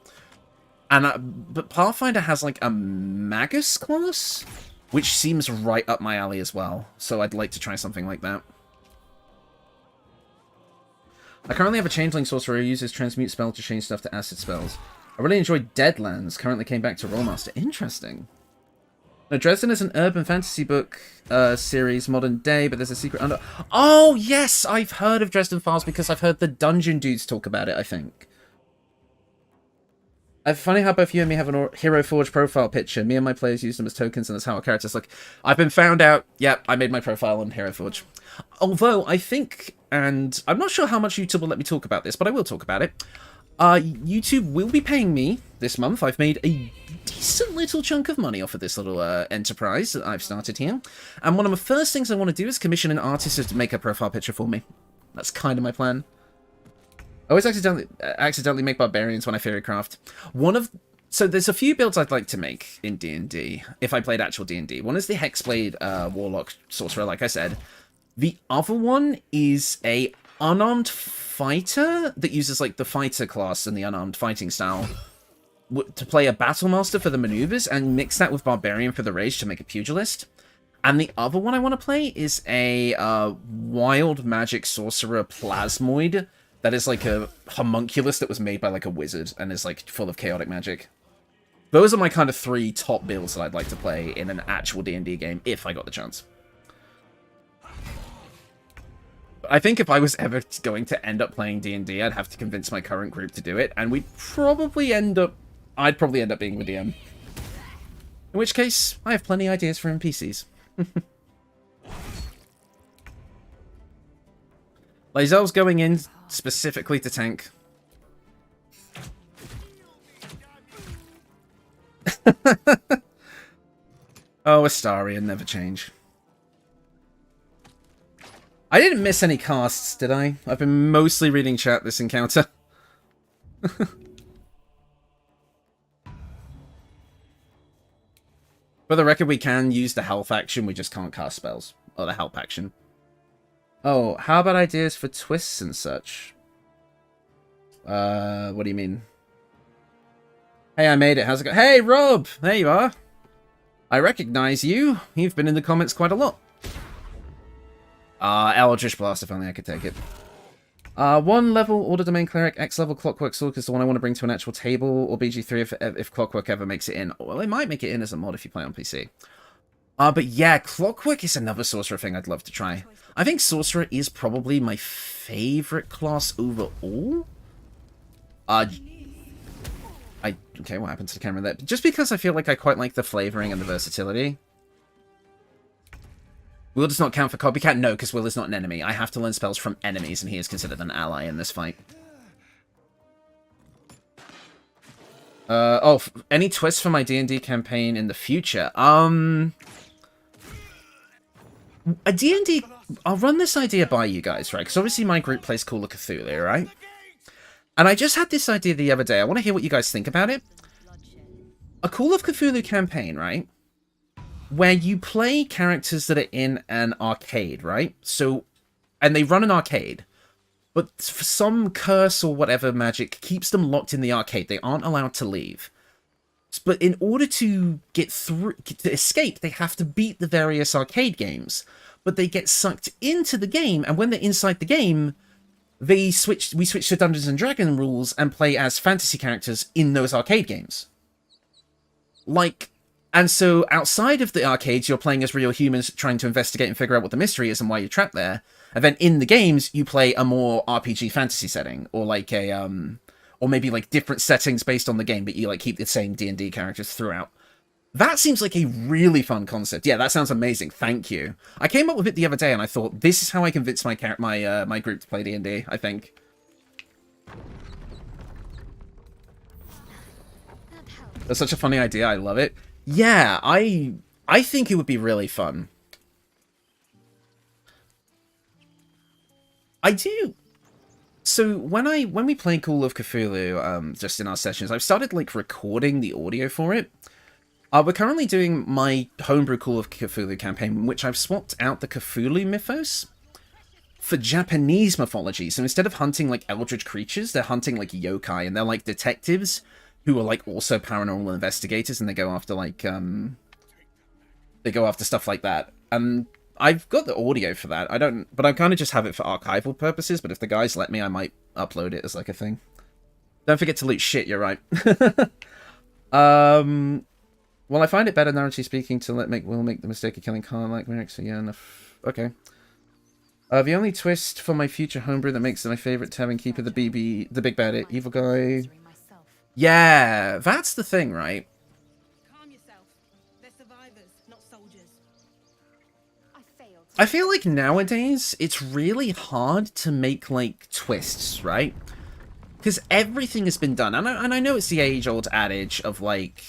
And but Pathfinder has, a Magus class, which seems right up my alley as well. So I'd like to try something like that. I currently have a Changeling Sorcerer who uses Transmute spell to change stuff to acid spells. I really enjoyed Deadlands. Currently came back to Rollmaster. Interesting. Now, Dresden is an urban fantasy book series, modern day, but there's a secret under... Oh, yes! I've heard of Dresden Files because I've heard the Dungeon Dudes talk about it, I think. It's funny how both you and me have an Hero Forge profile picture. Me and my players use them as tokens, and that's how our characters look. I've been found out. Yep, I made my profile on Hero Forge. Although, I think, and I'm not sure how much YouTube will let me talk about this, but I will talk about it. YouTube will be paying me this month. I've made a decent little chunk of money off of this little enterprise that I've started here. And one of the first things I want to do is commission an artist to make a profile picture for me. That's kind of my plan. I always accidentally make barbarians when I theory craft. So there's a few builds I'd like to make in D&D, if I played actual D&D. One is the Hexblade Warlock Sorcerer, like I said. The other one is a unarmed fighter that uses the fighter class and the unarmed fighting style to play a Battlemaster for the maneuvers and mix that with Barbarian for the rage to make a Pugilist. And the other one I want to play is a Wild Magic Sorcerer Plasmoid that is a homunculus that was made by a wizard and is full of chaotic magic. Those are my kind of 3 top builds that I'd like to play in an actual D&D game if I got the chance. I think if I was ever going to end up playing D&D, I'd have to convince my current group to do it, and I'd probably end up being the DM. In which case, I have plenty of ideas for NPCs. Lae'zel's going in specifically to tank. Oh, Astarion, never change. I didn't miss any casts, did I? I've been mostly reading chat this encounter. For the record, we can use the health action, we just can't cast spells. Or the help action. Oh, how about ideas for twists and such? What do you mean? Hey, I made it. How's it going? Hey, Rob! There you are. I recognize you. You've been in the comments quite a lot. Eldritch Blast, if only I could take it. One level Order Domain Cleric, X level Clockwork Sword is the one I want to bring to an actual table, or BG3 if Clockwork ever makes it in. Well, it might make it in as a mod if you play on PC. But yeah, Clockwork is another Sorcerer thing I'd love to try. I think Sorcerer is probably my favorite class overall. Okay, what happened to the camera there? Just because I feel like I quite like the flavoring and the versatility. Will does not count for copycat? No, because Will is not an enemy. I have to learn spells from enemies, and he is considered an ally in this fight. Any twists for my D&D campaign in the future? A D&D... I'll run this idea by you guys, right? Because obviously my group plays Call of Cthulhu, right? And I just had this idea the other day. I want to hear what you guys think about it. A Call of Cthulhu campaign, right? Where you play characters that are in an arcade, right? So, and they run an arcade, but for some curse or whatever magic keeps them locked in the arcade. They aren't allowed to leave. But in order to get through, to escape, they have to beat the various arcade games. But they get sucked into the game, and when they're inside the game, we switch to Dungeons and Dragons rules and play as fantasy characters in those arcade games. And so outside of the arcades, you're playing as real humans trying to investigate and figure out what the mystery is and why you're trapped there. And then in the games, you play a more RPG fantasy setting, or like or maybe like different settings based on the game, but you like keep the same D&D characters throughout. That seems like a really fun concept. Yeah, that sounds amazing. Thank you. I came up with it the other day, and I thought this is how I convince my my group to play D&D. I think. That's such a funny idea. I love it. Yeah, I think it would be really fun. I do. So when we play Call of Cthulhu, just in our sessions, I've started like recording the audio for it. We're currently doing my homebrew Call of Cthulhu campaign, in which I've swapped out the Cthulhu mythos for Japanese mythology. So instead of hunting like eldritch creatures, they're hunting like yokai, and they're like detectives who are like also paranormal investigators, and they go after like stuff like that. And I've got the audio for that. But I kind of just have it for archival purposes. But if the guys let me, I might upload it as like a thing. Don't forget to loot shit. You're right. Well, I find it better, narratively speaking, to Will make the mistake of killing Khan like Merrick. So yeah, enough. Okay. The only twist for my future homebrew that makes it my favorite Tavern Keeper, the big bad evil guy. Yeah, that's the thing, right? Calm yourself. They're survivors, not soldiers. I feel like nowadays it's really hard to make like twists, right? Because everything has been done, and I know it's the age-old adage of like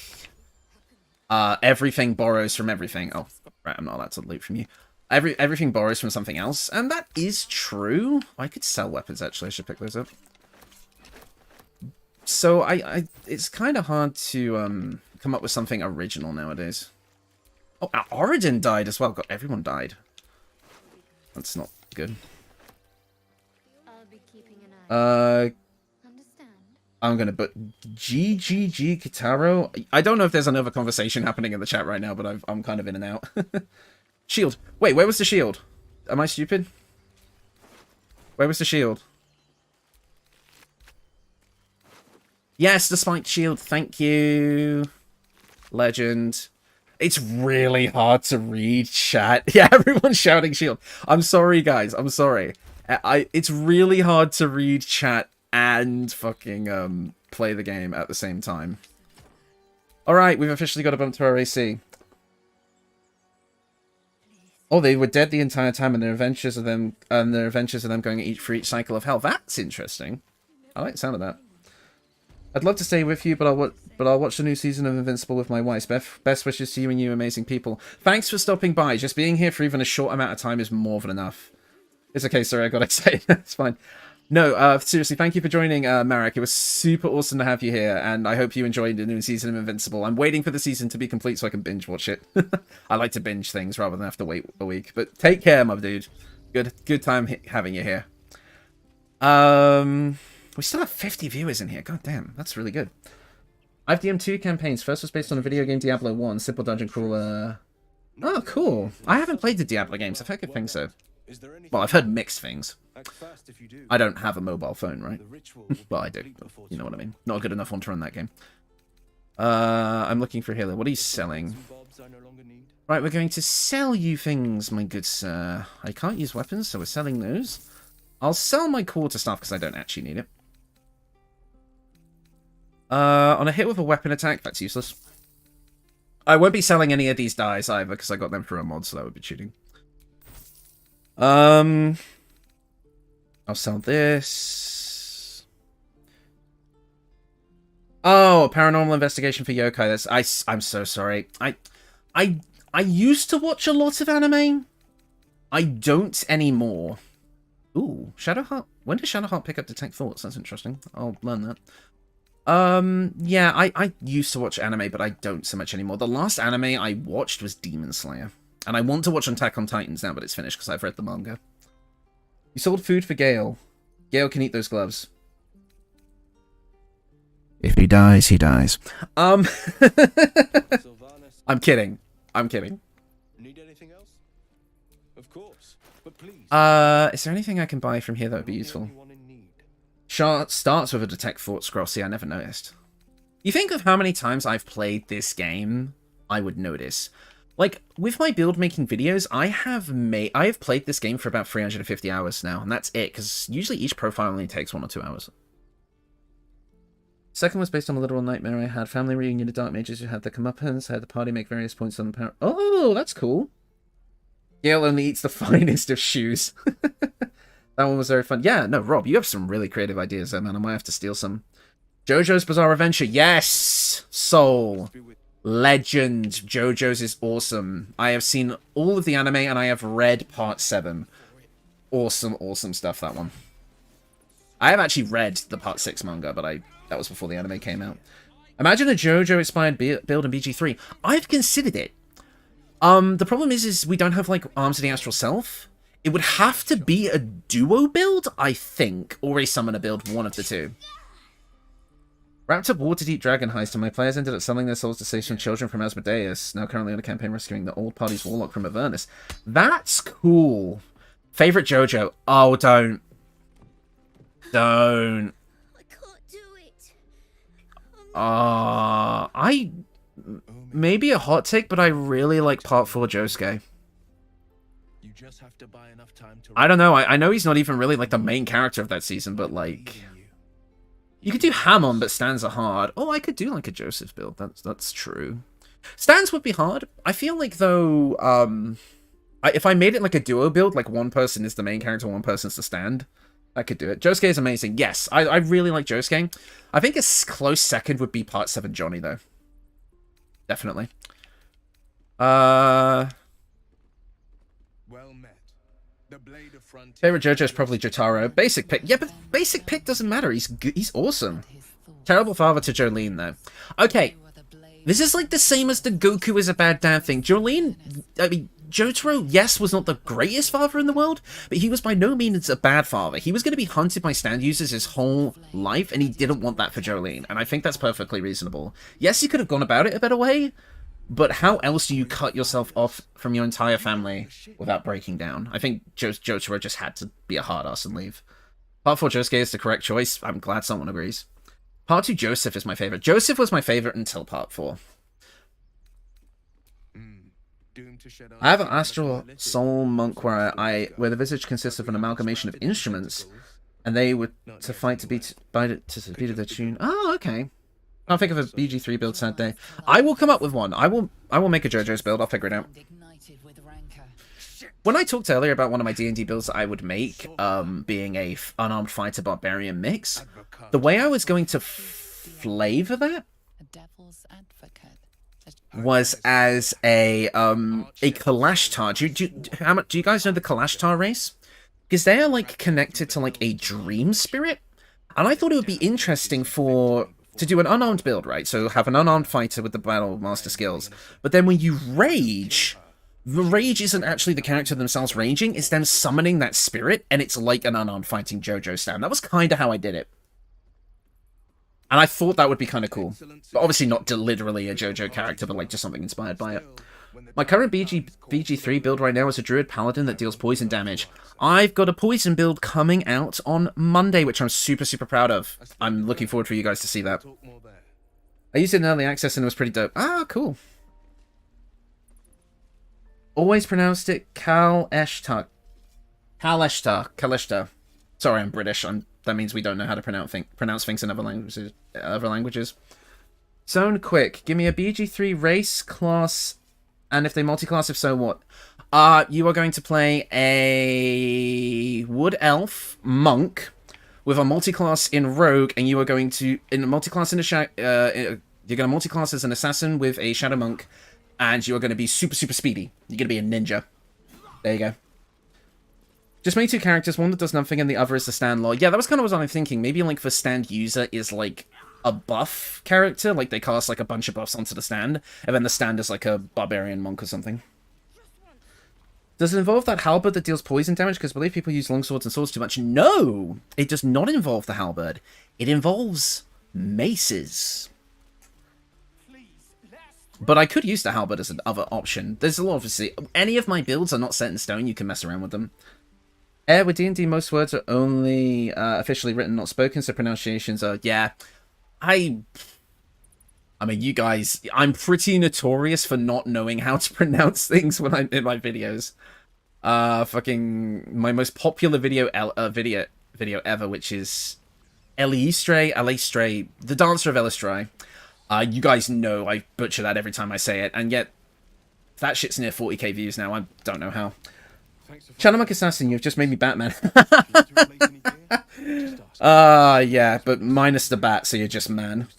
everything borrows from everything. Oh, right, I'm not allowed to loot from you. Everything borrows from something else, and that is true. I could sell weapons actually. I should pick those up. So it's kind of hard to come up with something original nowadays. Oh, Oridon died as well. God, everyone died. That's not good. I'll be keeping an eye. Understand? I'm gonna put GGG Kitaro. I don't know if there's another conversation happening in the chat right now, but I'm kind of in and out. Shield. Wait, where was the shield? Am I stupid? Where was the shield? Yes, the spiked shield. Thank you. Legend. It's really hard to read chat. Yeah, everyone's shouting shield. I'm sorry, guys. I'm sorry. It's really hard to read chat and fucking play the game at the same time. Alright, we've officially got a bump to our AC. Oh, they were dead the entire time, and their adventures of them going for each cycle of hell. That's interesting. I like the sound of that. I'd love to stay with you, but I'll watch the new season of Invincible with my wife. Best wishes to you and you amazing people. Thanks for stopping by. Just being here for even a short amount of time is more than enough. It's okay, sorry, I gotta say. It's fine. No, seriously, thank you for joining, Marek. It was super awesome to have you here, and I hope you enjoyed the new season of Invincible. I'm waiting for the season to be complete so I can binge watch it. I like to binge things rather than have to wait a week. But take care, my dude. Good time having you here. We still have 50 viewers in here. God damn, that's really good. I've DM'd 2 campaigns. First was based on a video game, Diablo 1, Simple Dungeon Crawler. Oh, cool. I haven't played the Diablo games. I think so. Is there anything Well, I've heard mixed things. act fast if you do? I don't have a mobile phone, right? The ritual will be Well, I do. complete before You know what I tomorrow. mean. Not a good enough one to run that game. I'm looking for a healer. What are you selling? Some bobs I no longer need. Right, we're going to sell you things, my good sir. I can't use weapons, so we're selling those. I'll sell my quarterstaff because I don't actually need it. On a hit with a weapon attack, that's useless. I won't be selling any of these dies either because I got them through a mod, so that would be cheating. I'll sell this. Oh, paranormal investigation for yokai. I'm so sorry. I used to watch a lot of anime. I don't anymore. Ooh, Shadowheart. When did Shadowheart pick up Detect Thoughts? That's interesting. I'll learn that. Yeah, I used to watch anime, but I don't so much anymore. The last anime I watched was Demon Slayer. And I want to watch Attack on Titans now, but it's finished because I've read the manga. You sold food for Gale. Gale can eat those gloves. If he dies, he dies. Sylvanas, I'm kidding. I'm kidding. need anything else? Of course, but please. Is there anything I can buy from here that would be I'm the useful? only one in need. Shard starts with a Detect Thought scroll. See, I never noticed. You think of how many times I've played this game, I would notice. Like, with my build making videos, I have played this game for about 350 hours now, and that's it, because usually each profile only takes 1 or 2 hours. Second was based on a literal nightmare I had. Family reunion of dark mages who had the comeuppance. I had the party make various points on the power. Oh, that's cool. Gale only eats the finest of shoes. That one was very fun. Yeah, no, Rob, you have some really creative ideas there, man. I might have to steal some. JoJo's Bizarre Adventure. Yes! Soul. Legend. JoJo's is awesome. I have seen all of the anime and I have read part 7. Awesome, awesome stuff, that one. I have actually read the part 6 manga, but that was before the anime came out. Imagine a JoJo-inspired build in BG3. I've considered it. The problem is we don't have, like, Arms of the Astral Self. It would have to be a duo build, I think, or a summoner build, one of the two. Wrapped up Waterdeep Dragon Heist, and my players ended up selling their souls to save some children from Asmodeus, now currently on a campaign rescuing the old party's warlock from Avernus. That's cool. Favorite JoJo? Oh, don't. Don't. I can't do it. Maybe a hot take, but I really like Part 4 Josuke. You just have to buy enough time to. I don't know, I know he's not even really, like, the main character of that season, but, like... You could do Hamon, but stands are hard. Oh, I could do, like, a Joseph build. That's true. Stands would be hard. I feel like, though, if I made it, like, a duo build, like, one person is the main character, one person's the stand, I could do it. Josuke is amazing. Yes, I really like Josuke. I think a close second would be Part 7 Johnny, though. Definitely. Well met. The blade of frontier. Favorite JoJo is probably Jotaro. Basic pick. Yeah, but basic pick doesn't matter. He's awesome. Terrible father to Jolene, though. Okay. This is like the same as the Goku is a bad dad thing. Jolene, I mean, Jotaro, yes, was not the greatest father in the world, but he was by no means a bad father. He was going to be hunted by stand users his whole life, and he didn't want that for Jolene, and I think that's perfectly reasonable. Yes, he could have gone about it a better way, but how else do you cut yourself off from your entire family without breaking down? I think Jotaro just had to be a hard ass and leave. Part 4 Josuke is the correct choice. I'm glad someone agrees. Part 2 Joseph is my favorite. Joseph was my favorite until Part 4. I have an astral soul monk where the visage consists of an amalgamation of instruments, and they were to fight to beat the tune. Oh, okay. Can't think of a BG3 build, sad day. I will come up with one. I will make a JoJo's build. I'll figure it out. When I talked earlier about one of my D&D builds that I would make, being a unarmed fighter barbarian mix, the way I was going to flavor that was as a Kalashtar. Do you guys know the Kalashtar race? Because they are like connected to like a dream spirit, and I thought it would be interesting to do an unarmed build, right? So have an unarmed fighter with the battle master skills, but then when you rage, the rage isn't actually the character themselves raging, it's them summoning that spirit, and it's like an unarmed fighting JoJo stand. That was kind of how I did it. And I thought that would be kind of cool. But obviously not literally a JoJo character, but like just something inspired by it. My current BG3 build right now is a Druid Paladin that deals poison damage. I've got a poison build coming out on Monday, which I'm super, super proud of. I'm looking forward for you guys to see that. I used it in early access and it was pretty dope. Ah, cool. Always pronounced it Kaleshtar. Kaleshtar. Sorry, I'm British. That means we don't know how to pronounce things in other languages. Zone quick. Give me a BG3 race, class, and if they multiclass, if so, what? You are going to play a Wood Elf Monk with a multiclass in Rogue, and you are going to you're going to multiclass as an assassin with a Shadow Monk, and you are going to be super, super speedy. You're going to be a ninja. There you go. Just make two characters, one that does nothing and the other is the stand lore. Yeah, that was kind of what I'm thinking. Maybe like the stand user is like a buff character, like they cast like a bunch of buffs onto the stand, and then the stand is like a barbarian monk or something. Does it involve that halberd that deals poison damage? Because I believe people use longswords and swords too much. No! It does not involve the halberd. It involves maces. But I could use the halberd as another option. There's a lot, obviously. Any of my builds are not set in stone. You can mess around with them. With D&D, most words are only officially written, not spoken, so pronunciations are... Yeah. I mean, you guys... I'm pretty notorious for not knowing how to pronounce things when I'm in my videos. Fucking... My most popular video ever, which is... Elistre, the Dancer of Elistre. You guys know I butcher that every time I say it, and yet... That shit's near 40k views now. I don't know how. Shadow Assassin, you've just made me Batman. Yeah, but minus the bat, so you're just man.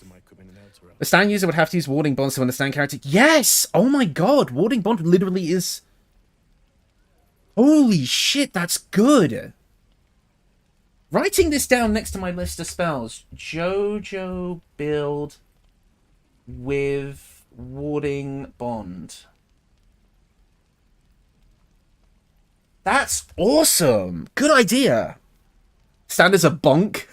The stand user would have to use Warding Bond to understand character. Yes! Oh my god, Warding Bond literally is... Holy shit, that's good! Writing this down next to my list of spells. Jojo build with Warding Bond. That's awesome! Good idea! Stand as a bonk.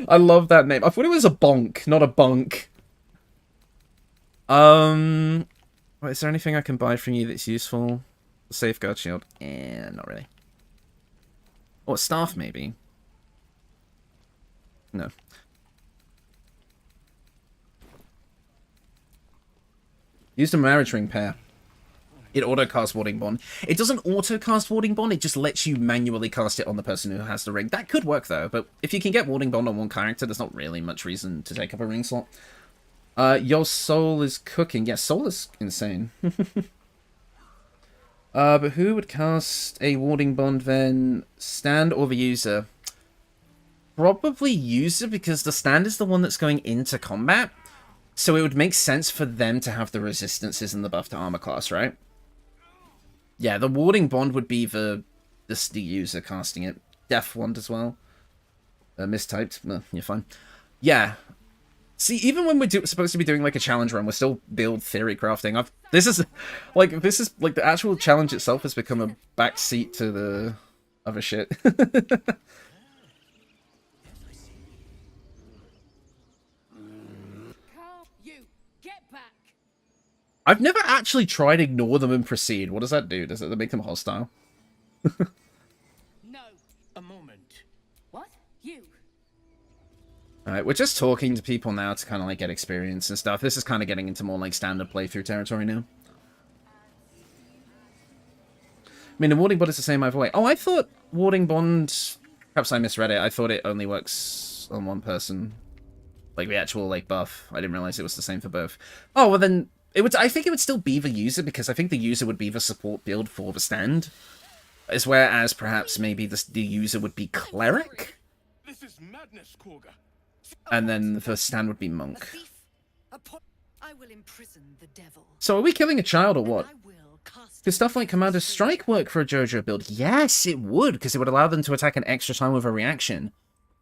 I love that name. I thought it was a bonk, not a bunk. Wait, is there anything I can buy from you that's useful? The safeguard shield? Not really. Or a staff, maybe? No. Used a marriage ring pair. It auto-casts Warding Bond. It doesn't auto-cast Warding Bond, it just lets you manually cast it on the person who has the ring. That could work, though, but if you can get Warding Bond on one character, there's not really much reason to take up a ring slot. Your soul is cooking. Yeah, soul is insane. But who would cast a Warding Bond then? Stand or the user? Probably user, because the stand is the one that's going into combat. So it would make sense for them to have the resistances and the buff to armor class, right? Yeah, the Warding Bond would be the user casting it. Death Wand as well. Mistyped. Well, you're fine. Yeah. See, even when we're supposed to be doing like a challenge run, we're still build theory crafting. This is like the actual challenge itself has become a backseat to the other shit. I've never actually tried ignore them and proceed. What does that do? Does it make them hostile? No, a moment. What? You? Alright, we're just talking to people now to kind of like get experience and stuff. This is kind of getting into more like standard playthrough territory now. I mean, the Warding Bond is the same either way. Oh, I thought Warding Bond... Perhaps I misread it. I thought it only works on one person. Like the actual like buff. I didn't realize it was the same for both. Oh, well then... I think it would still be the user, because I think the user would be the support build for the stand. As whereas perhaps maybe the user would be cleric? This is madness, Korga. And then the stand would be monk. I will imprison the devil. So are we killing a child or what? Could stuff like Commander's Strike work for a JoJo build? Yes, it would, because it would allow them to attack an extra time with a reaction.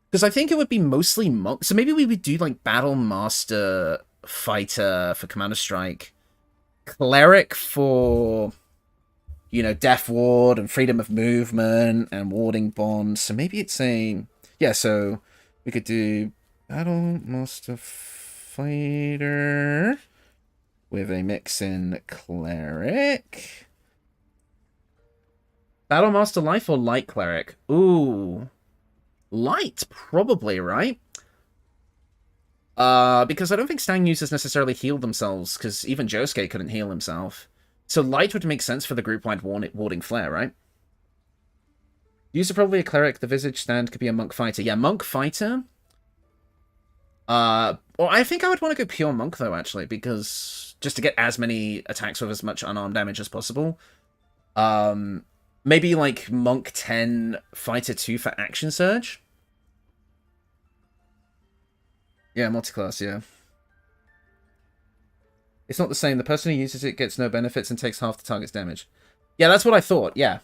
Because I think it would be mostly monk. So maybe we would do like Battle Master... Fighter for Commander Strike, Cleric for, you know, Death Ward and Freedom of Movement and Warding Bond. So maybe it's a... Yeah, so we could do Battle Master Fighter with a mix in Cleric. Battlemaster Life or Light Cleric? Ooh. Light, probably, right? Because I don't think Stang users necessarily heal themselves, because even Josuke couldn't heal himself. So Light would make sense for the group-wide warding flare, right? User probably a Cleric, the Visage stand could be a Monk Fighter. Yeah, Monk Fighter? Well, I think I would want to go pure Monk, though, actually, because just to get as many attacks with as much unarmed damage as possible. Maybe, like, Monk 10, Fighter 2 for Action Surge? Yeah, multiclass, yeah. It's not the same. The person who uses it gets no benefits and takes half the target's damage. Yeah, that's what I thought, yeah.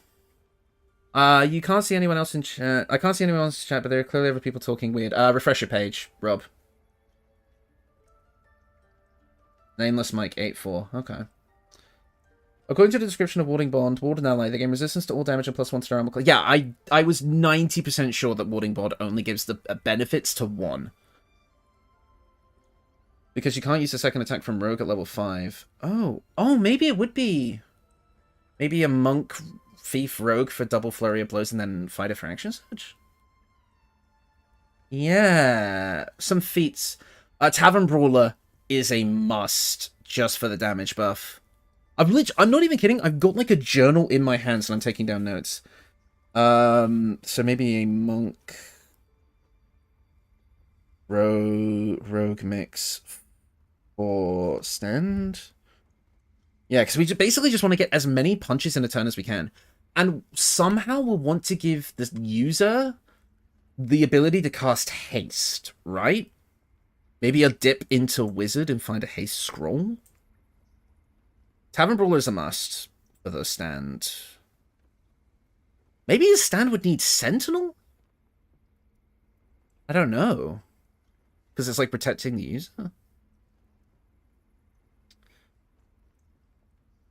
You can't see anyone else in chat. I can't see anyone else in chat, but there are clearly other people talking weird. Refresh your page, Rob. Nameless Mike 84. Okay. According to the description of Warding Bond, Ward and Ally, they gain resistance to all damage and +1 to their armor class. Yeah, I was 90% sure that Warding Bond only gives the benefits to 1. Because you can't use a second attack from Rogue at level 5. Oh, maybe it would be... Maybe a Monk, Thief, Rogue for double flurry of blows and then Fighter for action surge? Yeah, some feats. Tavern Brawler is a must just for the damage buff. I'm not even kidding. I've got like a journal in my hands and I'm taking down notes. So maybe a Monk Rogue mix for stand. Yeah, because we basically just want to get as many punches in a turn as we can. And somehow we'll want to give the user the ability to cast haste, right? Maybe a dip into Wizard and find a haste scroll? Tavern Brawler is a must for the stand. Maybe the stand would need Sentinel? I don't know. Because it's like protecting the user.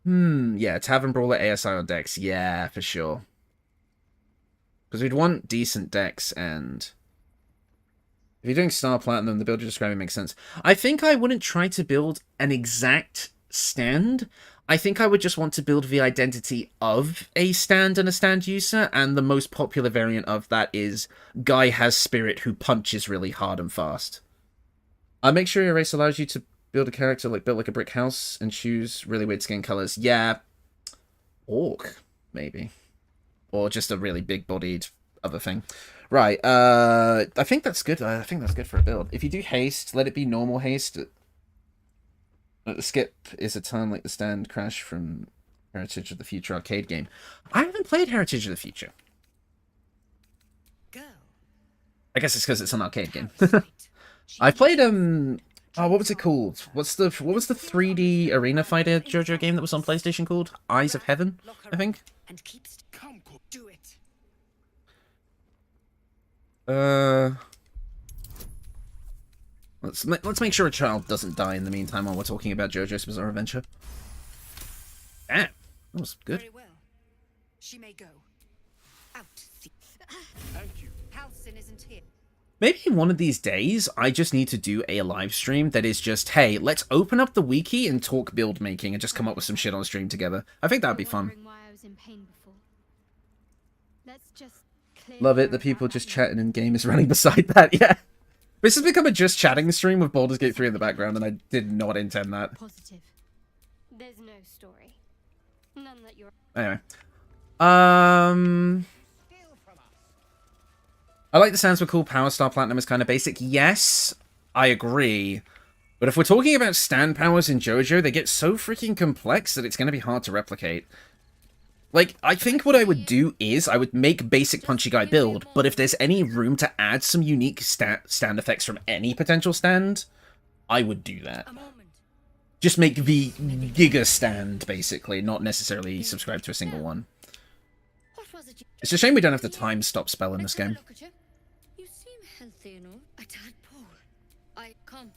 Yeah, Tavern Brawler ASI on decks. Yeah, for sure. Because we'd want decent decks, and if you're doing Star Platinum, the build you're describing makes sense. I think I wouldn't try to build an exact stand. I think I would just want to build the identity of a stand and a stand user, and the most popular variant of that is guy has spirit who punches really hard and fast. Make sure your race allows you to build a character built like a brick house and choose really weird skin colors. Yeah, Orc, maybe. Or just a really big-bodied other thing. Right, I think that's good. I think that's good for a build. If you do haste, let it be normal haste. The skip is a turn like the stand crash from Heritage of the Future arcade game. I haven't played Heritage of the Future. I guess it's because it's an arcade game. I played oh, what was it called? What was the 3D arena fighter JoJo game that was on PlayStation called? Eyes of Heaven, I think. And come, do it. Let's make sure a child doesn't die in the meantime while we're talking about JoJo's Bizarre Adventure. Damn, that was good. Very well. She may go. Out. Thank you. Halcyon isn't here. Maybe one of these days, I just need to do a live stream that is just, hey, let's open up the wiki and talk build making and just come up with some shit on stream together. I think that would be fun. Why I was in pain before. Let's just clear Love it, the people just chatting in game is running beside that, yeah. This has become a just chatting stream with Baldur's Gate 3 in the background, and I did not intend that. positive. There's no story. None that you're... Anyway. I like the sounds were cool. Power Star Platinum is kind of basic. Yes, I agree. But if we're talking about stand powers in JoJo, they get so freaking complex that it's going to be hard to replicate. Like, I think what I would do is I would make basic Punchy Guy build, but if there's any room to add some unique stand effects from any potential stand, I would do that. Just make the Giga stand, basically, not necessarily subscribe to a single one. It's a shame we don't have the time stop spell in this game. You seem healthy, a tadpole. I come.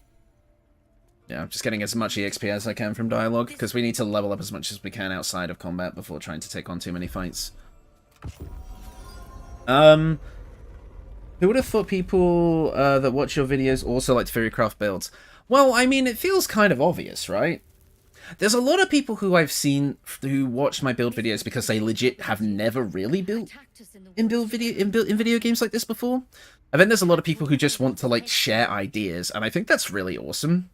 Yeah, I'm just getting as much EXP as I can from dialogue, because we need to level up as much as we can outside of combat before trying to take on too many fights. Who would have thought people that watch your videos also like Theorycraft builds? Well, I mean, it feels kind of obvious, right? There's a lot of people who I've seen who watch my build videos because they legit have never really built in video games like this before. And then there's a lot of people who just want to like share ideas, and I think that's really awesome.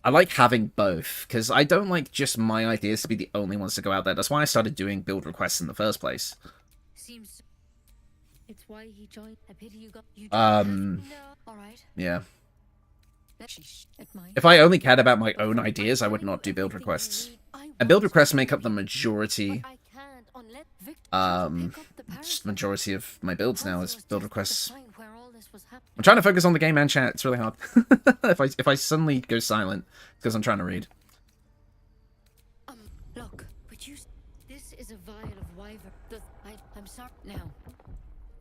I like having both, because I don't like just my ideas to be the only ones to go out there. That's why I started doing build requests in the first place. Seems it's why he joined. I pity you got you all right. Yeah. If I only cared about my own ideas, I would not do build requests. And build requests make up the majority, just the majority of my builds now is build requests. I'm trying to focus on the game and chat. It's really hard. if I suddenly go silent, because I'm trying to read. Look, but this is a vial of wyvern. I'm sorry now.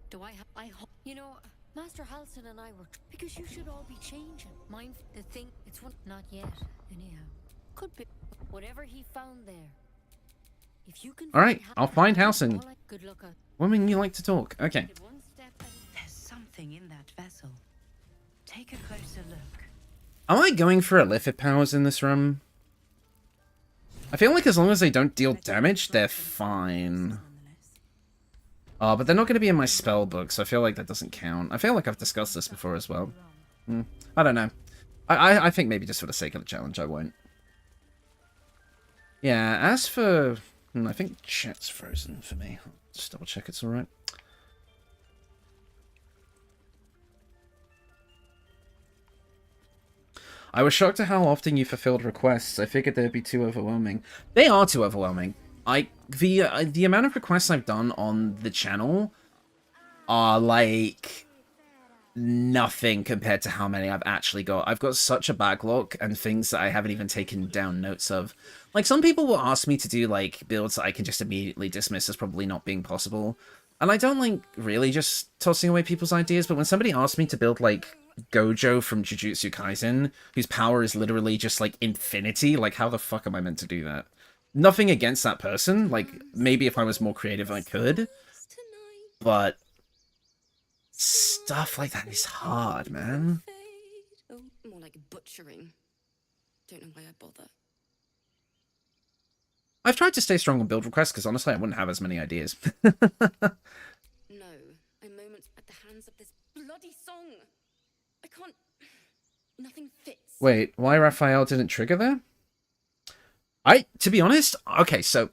Do I you know, Master Halson and I were because you should all be changing. Mind the thing, it's one not yet. Anyhow, could be whatever he found there. If you can. All right, I'll find Halson. Good luck. Women, you like to talk. Okay. There's something in that vessel. Take a closer look. Am I going for Illithid powers in this run? I feel like as long as they don't deal damage, they're fine. Oh, but they're not going to be in my spell book, so I feel like that doesn't count. I feel like I've discussed this before as well. I don't know. I think maybe just for the sake of the challenge, I won't. Yeah, as for... I think chat's frozen for me. Just double check it's alright. I was shocked at how often you fulfilled requests. I figured they'd be too overwhelming. They are too overwhelming. The amount of requests I've done on the channel are like nothing compared to how many I've actually got. I've got such a backlog and things that I haven't even taken down notes of. Like, some people will ask me to do like builds that I can just immediately dismiss as probably not being possible. And I don't like really just tossing away people's ideas, but when somebody asks me to build like Gojo from Jujutsu Kaisen, whose power is literally just like infinity, like how the fuck am I meant to do that? Nothing against that person, like maybe if I was more creative I could, but stuff like that is hard, man. Oh, more like butchering. Don't know why I bother. I've tried to stay strong on build requests because honestly I wouldn't have as many ideas. No, I'm moments at the hands of this bloody song. I can't. Nothing fits. Wait, why Raphael didn't trigger there? To be honest, okay, so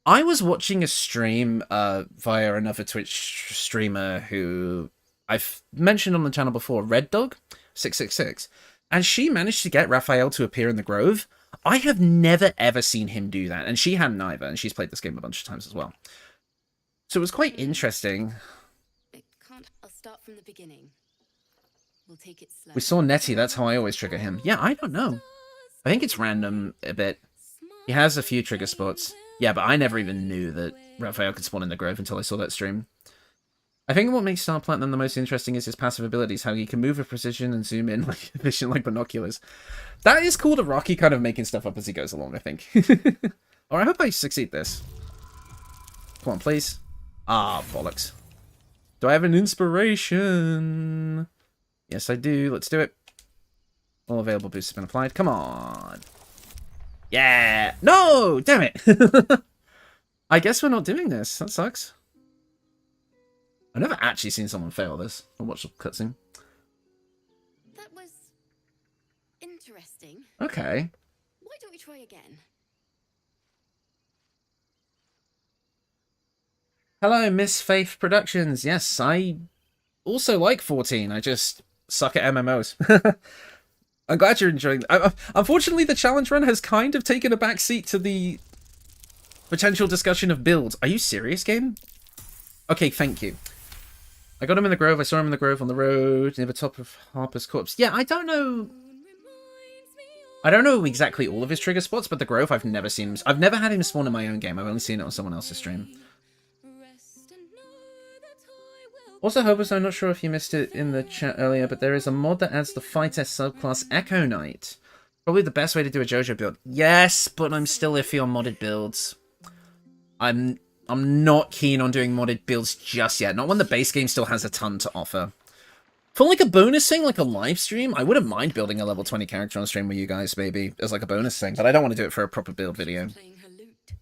I was watching a stream via another Twitch streamer who I've mentioned on the channel before, Red Dog 666, and she managed to get Raphael to appear in the Grove. I have never ever seen him do that, and she hadn't either, and she's played this game a bunch of times as well. So it was quite interesting. I'll start from the beginning. We'll take it slow. We saw Nettie, that's how I always trigger him. Yeah, I don't know. I think it's random a bit. He has a few trigger spots. Yeah, but I never even knew that Raphael could spawn in the Grove until I saw that stream. I think what makes Star Platinum the most interesting is his passive abilities, how he can move with precision and zoom in like efficient like binoculars. That is cool to Rocky kind of making stuff up as he goes along, I think. Or I hope I succeed this. Come on, please. Ah, bollocks. Do I have an inspiration? Yes, I do. Let's do it. All available boosts have been applied. Come on. Yeah! No! Damn it! I guess we're not doing this. That sucks. I've never actually seen someone fail this. I'll watch the cutscene. That was interesting. Okay. Why don't we try again? Hello, Miss Faith Productions. Yes, I also like 14. I just suck at MMOs. I'm glad you're enjoying it. Unfortunately, the challenge run has kind of taken a backseat to the potential discussion of builds. Are you serious, game? Okay, thank you. I got him in the Grove. I saw him in the Grove on the road near the top of Harper's Corpse. Yeah, I don't know. I don't know exactly all of his trigger spots, but the Grove I've never seen him. I've never had him spawn in my own game. I've only seen it on someone else's stream. Also, Hobos, I'm not sure if you missed it in the chat earlier, but there is a mod that adds the Fighter subclass Echo Knight. Probably the best way to do a JoJo build. Yes, but I'm still iffy on modded builds. I'm not keen on doing modded builds just yet. Not when the base game still has a ton to offer. For like a bonus thing, like a live stream, I wouldn't mind building a level 20 character on stream with you guys, maybe, as like a bonus thing, but I don't want to do it for a proper build video. Playing her lute.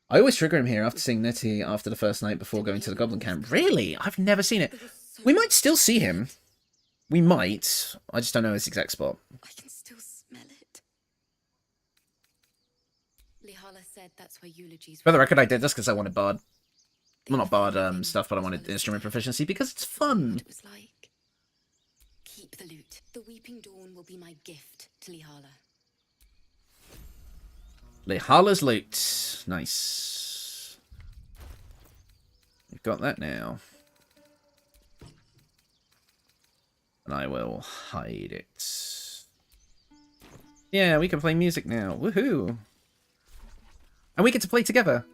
I always trigger him here after seeing Nitty after the first night before going to the Goblin Camp. Really? I've never seen it. We might still see him. We might. I just don't know his exact spot. I can still smell it. Lihala said that's where eulogies. For the record, I did this because I wanted Bard. Well, not Bard stuff, but I wanted instrument proficiency because it's fun. It was like. Keep the lute. The Weeping Dawn will be my gift to Lihala. Lehala's loot. Nice. We've got that now. And I will hide it. Yeah, we can play music now. Woohoo! And we get to play together.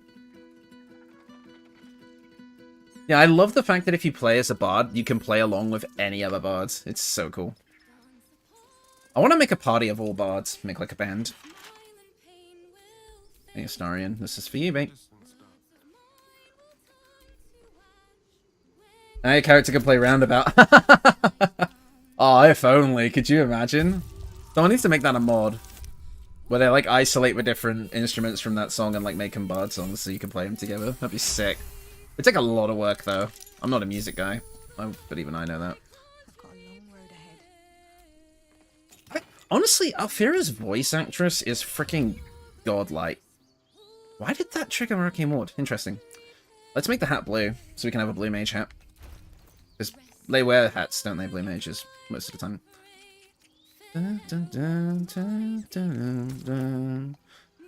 Yeah, I love the fact that if you play as a bard, you can play along with any other bards. It's so cool. I want to make a party of all bards. Make like a band. Hey, Astarion, this is for you, mate. Now your character can play roundabout. Oh, if only. Could you imagine? Someone needs to make that a mod. Where they like isolate the different instruments from that song and like make them bard songs so you can play them together. That'd be sick. It'd take a lot of work though. I'm not a music guy. But even I know that. I've got a long road ahead. Honestly, Alfira's voice actress is freaking godlike. Why did that trigger Arcane Ward? Interesting. Let's make the hat blue so we can have a Blue Mage hat. Because they wear hats, don't they, Blue Mages, most of the time. Dun, dun, dun, dun, dun, dun.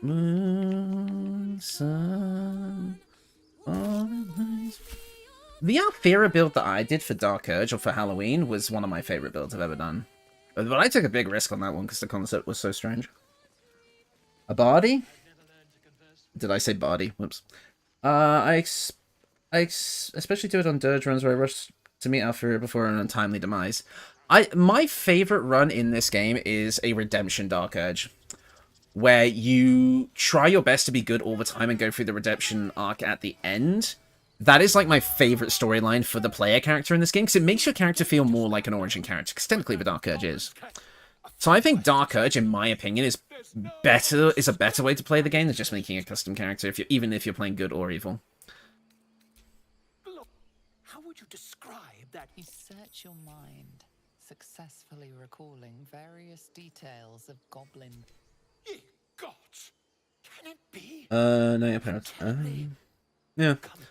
Moon, sun, the Alfira build that I did for Dark Urge, or for Halloween, was one of my favorite builds I've ever done. But I took a big risk on that one because the concept was so strange. A Bardy? Did I say Bardy? Whoops. I especially do it on Dirge runs where I rush to meet Alfira before an untimely demise. My favorite run in this game is a Redemption Dark Urge, where you try your best to be good all the time and go through the redemption arc at the end. That is like my favorite storyline for the player character in this game, because it makes your character feel more like an origin character, because technically the Dark Urge is. So I think Dark Urge, in my opinion, is a better way to play the game than just making a custom character, even if you're playing good or evil. Look, how would you describe that? You search your mind, successfully recalling various details of goblin. Ye gods! Can it be? No, apparently. Yeah. Compelling.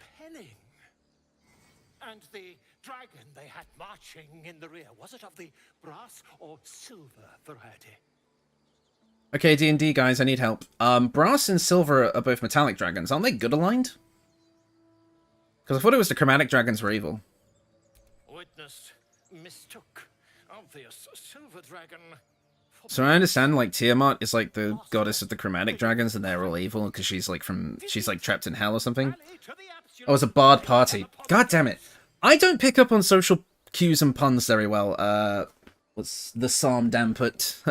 And the dragon they had marching in the rear, was it of the brass or silver variety? Okay, D&D guys, I need help. Brass and silver are both metallic dragons. Aren't they good aligned? Because I thought it was the chromatic dragons were evil. Witness mistook obvious silver dragon. So I understand, like, Tiamat is, like, the goddess of the chromatic dragons, and they're all evil, because she's, like, trapped in hell or something. Oh, it's a bard party. God damn it. I don't pick up on social cues and puns very well. What's the Psalm Damput?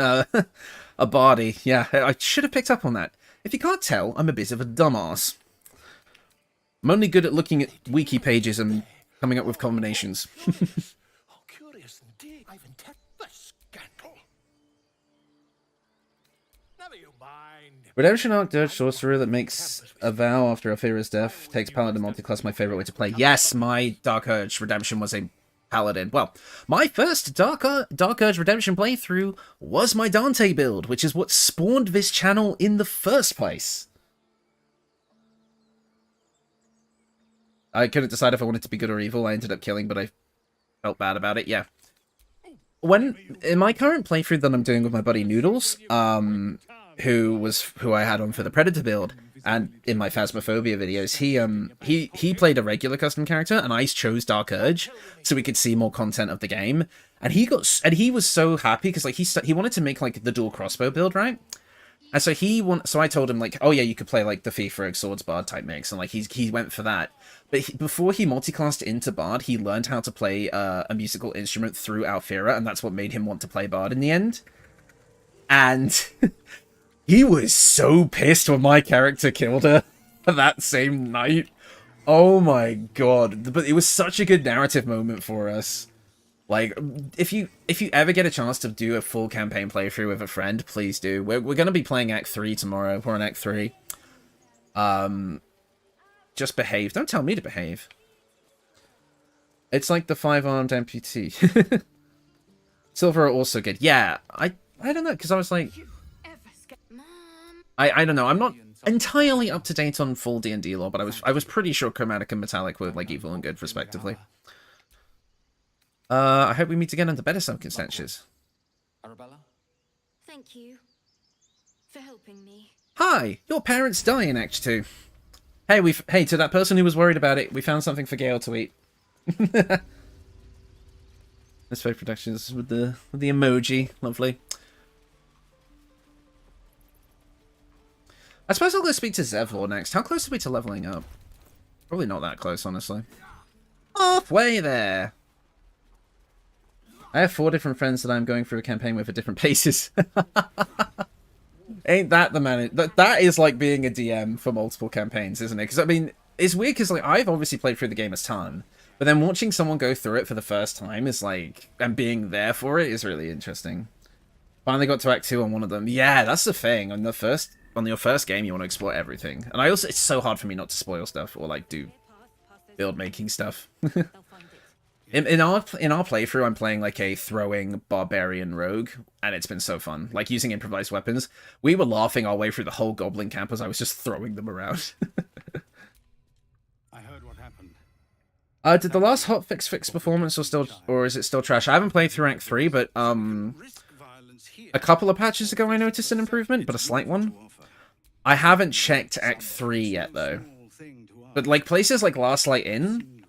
A bardy. Yeah, I should have picked up on that. If you can't tell, I'm a bit of a dumbass. I'm only good at looking at wiki pages and coming up with combinations. Oh, curious indeed. I've intended the scandal. Never you mind. Redemption Arc Dirge Sorcerer that makes a vow after Alfira's death. Takes Paladin multiclass, my favorite way to play. Yes, my Dark Urge Redemption was a Paladin. Well, my first Dark Urge Redemption playthrough was my Dante build, which is what spawned this channel in the first place. I couldn't decide if I wanted to be good or evil. I ended up killing, but I felt bad about it. Yeah. In my current playthrough that I'm doing with my buddy Noodles, who I had on for the Predator build, and in my Phasmophobia videos, he played a regular custom character, and I chose Dark Urge so we could see more content of the game. And he was so happy because like he wanted to make like the dual crossbow build, right? And so I told him like, oh yeah, you could play like the Thief Rogue Swords Bard type mix, and like he went for that. But before he multiclassed into Bard, he learned how to play a musical instrument through Alfira, and that's what made him want to play Bard in the end. And he was so pissed when my character killed her that same night. Oh my god. But it was such a good narrative moment for us. Like, if you ever get a chance to do a full campaign playthrough with a friend, please do. We're going to be playing Act 3 tomorrow. We're on Act 3. Just behave. Don't tell me to behave. It's like the 5-armed amputee. Silver are also good. Yeah, I don't know, because I was like... I don't know. I'm not entirely up to date on full D&D lore, but I was pretty sure Chromatic and Metallic were like evil and good, respectively. I hope we meet again under better circumstances. Arabella? Thank you for helping me. Hi, your parents die in Act 2. Hey, to that person who was worried about it, we found something for Gale to eat. Let's Fake Productions with the emoji, lovely. I suppose I'll go speak to Zevlor next. How close are we to leveling up? Probably not that close, honestly. Halfway there. I have 4 different friends that I'm going through a campaign with at different paces. Ain't that the man? That is like being a DM for multiple campaigns, isn't it? Because, I mean, it's weird because, like, I've obviously played through the game a ton. But then watching someone go through it for the first time is, like, and being there for it is really interesting. Finally got to Act 2 on one of them. Yeah, that's the thing. On your first game, you want to explore everything. And it's so hard for me not to spoil stuff or, like, do build-making stuff. In our playthrough, I'm playing like a throwing barbarian rogue, and it's been so fun. Like, using improvised weapons. We were laughing our way through the whole goblin camp as I was just throwing them around. I heard what happened. Did the last hotfix fix performance or is it still trash? I haven't played through Act 3, but a couple of patches ago I noticed an improvement, but a slight one. I haven't checked Act 3 yet though. But like places like Last Light Inn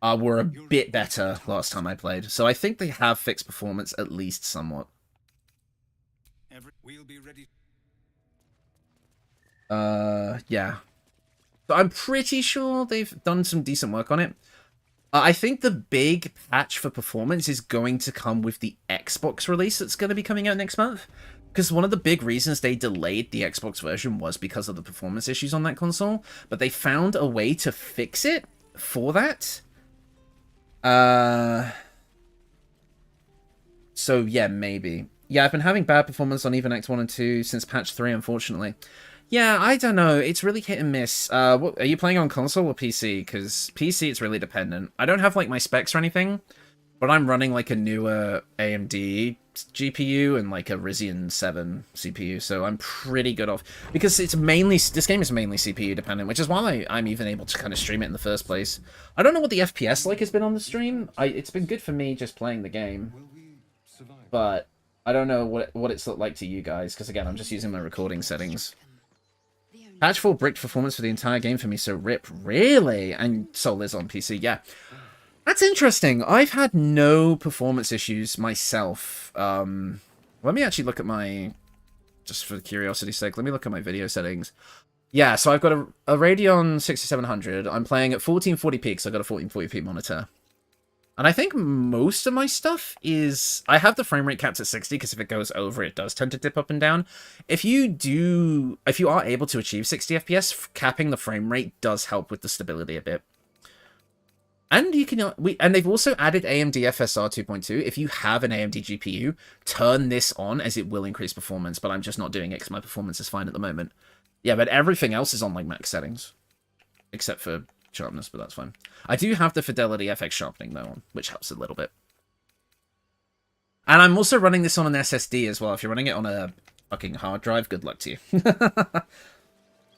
were a bit better last time I played. So I think they have fixed performance at least somewhat. Yeah. But I'm pretty sure they've done some decent work on it. I think the big patch for performance is going to come with the Xbox release that's going to be coming out next month. Because one of the big reasons they delayed the Xbox version was because of the performance issues on that console. But they found a way to fix it for that. So yeah, maybe. Yeah, I've been having bad performance on even Act 1 and 2 since patch 3, unfortunately. Yeah, I don't know. It's really hit and miss. What, are you playing on console or PC? Because PC, it's really dependent. I don't have, like, my specs or anything, but I'm running, like, a newer AMD GPU and, like, a Ryzen 7 CPU, so I'm pretty good off. Because it's mainly... This game is mainly CPU dependent, which is why I'm even able to kind of stream it in the first place. I don't know what the FPS like has been on the stream. It's been good for me just playing the game. But I don't know what it's looked like to you guys, because, again, I'm just using my recording settings. Patch 4 bricked performance for the entire game for me, so rip. Really? And Soul is on PC, yeah. That's interesting. I've had no performance issues myself. Let me actually look at my... Just for curiosity's sake, let me look at my video settings. Yeah, so I've got a Radeon 6700. I'm playing at 1440p because I've got a 1440p monitor. And I think most of my stuff is... I have the frame rate capped at 60, because if it goes over, it does tend to dip up and down. If you are able to achieve 60 FPS, capping the frame rate does help with the stability a bit. And you can... and they've also added AMD FSR 2.2. If you have an AMD GPU, turn this on, as it will increase performance, but I'm just not doing it because my performance is fine at the moment. Yeah, but everything else is on, like, max settings. Except for... sharpness, but that's fine. I do have the Fidelity FX sharpening though on, which helps a little bit. And I'm also running this on an SSD as well. If you're running it on a fucking hard drive, good luck to you.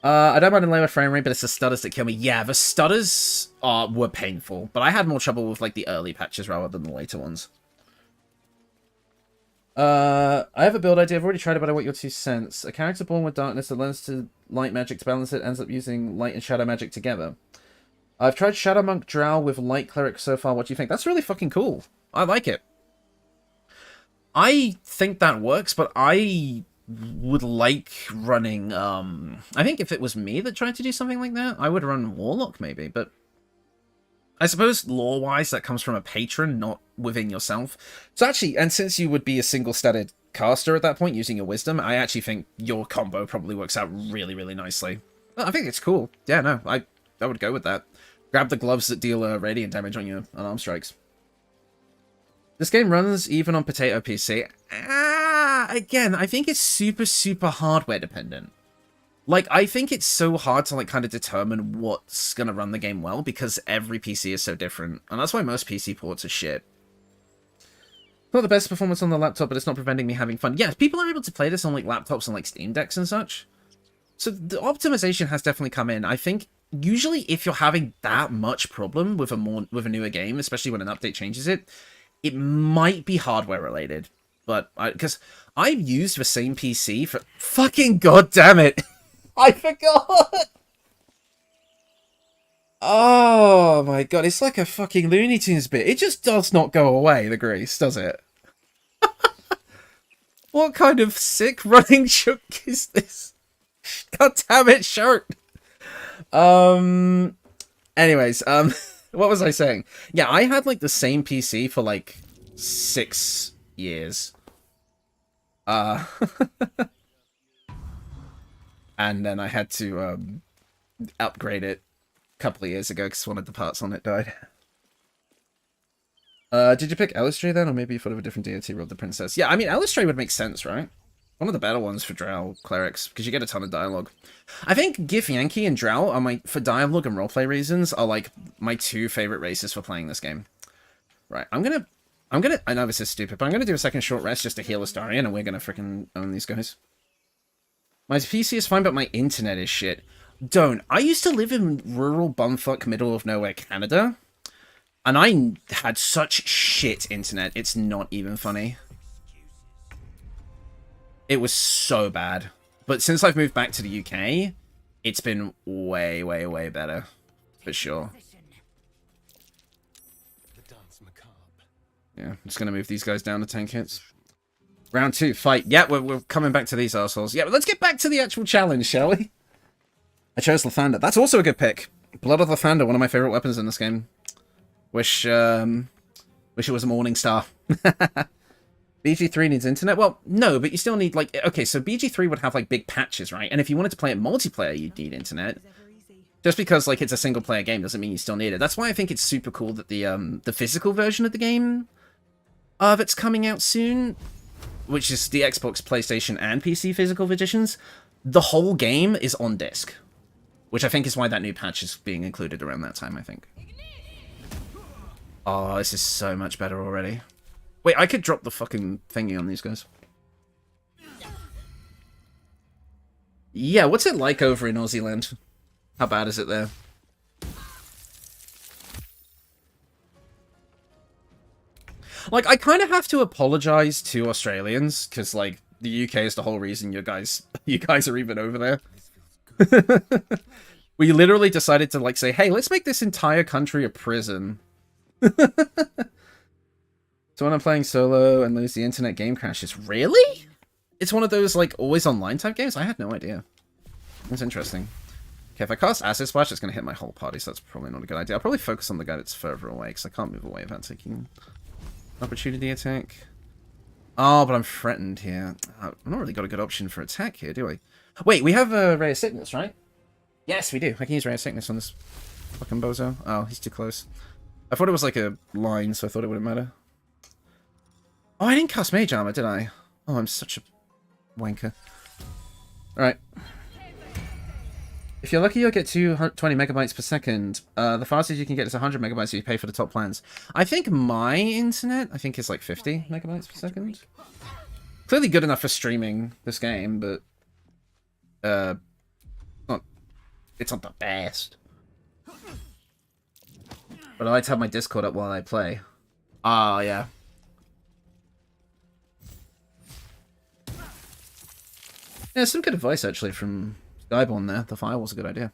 I don't mind a lower frame rate, but it's the stutters that kill me. Yeah, the stutters were painful, but I had more trouble with like the early patches rather than the later ones. I have a build idea. I've already tried it, but I want your 2 cents. A character born with darkness that learns to light magic to balance it ends up using light and shadow magic together. I've tried Shadow Monk Drow with Light Cleric so far. What do you think? That's really fucking cool. I like it. I think that works, but I would like running... I think if it was me that tried to do something like that, I would run Warlock maybe, but... I suppose lore-wise that comes from a patron, not within yourself. So actually, and since you would be a single-statted caster at that point using your wisdom, I actually think your combo probably works out really, really nicely. I think it's cool. Yeah, no, I would go with that. Grab the gloves that deal radiant damage on your unarmed strikes. This game runs even on potato PC. Again, I think it's super, super hardware dependent. Like, I think it's so hard to, like, kind of determine what's gonna run the game well, because every PC is so different. And that's why most PC ports are shit. Not the best performance on the laptop, but it's not preventing me having fun. Yeah, people are able to play this on, like, laptops and, like, Steam Decks and such. So the optimization has definitely come in. I think, usually, if you're having that much problem with a newer game, especially when an update changes it, it might be hardware related. But, because I've used the same PC for... Fucking goddamn it! I forgot! Oh my god, it's like a fucking Looney Tunes bit. It just does not go away, the grease, does it? What kind of sick running chunk is this? God damn it, shark! Anyways, what was I saying? Yeah, I had, like, the same PC for, like, 6 years. And then I had to upgrade it a couple of years ago because one of the parts on it died. Did you pick Elistray then, or maybe you thought of a different deity rolled the princess? Yeah, I mean, Elistray would make sense, right? One of the better ones for Drow clerics, because you get a ton of dialogue. I think Githyanki and Drow are for dialogue and roleplay reasons, are like my 2 favorite races for playing this game. Right, I'm gonna, I know this is stupid, but I'm gonna do a second short rest just to heal Astarion, and we're gonna freaking own these guys. My PC is fine, but my internet is shit. Don't. I used to live in rural bumfuck middle of nowhere Canada, and I had such shit internet, it's not even funny. It was so bad. But since I've moved back to the UK, it's been way, way, way better. For sure. Yeah, I'm just gonna move these guys down to 10 hits. Round 2, fight. Yeah, we're coming back to these assholes. Yeah, but let's get back to the actual challenge, shall we? I chose Lathander. That's also a good pick. Blood of Lathander, one of my favorite weapons in this game. Wish it was a Morning Star. BG3 needs internet? Well, no, but you still need, like... Okay, so BG3 would have, like, big patches, right? And if you wanted to play it multiplayer, you'd need internet. Just because, like, it's a single-player game doesn't mean you still need it. That's why I think it's super cool that the physical version of the game that's coming out soon, which is the Xbox, PlayStation, and PC physical editions, the whole game is on disc. Which I think is why that new patch is being included around that time, I think. Oh, this is so much better already. Wait, I could drop the fucking thingy on these guys. Yeah, what's it like over in Aussie land? How bad is it there? Like, I kind of have to apologize to Australians, because, like, the UK is the whole reason you guys are even over there. We literally decided to, like, say, hey, let's make this entire country a prison. So when I'm playing solo and lose the internet, game crashes. Really? It's one of those, like, always online type games? I had no idea. That's interesting. Okay, if I cast Acid Splash, it's going to hit my whole party, so that's probably not a good idea. I'll probably focus on the guy that's further away, because I can't move away without taking opportunity attack. Oh, but I'm threatened here. I've not really got a good option for attack here, do I? Wait, we have a Ray of Sickness, right? Yes, we do. I can use Ray of Sickness on this fucking bozo. Oh, he's too close. I thought it was like a line, so I thought it wouldn't matter. Oh, I didn't cast Mage Armor, did I? Oh, I'm such a wanker. Alright. If you're lucky, you'll get 220 megabytes per second. The fastest you can get is 100 megabytes if you pay for the top plans. I think my internet, is like 50 megabytes per second. Clearly good enough for streaming this game, but... it's not the best. But I like to have my Discord up while I play. Ah, yeah. Yeah, some good advice, actually, from Skyborn there. The firewall's a good idea.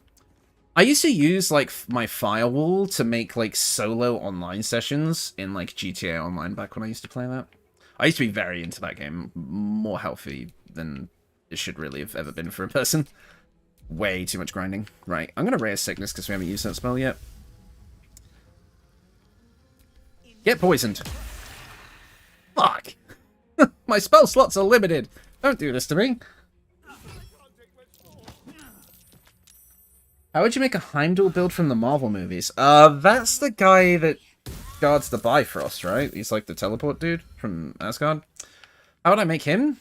I used to use, like, my firewall to make, like, solo online sessions in, like, GTA Online back when I used to play that. I used to be very into that game. More healthy than it should really have ever been for a person. Way too much grinding. Right, I'm gonna Ray of Sickness because we haven't used that spell yet. Get poisoned. Fuck! My spell slots are limited! Don't do this to me! How would you make a Heimdall build from the Marvel movies? That's the guy that Asgard's the Bifrost, right? He's like the teleport dude from Asgard. How would I make him?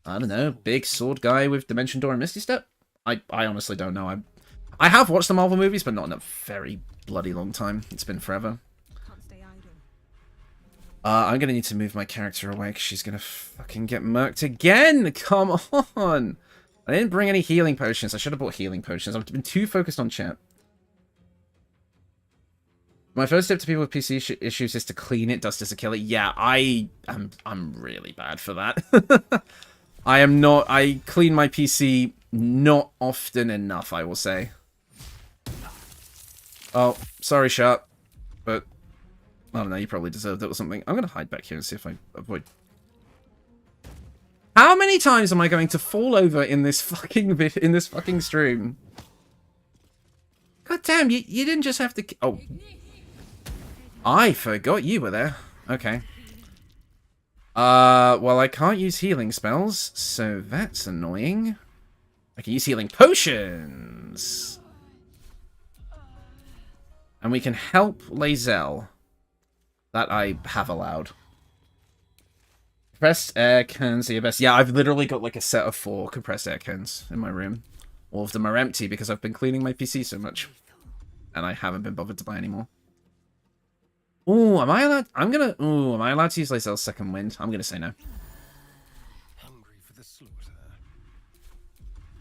I don't know. Big sword guy with Dimension Door and Misty Step? I honestly don't know. I have watched the Marvel movies, but not in a very bloody long time. It's been forever. I'm gonna need to move my character away because she's gonna fucking get murked again! Come on! I didn't bring any healing potions. I should have brought healing potions. I've been too focused on chat. My first tip to people with PC issues is to clean it. Dust is a killer. Yeah, I'm really bad for that. I am not. I clean my PC not often enough, I will say. Oh, sorry, Sharp. But, I don't know, you probably deserved it or something. I'm going to hide back here and see if I avoid... How many times am I going to fall over in this fucking stream? God damn, you didn't just have to... Oh. I forgot you were there. Okay. Well, I can't use healing spells, so that's annoying. I can use healing potions. And we can help Lae'zel. That I have allowed. Compressed air cans are your best. Yeah, I've literally got like a set of 4 compressed air cans in my room. All of them are empty because I've been cleaning my PC so much. And I haven't been bothered to buy any more. Ooh, am I allowed? Am I allowed to use Lae'zel's second wind? I'm gonna say no. Hungry for the slaughter.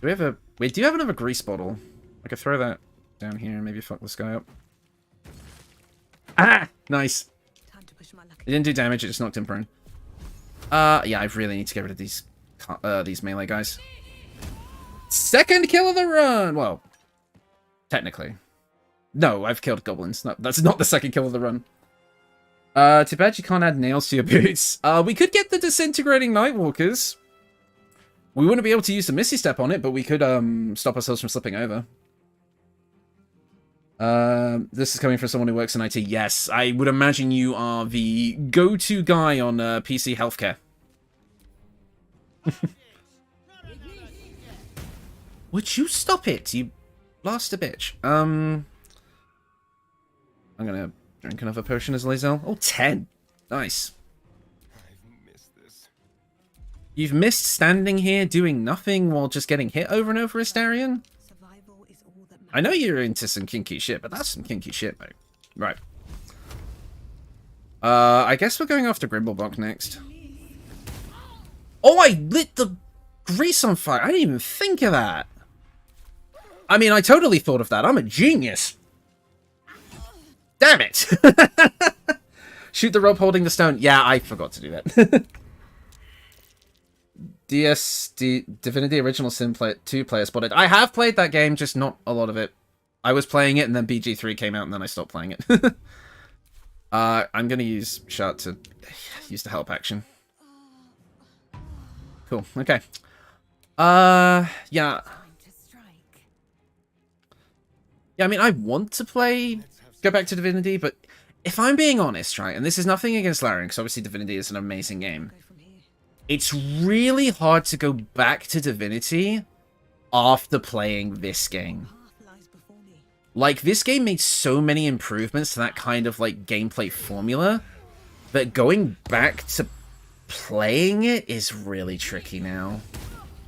Do we have a... Wait, do you have another grease bottle? I could throw that down here and maybe fuck this guy up. Ah! Nice. It didn't do damage, it just knocked him prone. Yeah, I really need to get rid of these melee guys. Second kill of the run! Well, technically. No, I've killed goblins. No, that's not the second kill of the run. Too bad you can't add nails to your boots. We could get the disintegrating Nightwalkers. We wouldn't be able to use the Misty Step on it, but we could stop ourselves from slipping over. This is coming from someone who works in IT. Yes, I would imagine you are the go-to guy on PC healthcare. Would you stop it, you blaster bitch? I'm gonna drink another potion as Lae'zel. Oh, 10. Nice. I've missed this. You've missed standing here doing nothing while just getting hit over and over, Astarion? I know you're into some kinky shit, but that's some kinky shit, mate. Right. I guess we're going after Grimblebok next. Oh, I lit the grease on fire. I didn't even think of that. I mean, I totally thought of that. I'm a genius. Damn it. Shoot the rope holding the stone. Yeah, I forgot to do that. Divinity Original Sin 2-player spotted. I have played that game, just not a lot of it. I was playing it, and then BG3 came out, and then I stopped playing it. I'm going to use Shot to use the help action. Cool, okay. Yeah. Yeah, I mean, I want to go back to Divinity, but if I'm being honest, right, and this is nothing against Larian, because obviously Divinity is an amazing game. It's really hard to go back to Divinity after playing this game. Like, this game made so many improvements to that kind of, like, gameplay formula that going back to playing it is really tricky now,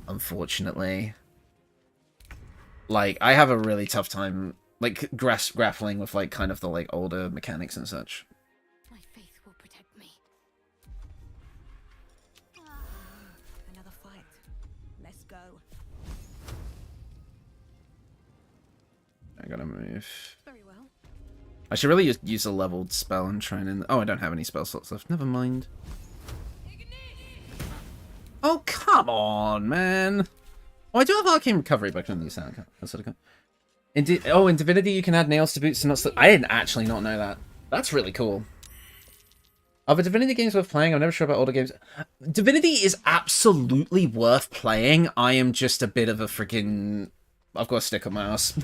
unfortunately. Like, I have a really tough time, like, grappling with, like, kind of the, like, older mechanics and such. My faith will protect me. Another fight. Let's go. I gotta move. Very well. I should really use a leveled spell and try and... Oh, I don't have any spell slots left. Never mind. Oh, come on, man. Oh, I do have Arcane Recovery, but I couldn't use that. That's what I got. In Divinity, you can add nails to boots and not slip. I didn't actually not know that. That's really cool. Are the Divinity games worth playing? I'm never sure about older games. Divinity is absolutely worth playing. I am just a bit of a freaking... I've got a stick on my ass.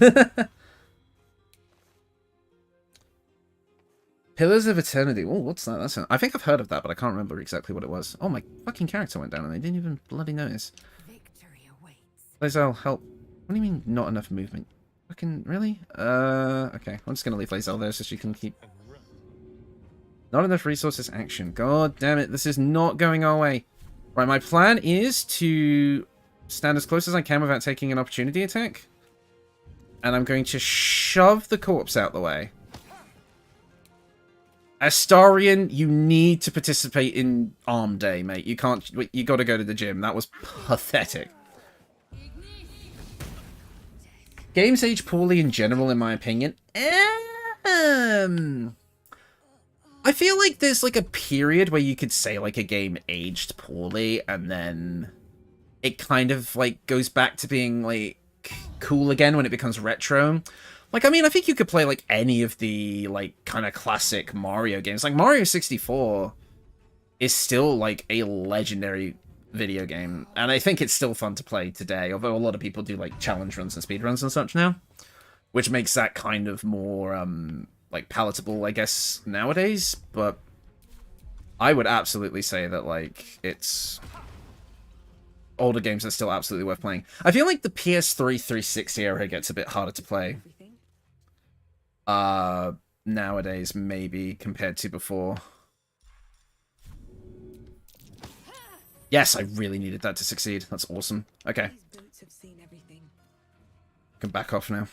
Pillars of Eternity. Oh, what's that? I think I've heard of that, but I can't remember exactly what it was. Oh, my fucking character went down and I didn't even bloody notice. Victory awaits. Lae'zel, help. What do you mean, not enough movement? Fucking, really? Okay. I'm just gonna leave Lae'zel there so she can keep Not enough resources action. God damn it. This is not going our way. Right, my plan is to stand as close as I can without taking an opportunity attack. And I'm going to shove the corpse out the way. Astarion, you need to participate in Arm Day, mate. You can't... You gotta go to the gym. That was pathetic. Games age poorly in general, in my opinion. I feel like there's, like, a period where you could say, like, a game aged poorly, and then it kind of, like, goes back to being, like, cool again when it becomes retro. Like, I mean, I think you could play, like, any of the, like, kind of classic Mario games. Like, Mario 64 is still, like, a legendary video game. And I think it's still fun to play today, although a lot of people do, like, challenge runs and speed runs and such now. Which makes that kind of more, like, palatable, I guess, nowadays. But I would absolutely say that, like, it's... older games are still absolutely worth playing. I feel like the PS3 360 era gets a bit harder to play. Nowadays, maybe, compared to before. Yes, I really needed that to succeed. That's awesome. Okay. Can back off now.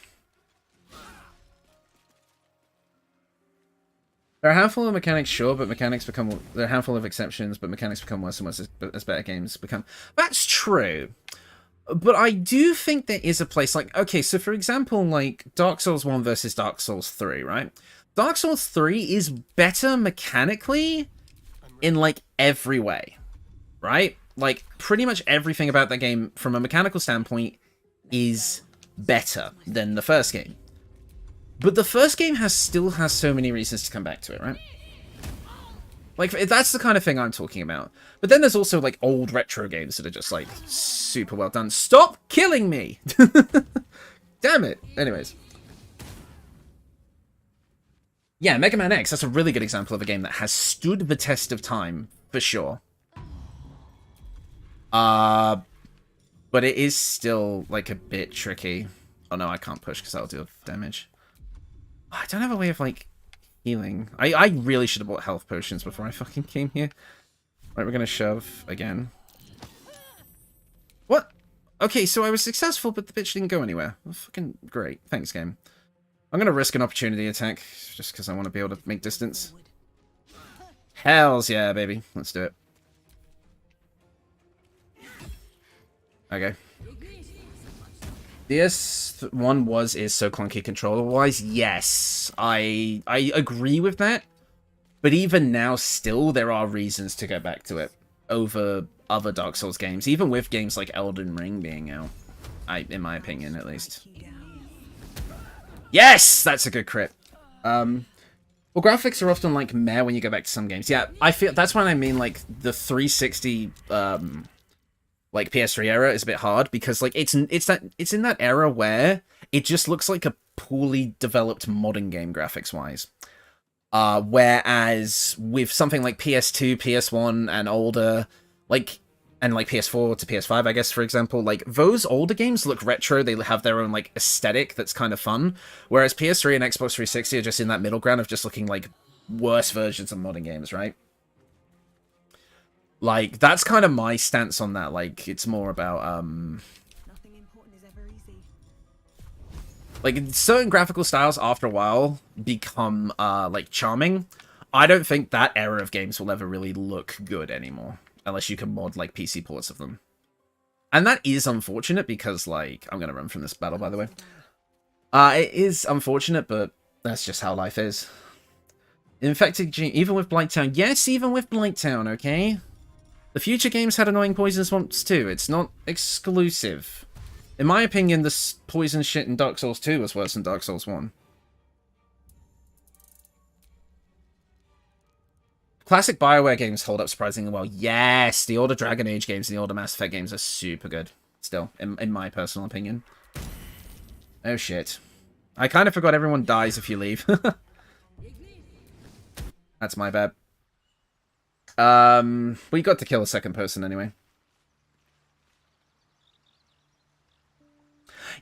There are a handful of mechanics, sure, but mechanics become... There are a handful of exceptions, but mechanics become worse and worse as better games become... That's true. But I do think there is a place, like... Okay, so for example, like, Dark Souls 1 versus Dark Souls 3, right? Dark Souls 3 is better mechanically in, like, every way, right? Like, pretty much everything about that game, from a mechanical standpoint, is better than the first game. But the first game still has so many reasons to come back to it, right? Like, that's the kind of thing I'm talking about. But then there's also, like, old retro games that are just, like, super well done. Stop killing me! Damn it! Anyways. Yeah, Mega Man X, that's a really good example of a game that has stood the test of time, for sure. But it is still, like, a bit tricky. Oh no, I can't push because that'll do damage. I don't have a way of, like, healing. I really should have bought health potions before I fucking came here. Right, we're gonna shove again. What? Okay, so I was successful, but the bitch didn't go anywhere. Well, fucking great. Thanks, game. I'm gonna risk an opportunity attack, just because I want to be able to make distance. Hells yeah, baby. Let's do it. Okay. DS1 is so clunky controller-wise. Yes, I agree with that. But even now, still, there are reasons to go back to it over other Dark Souls games. Even with games like Elden Ring being out. In my opinion, at least. Yes! That's a good crit. Well, graphics are often, like, meh when you go back to some games. Yeah, I feel... That's what I mean, like, the 360... like PS3 era is a bit hard because like it's in that era where it just looks like a poorly developed modern game graphics wise. Whereas with something like PS2, PS1 and older, like and like PS4 to PS5, I guess, for example, like those older games look retro, they have their own like aesthetic that's kind of fun. Whereas PS3 and Xbox 360 are just in that middle ground of just looking like worse versions of modern games, right? Like, that's kind of my stance on that. Like, it's more about, Nothing important is ever easy. like, certain graphical styles, after a while, become, like, charming. I don't think that era of games will ever really look good anymore. Unless you can mod, like, PC ports of them. And that is unfortunate because, like... I'm gonna run from this battle, by the way. It is unfortunate, but that's just how life is. Infected Gene... Even with Blighttown. Yes, even with Blighttown, okay? The future games had annoying poison swamps too. It's not exclusive. In my opinion, the poison shit in Dark Souls 2 was worse than Dark Souls 1. Classic BioWare games hold up surprisingly well. Yes, the older Dragon Age games and the older Mass Effect games are super good. Still, in my personal opinion. Oh shit. I kind of forgot everyone dies if you leave. That's my bad. We got to kill a second person anyway.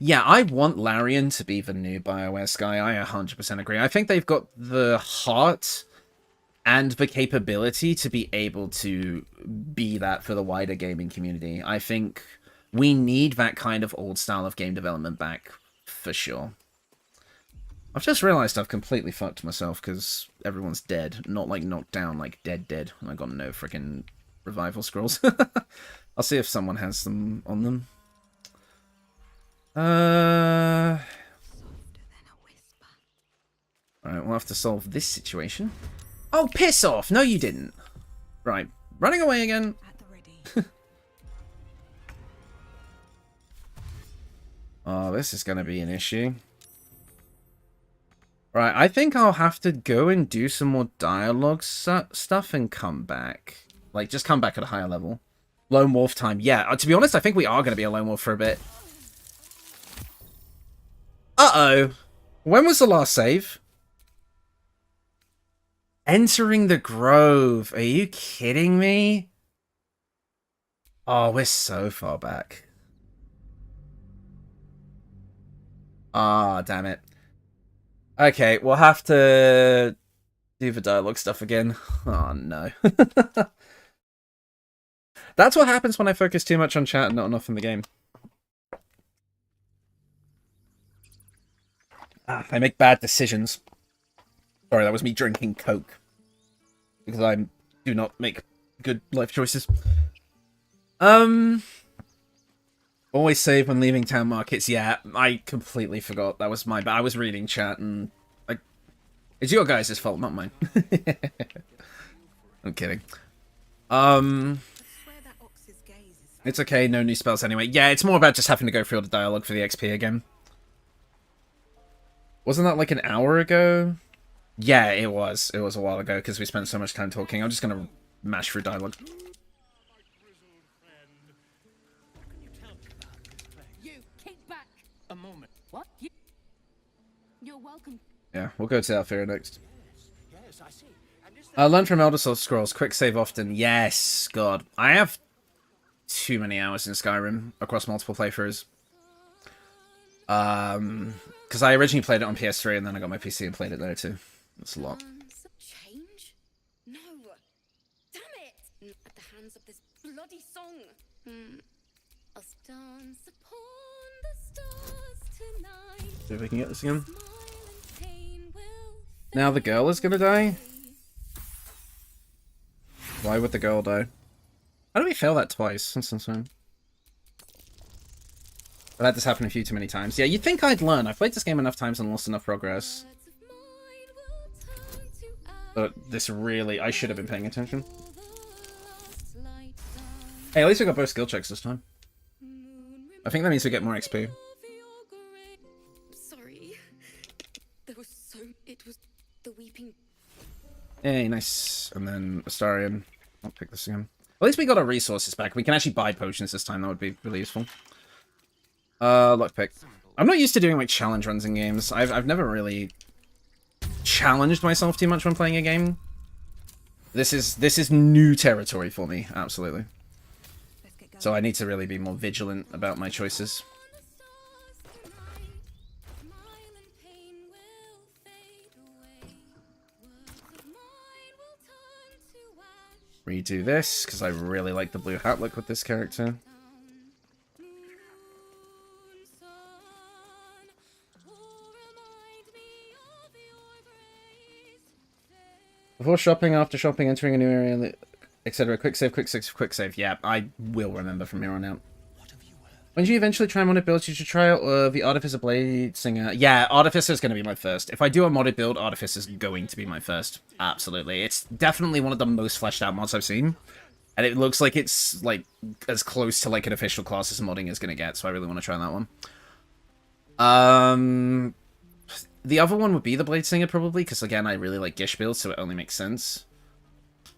Yeah, I want Larian to be the new BioWare Sky. I 100% agree. I think they've got the heart and the capability to be able to be that for the wider gaming community. I think we need that kind of old style of game development back, for sure. I've just realized I've completely fucked myself because everyone's dead. Not like knocked down, like dead. And I got no freaking revival scrolls. I'll see if someone has them on them. Alright, we'll have to solve this situation. Oh, piss off! No, you didn't. Right, running away again. Oh, this is going to be an issue. Right, I think I'll have to go and do some more dialogue stuff and come back. Like, just come back at a higher level. Lone wolf time. Yeah, to be honest, I think we are going to be a lone wolf for a bit. Uh-oh. When was the last save? Entering the grove. Are you kidding me? Oh, we're so far back. Ah, damn it. Okay, we'll have to do the dialogue stuff again. Oh, no. That's what happens when I focus too much on chat and not enough in the game. I make bad decisions. Sorry, that was me drinking Coke. Because I do not make good life choices. Always save when leaving town markets. Yeah, I completely forgot. That was my bad. I was reading chat and... It's your guys' fault, not mine. I'm kidding. It's okay, no new spells anyway. Yeah, it's more about just having to go through all the dialogue for the XP again. Wasn't that like an hour ago? Yeah, it was. It was a while ago because we spent so much time talking. I'm just going to mash through dialogue. You kick back a moment. What? You're welcome. Yeah, we'll go to Alfira next. Learn from Elder Scrolls. Quick save often. Yes, God. I have too many hours in Skyrim across multiple playthroughs. Because I originally played it on PS3 and then I got my PC and played it there too. That's a lot. Change? No. Damn it! At the hands of this bloody song. I'll dance upon the stars tonight. See if we can get this again. Now the girl is gonna die? Why would the girl die? How do we fail that twice? That's insane. I've had this happen a few too many times. Yeah, you'd think I'd learn. I've played this game enough times and lost enough progress. But this really... I should have been paying attention. Hey, at least we got both skill checks this time. I think that means we get more XP. Sorry. There was so... It was the weeping... Hey, nice. And then Astarion. I'll pick this again. At least we got our resources back. We can actually buy potions this time. That would be really useful. Lockpick. I'm not used to doing like challenge runs in games. I've never really challenged myself too much when playing a game. This is new territory for me, absolutely. So I need to really be more vigilant about my choices. Redo this, because I really like the blue hat look with this character. Before shopping, after shopping, entering a new area, etc. Quick save, quick save, quick save. Yeah, I will remember from here on out. When you eventually try modded builds, you should try out the Artificer Blade Singer. Yeah, Artificer is going to be my first. If I do a modded build, Artificer is going to be my first. Absolutely. It's definitely one of the most fleshed out mods I've seen. And it looks like it's like as close to like an official class as modding is going to get, so I really want to try that one. The other one would be the Blade Singer, probably, because, again, I really like Gish builds, so it only makes sense.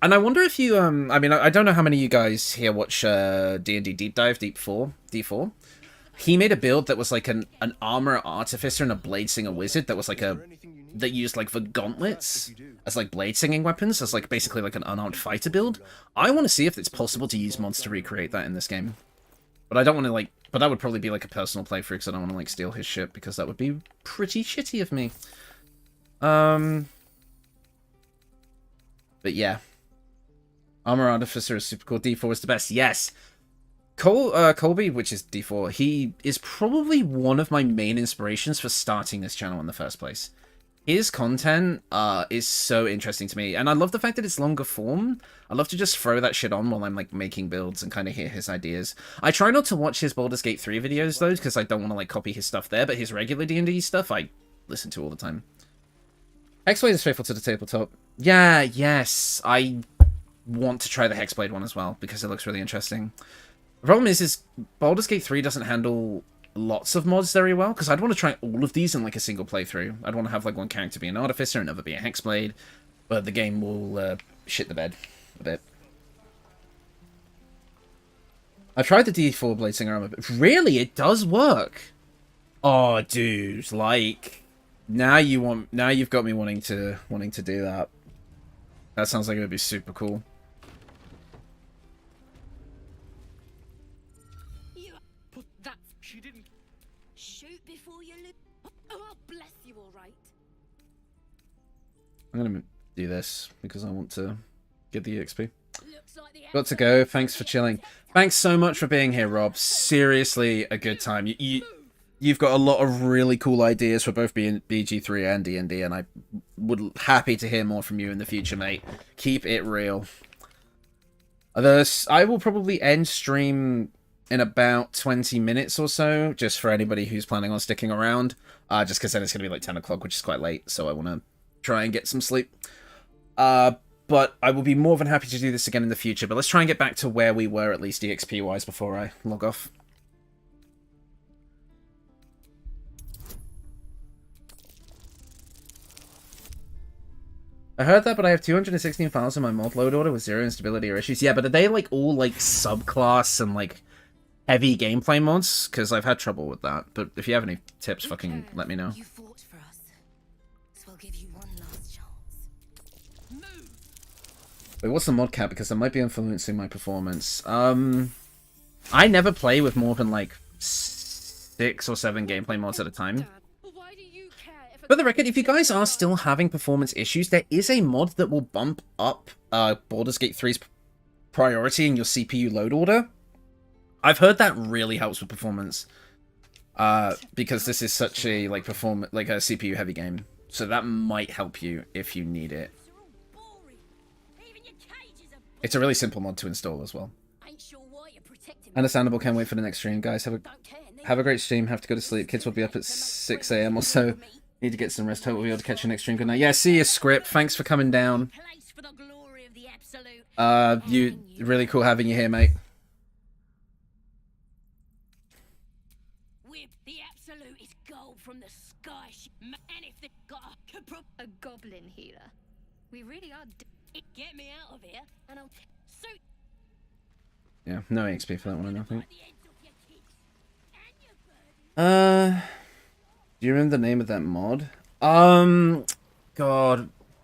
And I wonder if you, I mean, I don't know how many of you guys here watch D&D Deep Dive, D4. He made a build that was like an Armor Artificer and a Blade Singer Wizard that was like that used like the gauntlets as like blade singing weapons, as like basically like an unarmed fighter build. I want to see if it's possible to use mods to recreate that in this game. But I don't want to like... But that would probably be like a personal playthrough because I don't want to like steal his shit because that would be pretty shitty of me. But yeah. Armor Artificer is super cool. D4 is the best. Yes. Colby, which is D4, he is probably one of my main inspirations for starting this channel in the first place. His content is so interesting to me, and I love the fact that it's longer form. I love to just throw that shit on while I'm like making builds and kind of hear his ideas. I try not to watch his Baldur's Gate 3 videos though, because I don't want to like copy his stuff there, but his regular D&D stuff I listen to all the time. Hexblade is faithful to the tabletop. Yeah, yes, I want to try the Hexblade one as well, because it looks really interesting. The problem is Baldur's Gate 3 doesn't handle lots of mods very well, because I'd want to try all of these in like a single playthrough. I'd want to have like one character be an Artificer, another be a Hexblade, but the game will shit the bed a bit. I've tried the D4 Bladesinger armor, but really, it does work. Oh, dude, like now you've got me wanting to do that. That sounds like it would be super cool. She didn't shoot before you look. Oh, bless you, all right. I'm gonna do this because I want to get the EXP. Got to go. Thanks for chilling. Thanks so much for being here, Rob. Seriously, a good time. You've got a lot of really cool ideas for both BG3 and D&D, and I would happy to hear more from you in the future, mate. Keep it real. I will probably end stream in about 20 minutes or so, just for anybody who's planning on sticking around. Just because then it's going to be like 10 o'clock, which is quite late, so I want to try and get some sleep. But I will be more than happy to do this again in the future, but let's try and get back to where we were, at least EXP-wise, before I log off. I heard that, but I have 216 files in my mod load order with 0 instability or issues. Yeah, but are they like all like subclass and like heavy gameplay mods? Because I've had trouble with that. But if you have any tips, fucking let me know. You fought for us, so I'll give you one last chance. Move. Wait, what's the mod cap? Because that might be influencing my performance. I never play with more than like 6 or 7 gameplay mods at a time. For the record, if you guys are still having performance issues, there is a mod that will bump up Baldur's Gate 3's priority in your CPU load order. I've heard that really helps with performance, because this is such a like a CPU heavy game. So that might help you if you need it. It's a really simple mod to install as well. Understandable. Can't wait for the next stream, guys. Have a great stream. Have to go to sleep. Kids will be up at 6 AM or so. Need to get some rest. Hope we'll be able to catch you next stream. Good night. Yeah, see you, Script. Thanks for coming down. Really cool having you here, mate. The absolute is gold from the sky. And if they've got a goblin healer. We really are. Get me out of here, and I'll suit. Yeah, no XP for that one, I don't think. Do you remember the name of that mod? God,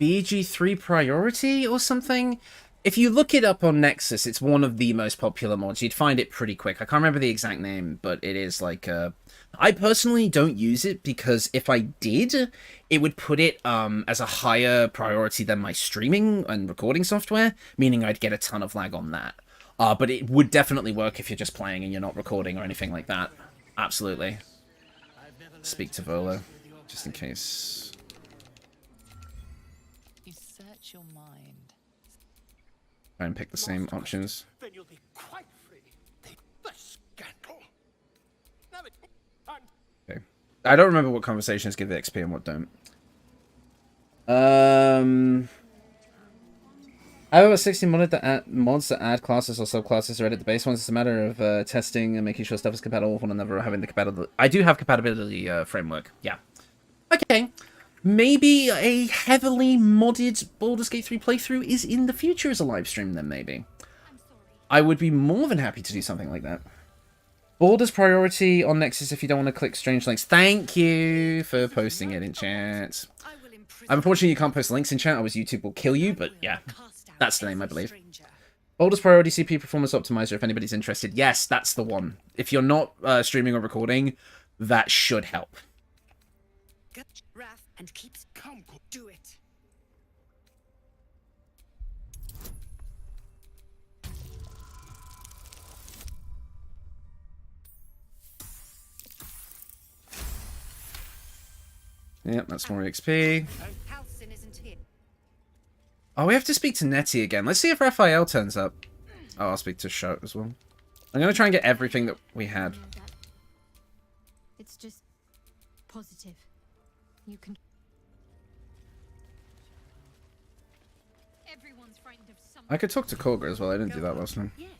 BG3 Priority or something? If you look it up on Nexus, it's one of the most popular mods. You'd find it pretty quick. I can't remember the exact name, but it is like, I personally don't use it because if I did, it would put it as a higher priority than my streaming and recording software, meaning I'd get a ton of lag on that. But it would definitely work if you're just playing and you're not recording or anything like that. Absolutely. Speak to Volo, just in case. You search your mind. Try and pick the same options. Then you'll be quite free. The scandal. Okay. I don't remember what conversations give the XP and what don't. I have about 60 mods that add classes or subclasses or edit the base ones. It's a matter of testing and making sure stuff is compatible with one another or having the compatibility. I do have compatibility framework, yeah. Okay. Maybe a heavily modded Baldur's Gate 3 playthrough is in the future as a live stream then, maybe. I would be more than happy to do something like that. Baldur's priority on Nexus if you don't want to click strange links. Thank you for posting it in chat. Unfortunately, you can't post links in chat, otherwise YouTube will kill you, but yeah. That's the name, I believe. Baldur's Priority CPU Performance Optimizer, if anybody's interested. Yes, that's the one. If you're not streaming or recording, that should help. And keeps calm. Do it. Yep, that's more XP. Halcyon isn't here. Oh, we have to speak to Nettie again. Let's see if Raphael turns up. Oh, I'll speak to Shout as well. I'm going to try and get everything that we had. It's just positive. You can. Everyone's frightened of something. I could talk to Korga as well. I didn't do that last time. Yes,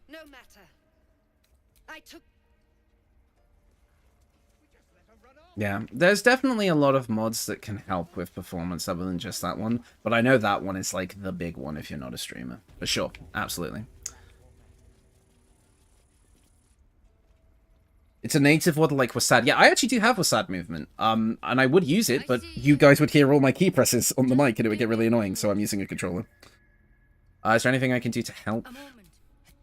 no matter. I took. Yeah, there's definitely a lot of mods that can help with performance other than just that one. But I know that one is like the big one if you're not a streamer. For sure, absolutely. It's a native word like Wasad. Yeah, I actually do have Wasad movement. And I would use it, but you guys would hear all my key presses on the mic and it would get really annoying, so I'm using a controller. Is there anything I can do to help?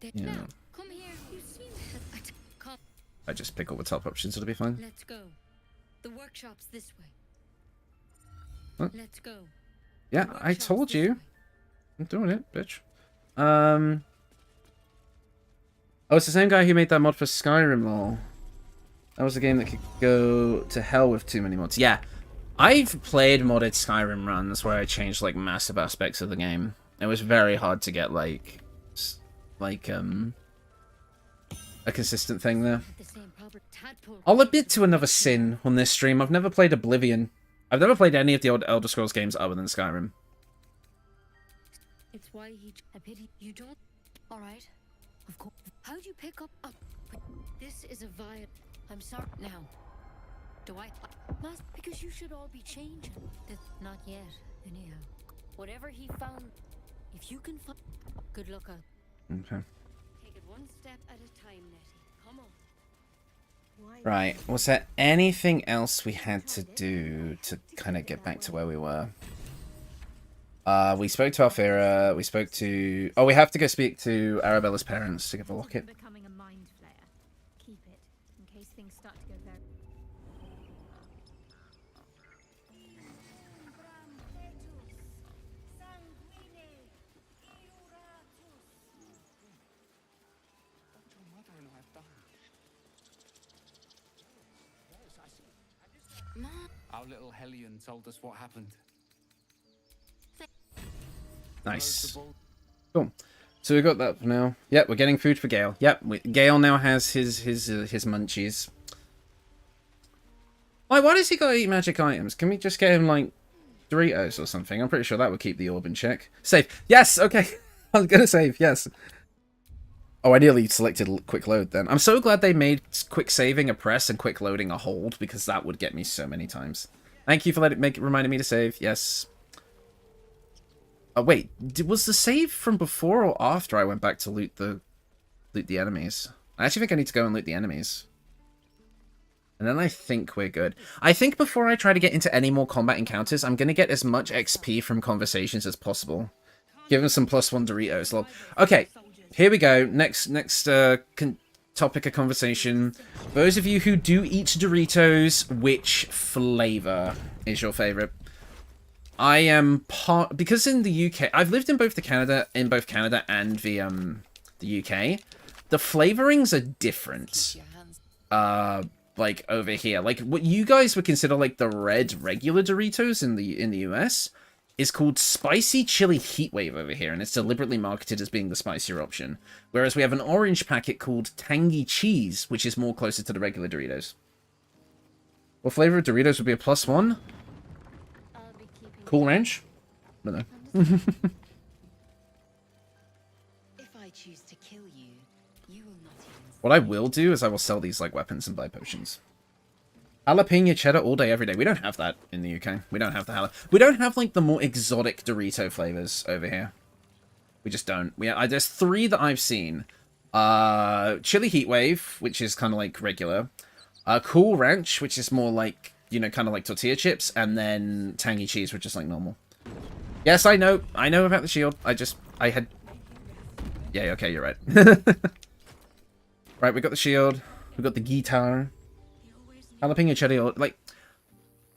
Yeah. Come here. You seem I just pick all the top options, it'll be fine. Let's go. The workshop's this way. What? Let's go. Yeah, I told you. I'm doing it, bitch. Oh, it's the same guy who made that mod for Skyrim, lol. That was a game that could go to hell with too many mods. Yeah, I've played modded Skyrim runs where I changed like massive aspects of the game. It was very hard to get like a consistent thing there. I'll admit to another sin on this stream. I've never played Oblivion. I've never played any of the old Elder Scrolls games other than Skyrim. It's why he. I pity you don't. All right. Of course. How'd you pick up? This is a vial. I'm sorry. Now, do I? Must because you should all be changing. Not yet. Anyhow, whatever he found, if you can find. Good luck out. Okay. Take it one step at a time, Nettie. Come on. Right, was there anything else we had to do to kind of get back to where we were? We spoke to Alfira, we spoke to... Oh, we have to go speak to Arabella's parents to get the locket. Becoming a mind flayer. Keep it, in case things start to go very... Our little Hellion told us what happened. Nice. Cool. So we got that for now. Yep, we're getting food for Gale. Yep, Gale now has his munchies. Why does he gotta eat magic items? Can we just get him, like, Doritos or something? I'm pretty sure that would keep the orb in check. Save. Yes, okay. I was gonna save, yes. Oh, I nearly selected quick load then. I'm so glad they made quick saving a press and quick loading a hold, because that would get me so many times. Thank you for reminding me to save. Yes. Oh, wait. Was the save from before or after I went back to loot the enemies? I actually think I need to go and loot the enemies. And then I think we're good. I think before I try to get into any more combat encounters, I'm going to get as much XP from conversations as possible. Give him some +1 Doritos. Lol. Okay, here we go. Next topic of conversation. Those of you who do eat Doritos, which flavor is your favorite? I am because in the UK, I've lived in both Canada and the UK. The flavorings are different. Like over here, like what you guys would consider like the red regular Doritos in the US is called spicy chili heatwave over here, and it's deliberately marketed as being the spicier option. Whereas we have an orange packet called tangy cheese, which is more closer to the regular Doritos. What flavor of Doritos would be a +1? Cool Ranch? I don't know. If I choose to kill you, you will not even... What I will do is I will sell these like weapons and buy potions. Jalapeno cheddar all day, every day. We don't have that in the UK. We don't have the We don't have like the more exotic Dorito flavors over here. We just don't. There's 3 that I've seen. Chili Heatwave, which is kind of like regular. Cool Ranch, which is more like, you know, kind of like tortilla chips, and then Tangy Cheese, which is like normal. Yes, I know about the shield. I had... Yeah, okay, you're right. Right, we got the shield. We got the guitar. Jalapeno cheddar, like...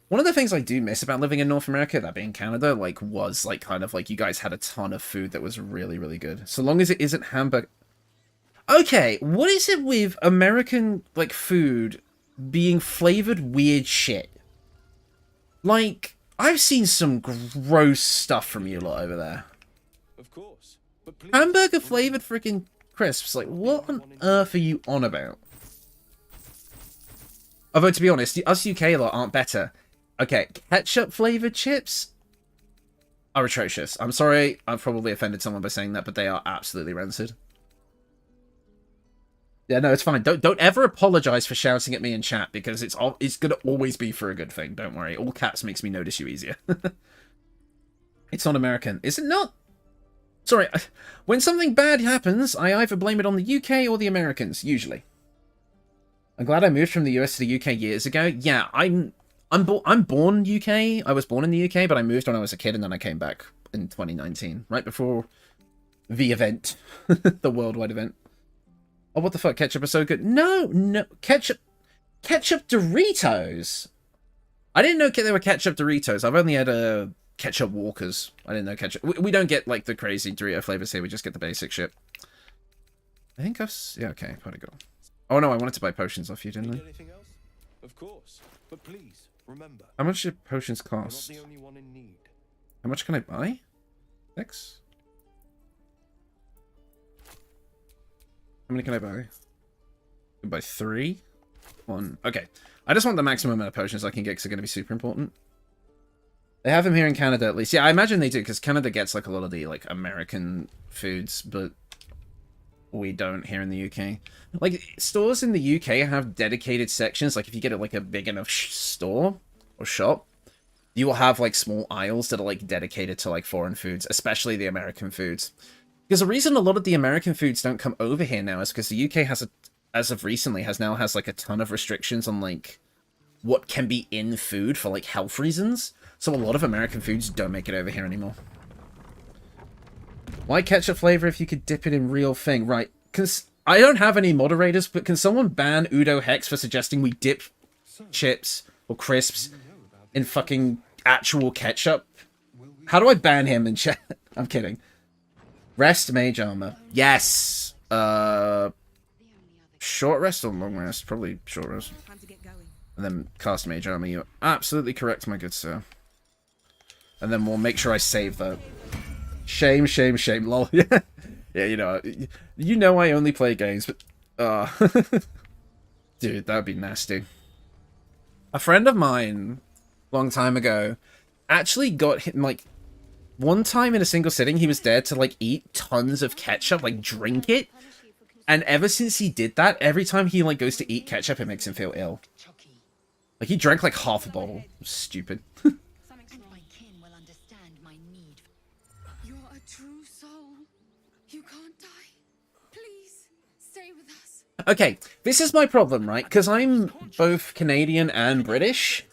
One of the things I do miss about living in North America, that being Canada, like, was, like, kind of, like, you guys had a ton of food that was really, really good. So long as it isn't hamburger... Okay, what is it with American, like, food being flavored weird shit? Like, I've seen some gross stuff from you lot over there. Of course. But please, Hamburger flavored freaking crisps. Like, what on earth are you on about? Although, to be honest, us UK lot aren't better. Okay, ketchup flavored chips are atrocious. I'm sorry, I've probably offended someone by saying that, but they are absolutely rancid. Yeah, no, it's fine. Don't ever apologize for shouting at me in chat, because it's gonna always be for a good thing. Don't worry. All caps makes me notice you easier. It's not American. Is it not? Sorry. When something bad happens, I either blame it on the UK or the Americans, usually. I'm glad I moved from the US to the UK years ago. Yeah, I'm born UK. I was born in the UK, but I moved when I was a kid, and then I came back in 2019, right before the event, the worldwide event. Oh, what the fuck? Ketchup is so good. No, ketchup Doritos. I didn't know there were ketchup Doritos. I've only had ketchup Walkers. I didn't know ketchup. We don't get like the crazy Dorito flavors here. We just get the basic shit. I think yeah, okay, probably go. Oh no, I wanted to buy potions off you, didn't I? anything else? Of course. But please, remember. How much do potions cost? You're not the only one in need. How much can I buy? 6? How many can I buy? I can buy 3? 1. Okay. I just want the maximum amount of potions I can get, because they're going to be super important. They have them here in Canada, at least. Yeah, I imagine they do, because Canada gets like a lot of the like American foods, but we don't here in the UK. Like, stores in the UK have dedicated sections. Like, if you get it like a big enough store or shop, you will have like small aisles that are like dedicated to like foreign foods, especially the American foods. Because the reason a lot of the American foods don't come over here now is because the UK has as of recently, has like a ton of restrictions on like what can be in food for like health reasons. So a lot of American foods don't make it over here anymore. Why ketchup flavor if you could dip it in real thing? Right, because I don't have any moderators, but can someone ban Udo Hex for suggesting we dip chips or crisps in fucking actual ketchup? How do I ban him in chat? I'm kidding. Rest mage armor. Yes. Short rest or long rest? Probably short rest. And then cast mage armor. You're absolutely correct, my good sir. And then we'll make sure I save that. Shame, shame, shame. Lol. Yeah. Yeah, you know I only play games, but dude, that would be nasty. A friend of mine, long time ago, actually got hit, like, one time in a single sitting, he was dared to, like, eat tons of ketchup, like, drink it. And ever since he did that, every time he, like, goes to eat ketchup, it makes him feel ill. Like, he drank, like, half a bowl. Stupid. My kin will understand my need. You're a true soul. You can't die. Please, stay with us. Okay, this is my problem, right? Because I'm both Canadian and British.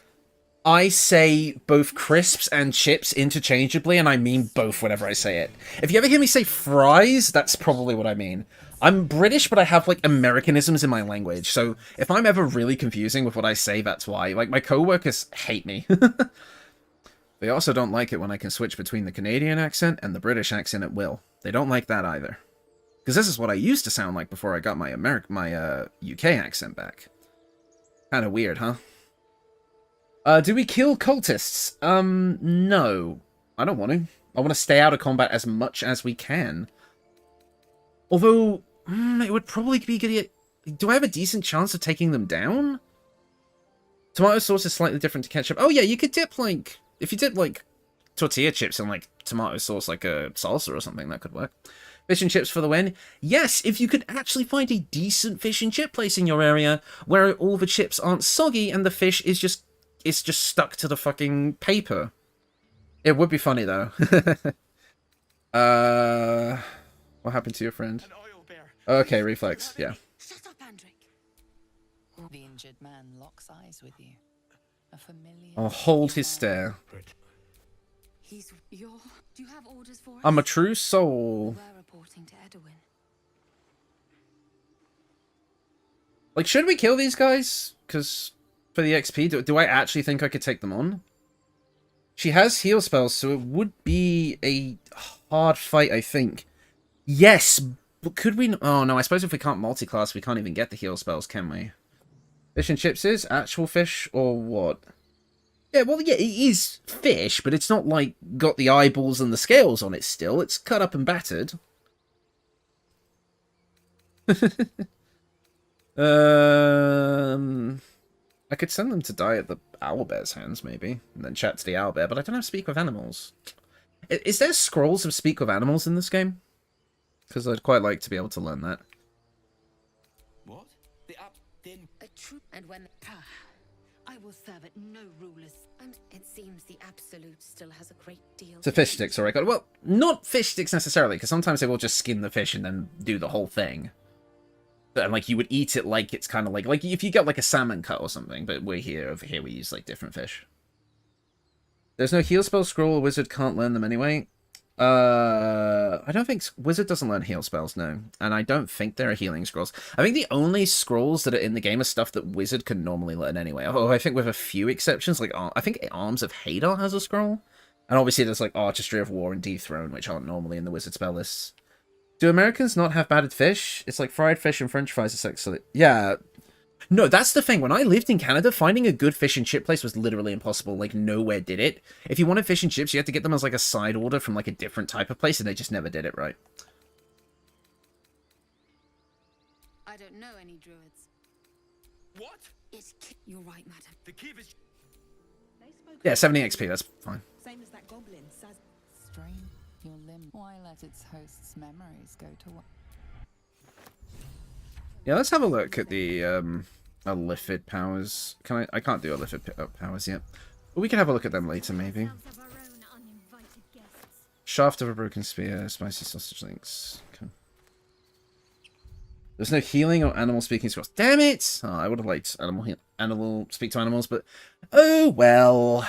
I say both crisps and chips interchangeably, and I mean both whenever I say it. If you ever hear me say fries, that's probably what I mean. I'm British, but I have, like, Americanisms in my language, so if I'm ever really confusing with what I say, that's why. Like, my co-workers hate me. They also don't like it when I can switch between the Canadian accent and the British accent at will. They don't like that either. Because this is what I used to sound like before I got my UK accent back. Kind of weird, huh? Do we kill cultists? No. I don't want to. I want to stay out of combat as much as we can. Although, it would probably be good. Do I have a decent chance of taking them down? Tomato sauce is slightly different to ketchup. Oh yeah, you could dip, like, if you dip, like, tortilla chips in, like, tomato sauce, like a salsa or something, that could work. Fish and chips for the win. Yes, if you could actually find a decent fish and chip place in your area where all the chips aren't soggy and the fish is just stuck to the fucking paper. It would be funny, though. What happened to your friend? Okay, reflex, yeah. Shut up, Andric. The injured man locks eyes with you. A familiar... I'll hold his stare. Do you have orders for us? I'm a true soul. We're reporting to Edwin. Like, should we kill these guys? Because for the XP, do I actually think I could take them on? She has heal spells, so it would be a hard fight, I think. Yes, but could we... Oh, no, I suppose if we can't multiclass, we can't even get the heal spells, can we? Fish and chips is? Actual fish or what? Yeah, well, yeah, it is fish, but it's not like got the eyeballs and the scales on it still. It's cut up and battered. I could send them to die at the owlbear's hands, maybe, and then chat to the owlbear, but I don't have speak with animals. Is there scrolls of speak with animals in this game? Because I'd quite like to be able to learn that. What? The up then. A true and when I will serve at no rulers. it seems the absolute still has a great deal. So fish sticks, alright. Well, not fish sticks necessarily, because sometimes they will just skin the fish and then do the whole thing. And like you would eat it like it's kind of like if you get like a salmon cut or something. But over here we use like different fish. There's no heal spell scroll. A wizard can't learn them anyway. I don't think wizard doesn't learn heal spells, no, and I don't think there are healing scrolls. I think the only scrolls that are in the game are stuff that wizard can normally learn anyway. Oh, I think with a few exceptions, like I think Arms of Hadar has a scroll, and obviously there's like Artistry of War and Dethrone, which aren't normally in the wizard spell lists. Do Americans not have battered fish? It's like fried fish and French fries are excellent. Yeah. No, that's the thing. When I lived in Canada, finding a good fish and chip place was literally impossible. Like, nowhere did it. If you wanted fish and chips, you had to get them as, like, a side order from, like, a different type of place, and they just never did it right. I don't know any druids. What? You're right, madam. The Kiv is... Yeah, 70 XP, that's fine. Same as that goblin. Strain your limb. Why let its host's memories go to what? Yeah, let's have a look at the Illithid powers. I can't do Illithid powers yet. But we can have a look at them later, maybe. Shaft of a broken spear, spicy sausage links. Okay. There's no healing or animal speaking scrolls. Damn it! Oh, I would have liked animal speak to animals, but oh well.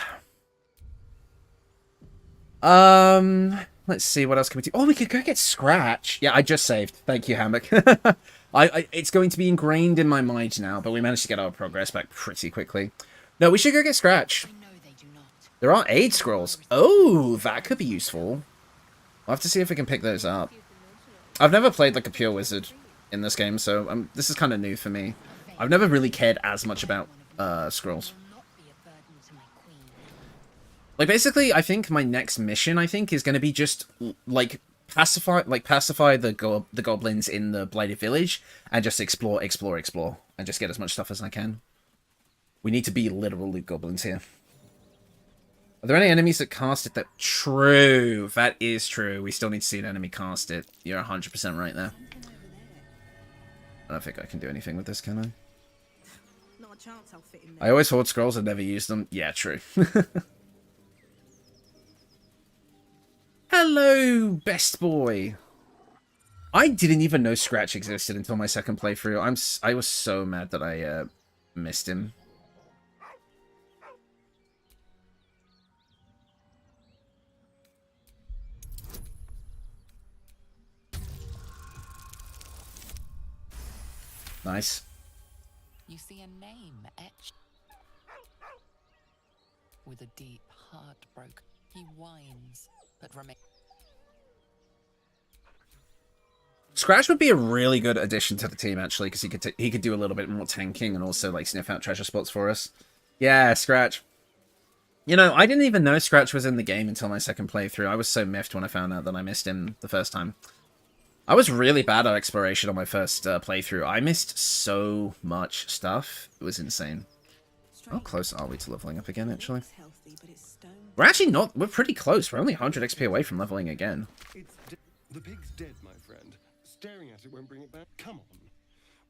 Let's see, what else can we do? Oh, we could go get Scratch. Yeah, I just saved. Thank you, Hammock. It's going to be ingrained in my mind now, but we managed to get our progress back pretty quickly. No, we should go get Scratch. There are aid scrolls. Oh, that could be useful. I'll have to see if we can pick those up. I've never played like a pure wizard in this game, so this is kind of new for me. I've never really cared as much about scrolls. Like, basically, I think my next mission, is going to be just, like, pacify the goblins in the Blighted Village, and just explore, and just get as much stuff as I can. We need to be literal loot goblins here. Are there any enemies that cast it? True, that is true. We still need to see an enemy cast it. You're 100% right there. I don't think I can do anything with this, can I? Not a chance I'll fit in there. I always hoard scrolls and never use them. Yeah, true. Hello, best boy. I didn't even know Scratch existed until my second playthrough. I was so mad that I missed him. Nice. You see a name etched with a deep heartbroken. He whines, but remains. Scratch would be a really good addition to the team, actually, because he could do a little bit more tanking and also like sniff out treasure spots for us. Yeah, Scratch. You know, I didn't even know Scratch was in the game until my second playthrough. I was so miffed when I found out that I missed him the first time. I was really bad at exploration on my first playthrough. I missed so much stuff. It was insane. How close are we to leveling up again, actually? We're actually not. We're pretty close. We're only 100 XP away from leveling again. The pig's dead, my friend. Staring at it won't bring it back. Come on.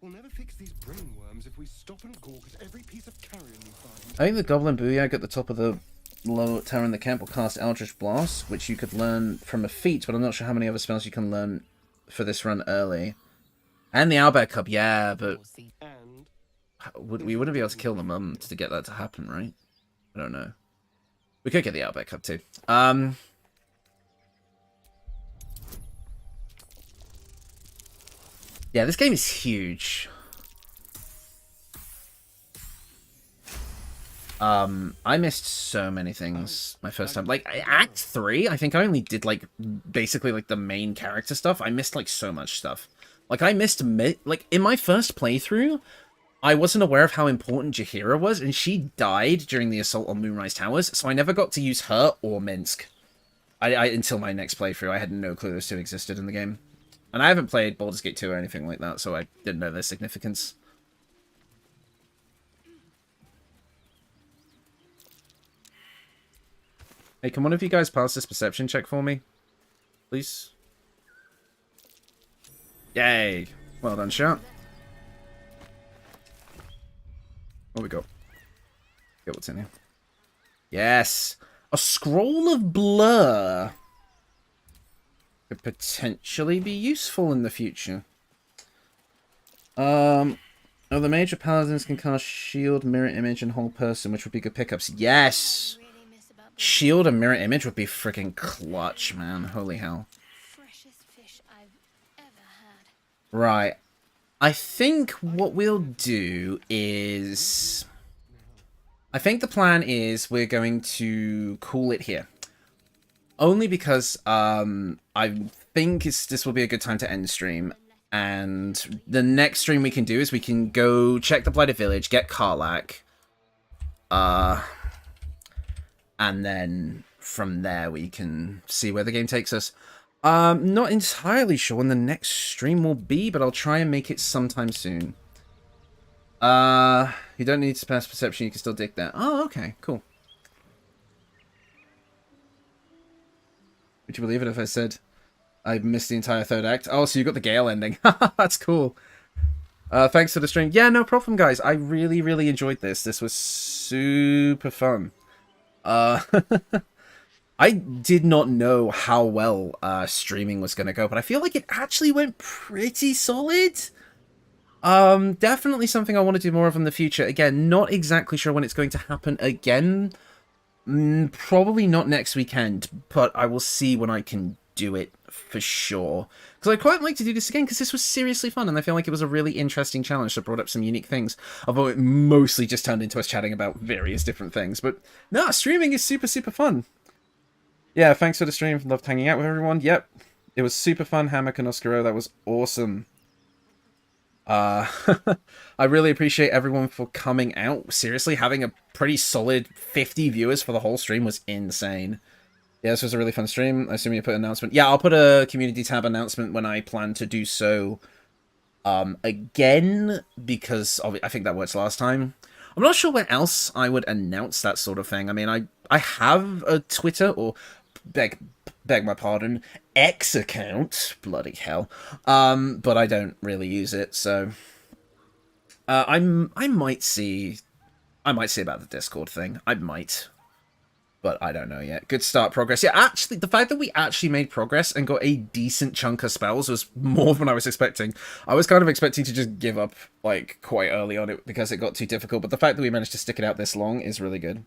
We'll never fix these brainworms if we stop and gawk at every piece of carrion we find. I think the Goblin Booyag at the top of the lower tower in the camp will cast Eldritch Blast, which you could learn from a feat, but I'm not sure how many other spells you can learn for this run early. And the Owlbear Cub, yeah, but we wouldn't be able to kill the mum to get that to happen, right? I don't know. We could get the Owlbear Cub too. Yeah, this game is huge. I missed so many things my first time. Like, Act 3, I think I only did, like, basically, like, the main character stuff. I missed, like, so much stuff. Like, I missed, like, in my first playthrough, I wasn't aware of how important Jaheira was, and she died during the assault on Moonrise Towers, so I never got to use her or Minsk. Until my next playthrough, I had no clue those two existed in the game. And I haven't played Baldur's Gate 2 or anything like that, so I didn't know their significance. Hey, can one of you guys pass this perception check for me? Please? Yay! Well done, chat. What we got? Get what's in here. Yes! A scroll of blur! Could potentially be useful in the future. Oh, the major paladins can cast shield, mirror image, and whole person, which would be good pickups. Yes! Shield and mirror image would be freaking clutch, man. Holy hell. Right. I think what we'll do is... I think the plan is we're going to call it here. Only because I think this will be a good time to end stream. And the next stream we can do is we can go check the Blighted Village, get Karlach. And then from there we can see where the game takes us. Not entirely sure when the next stream will be, but I'll try and make it sometime soon. You don't need to pass perception, you can still dig that. Oh, okay, cool. Would you believe it if I said I missed the entire third act? Oh, so you got the Gale ending. That's cool. Thanks for the stream. Yeah, no problem, guys. I really, really enjoyed this. This was super fun. I did not know how well streaming was going to go, but I feel like it actually went pretty solid. Definitely something I want to do more of in the future. Again, not exactly sure when it's going to happen again. Probably not next weekend, but I will see when I can do it for sure. Because I'd quite like to do this again, because this was seriously fun, and I feel like it was a really interesting challenge that brought up some unique things. Although it mostly just turned into us chatting about various different things. But no, streaming is super, super fun. Yeah, thanks for the stream. Loved hanging out with everyone. Yep, it was super fun, Hammock and Oscaro. That was awesome. I really appreciate everyone for coming out. Seriously, having a pretty solid 50 viewers for the whole stream was insane. Yeah, this was a really fun stream. I assume you put an announcement. Yeah, I'll put a community tab announcement when I plan to do so again, because I think that worked last time. I'm not sure where else I would announce that sort of thing. I mean, I have a Twitter, or beg my pardon, X account, bloody hell, but I don't really use it, so I might see about the Discord thing. I might, but I don't know yet. Good start, progress. Yeah, actually, the fact that we actually made progress and got a decent chunk of spells was more than I was expecting. I was kind of expecting to just give up like quite early on it because it got too difficult, but the fact that we managed to stick it out this long is really good.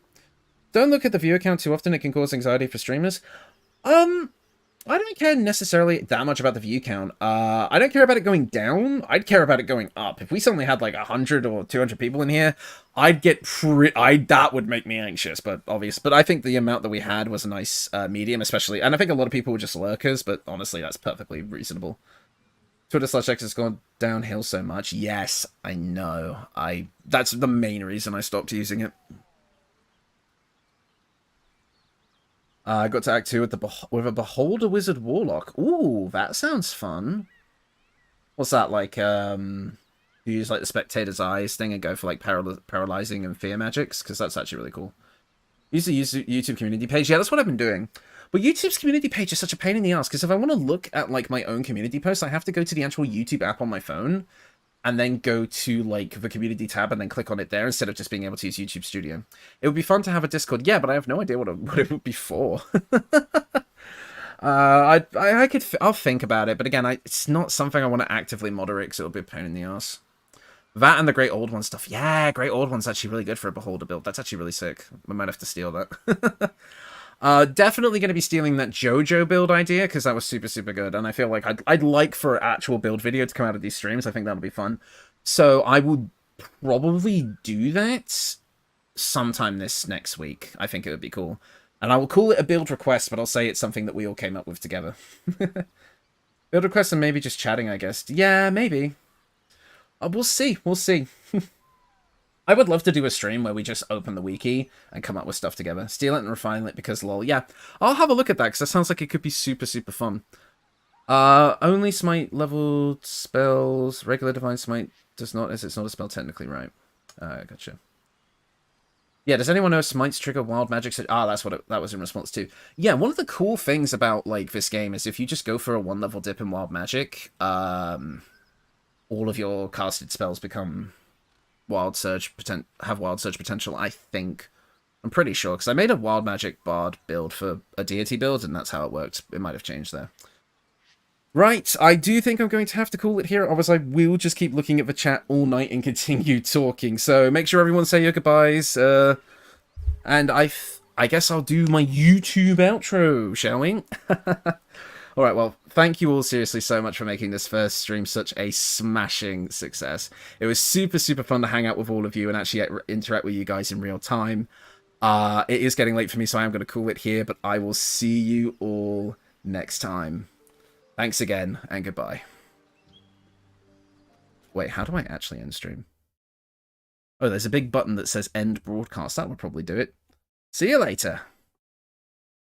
Don't look at the viewer count too often, it can cause anxiety for streamers. I don't care necessarily that much about the view count. I don't care about it going down. I'd care about it going up. If we suddenly had like 100 or 200 people in here, I'd get that would make me anxious, but obvious. But I think the amount that we had was a nice medium, especially. And I think a lot of people were just lurkers, but honestly, that's perfectly reasonable. Twitter/X has gone downhill so much. Yes, I know. That's the main reason I stopped using it. I got to Act 2 with a Beholder Wizard Warlock. Ooh, that sounds fun. What's that, like, you use, like, the Spectator's Eyes thing and go for, like, paralyzing and fear magics? Because that's actually really cool. Use the YouTube community page. Yeah, that's what I've been doing. But YouTube's community page is such a pain in the ass, because if I want to look at, like, my own community posts, I have to go to the actual YouTube app on my phone, and then go to, like, the community tab and then click on it there instead of just being able to use YouTube Studio. It would be fun to have a Discord, yeah, but I have no idea what it would be for. I'll think about it, but again, it's not something I want to actively moderate because it'll be a pain in the ass. That and the Great Old One stuff. Yeah, Great Old One's actually really good for a Beholder build. That's actually really sick. I might have to steal that. Definitely going to be stealing that JoJo build idea, because that was super, super good, and I feel like I'd like for an actual build video to come out of these streams. I think that'll be fun. So I would probably do that sometime this next week. I think it would be cool. And I will call it a build request, but I'll say it's something that we all came up with together. Build request and maybe just chatting, I guess. Yeah, maybe. We'll see. We'll see. I would love to do a stream where we just open the wiki and come up with stuff together. Steal it and refine it because lol. Yeah, I'll have a look at that because that sounds like it could be super, super fun. Only smite leveled spells. Regular divine smite does not, as it's not a spell technically, right? Gotcha. Yeah, does anyone know smites trigger wild magic? That's what that was in response to. Yeah, one of the cool things about like this game is if you just go for a 1-level dip in wild magic, all of your casted spells become wild surge potential. I think, I'm pretty sure because I made a wild magic bard build for a deity build, and that's how it worked. It might have changed there. Right, I do think I'm going to have to call it here, otherwise I will just keep looking at the chat all night and continue talking. So make sure everyone say your goodbyes, and I guess I'll do my YouTube outro, shall we? Alright, well, thank you all seriously so much for making this first stream such a smashing success. It was super, super fun to hang out with all of you and actually interact with you guys in real time. It is getting late for me, so I am going to call it here, but I will see you all next time. Thanks again, and goodbye. Wait, how do I actually end stream? Oh, there's a big button that says end broadcast. That would probably do it. See you later.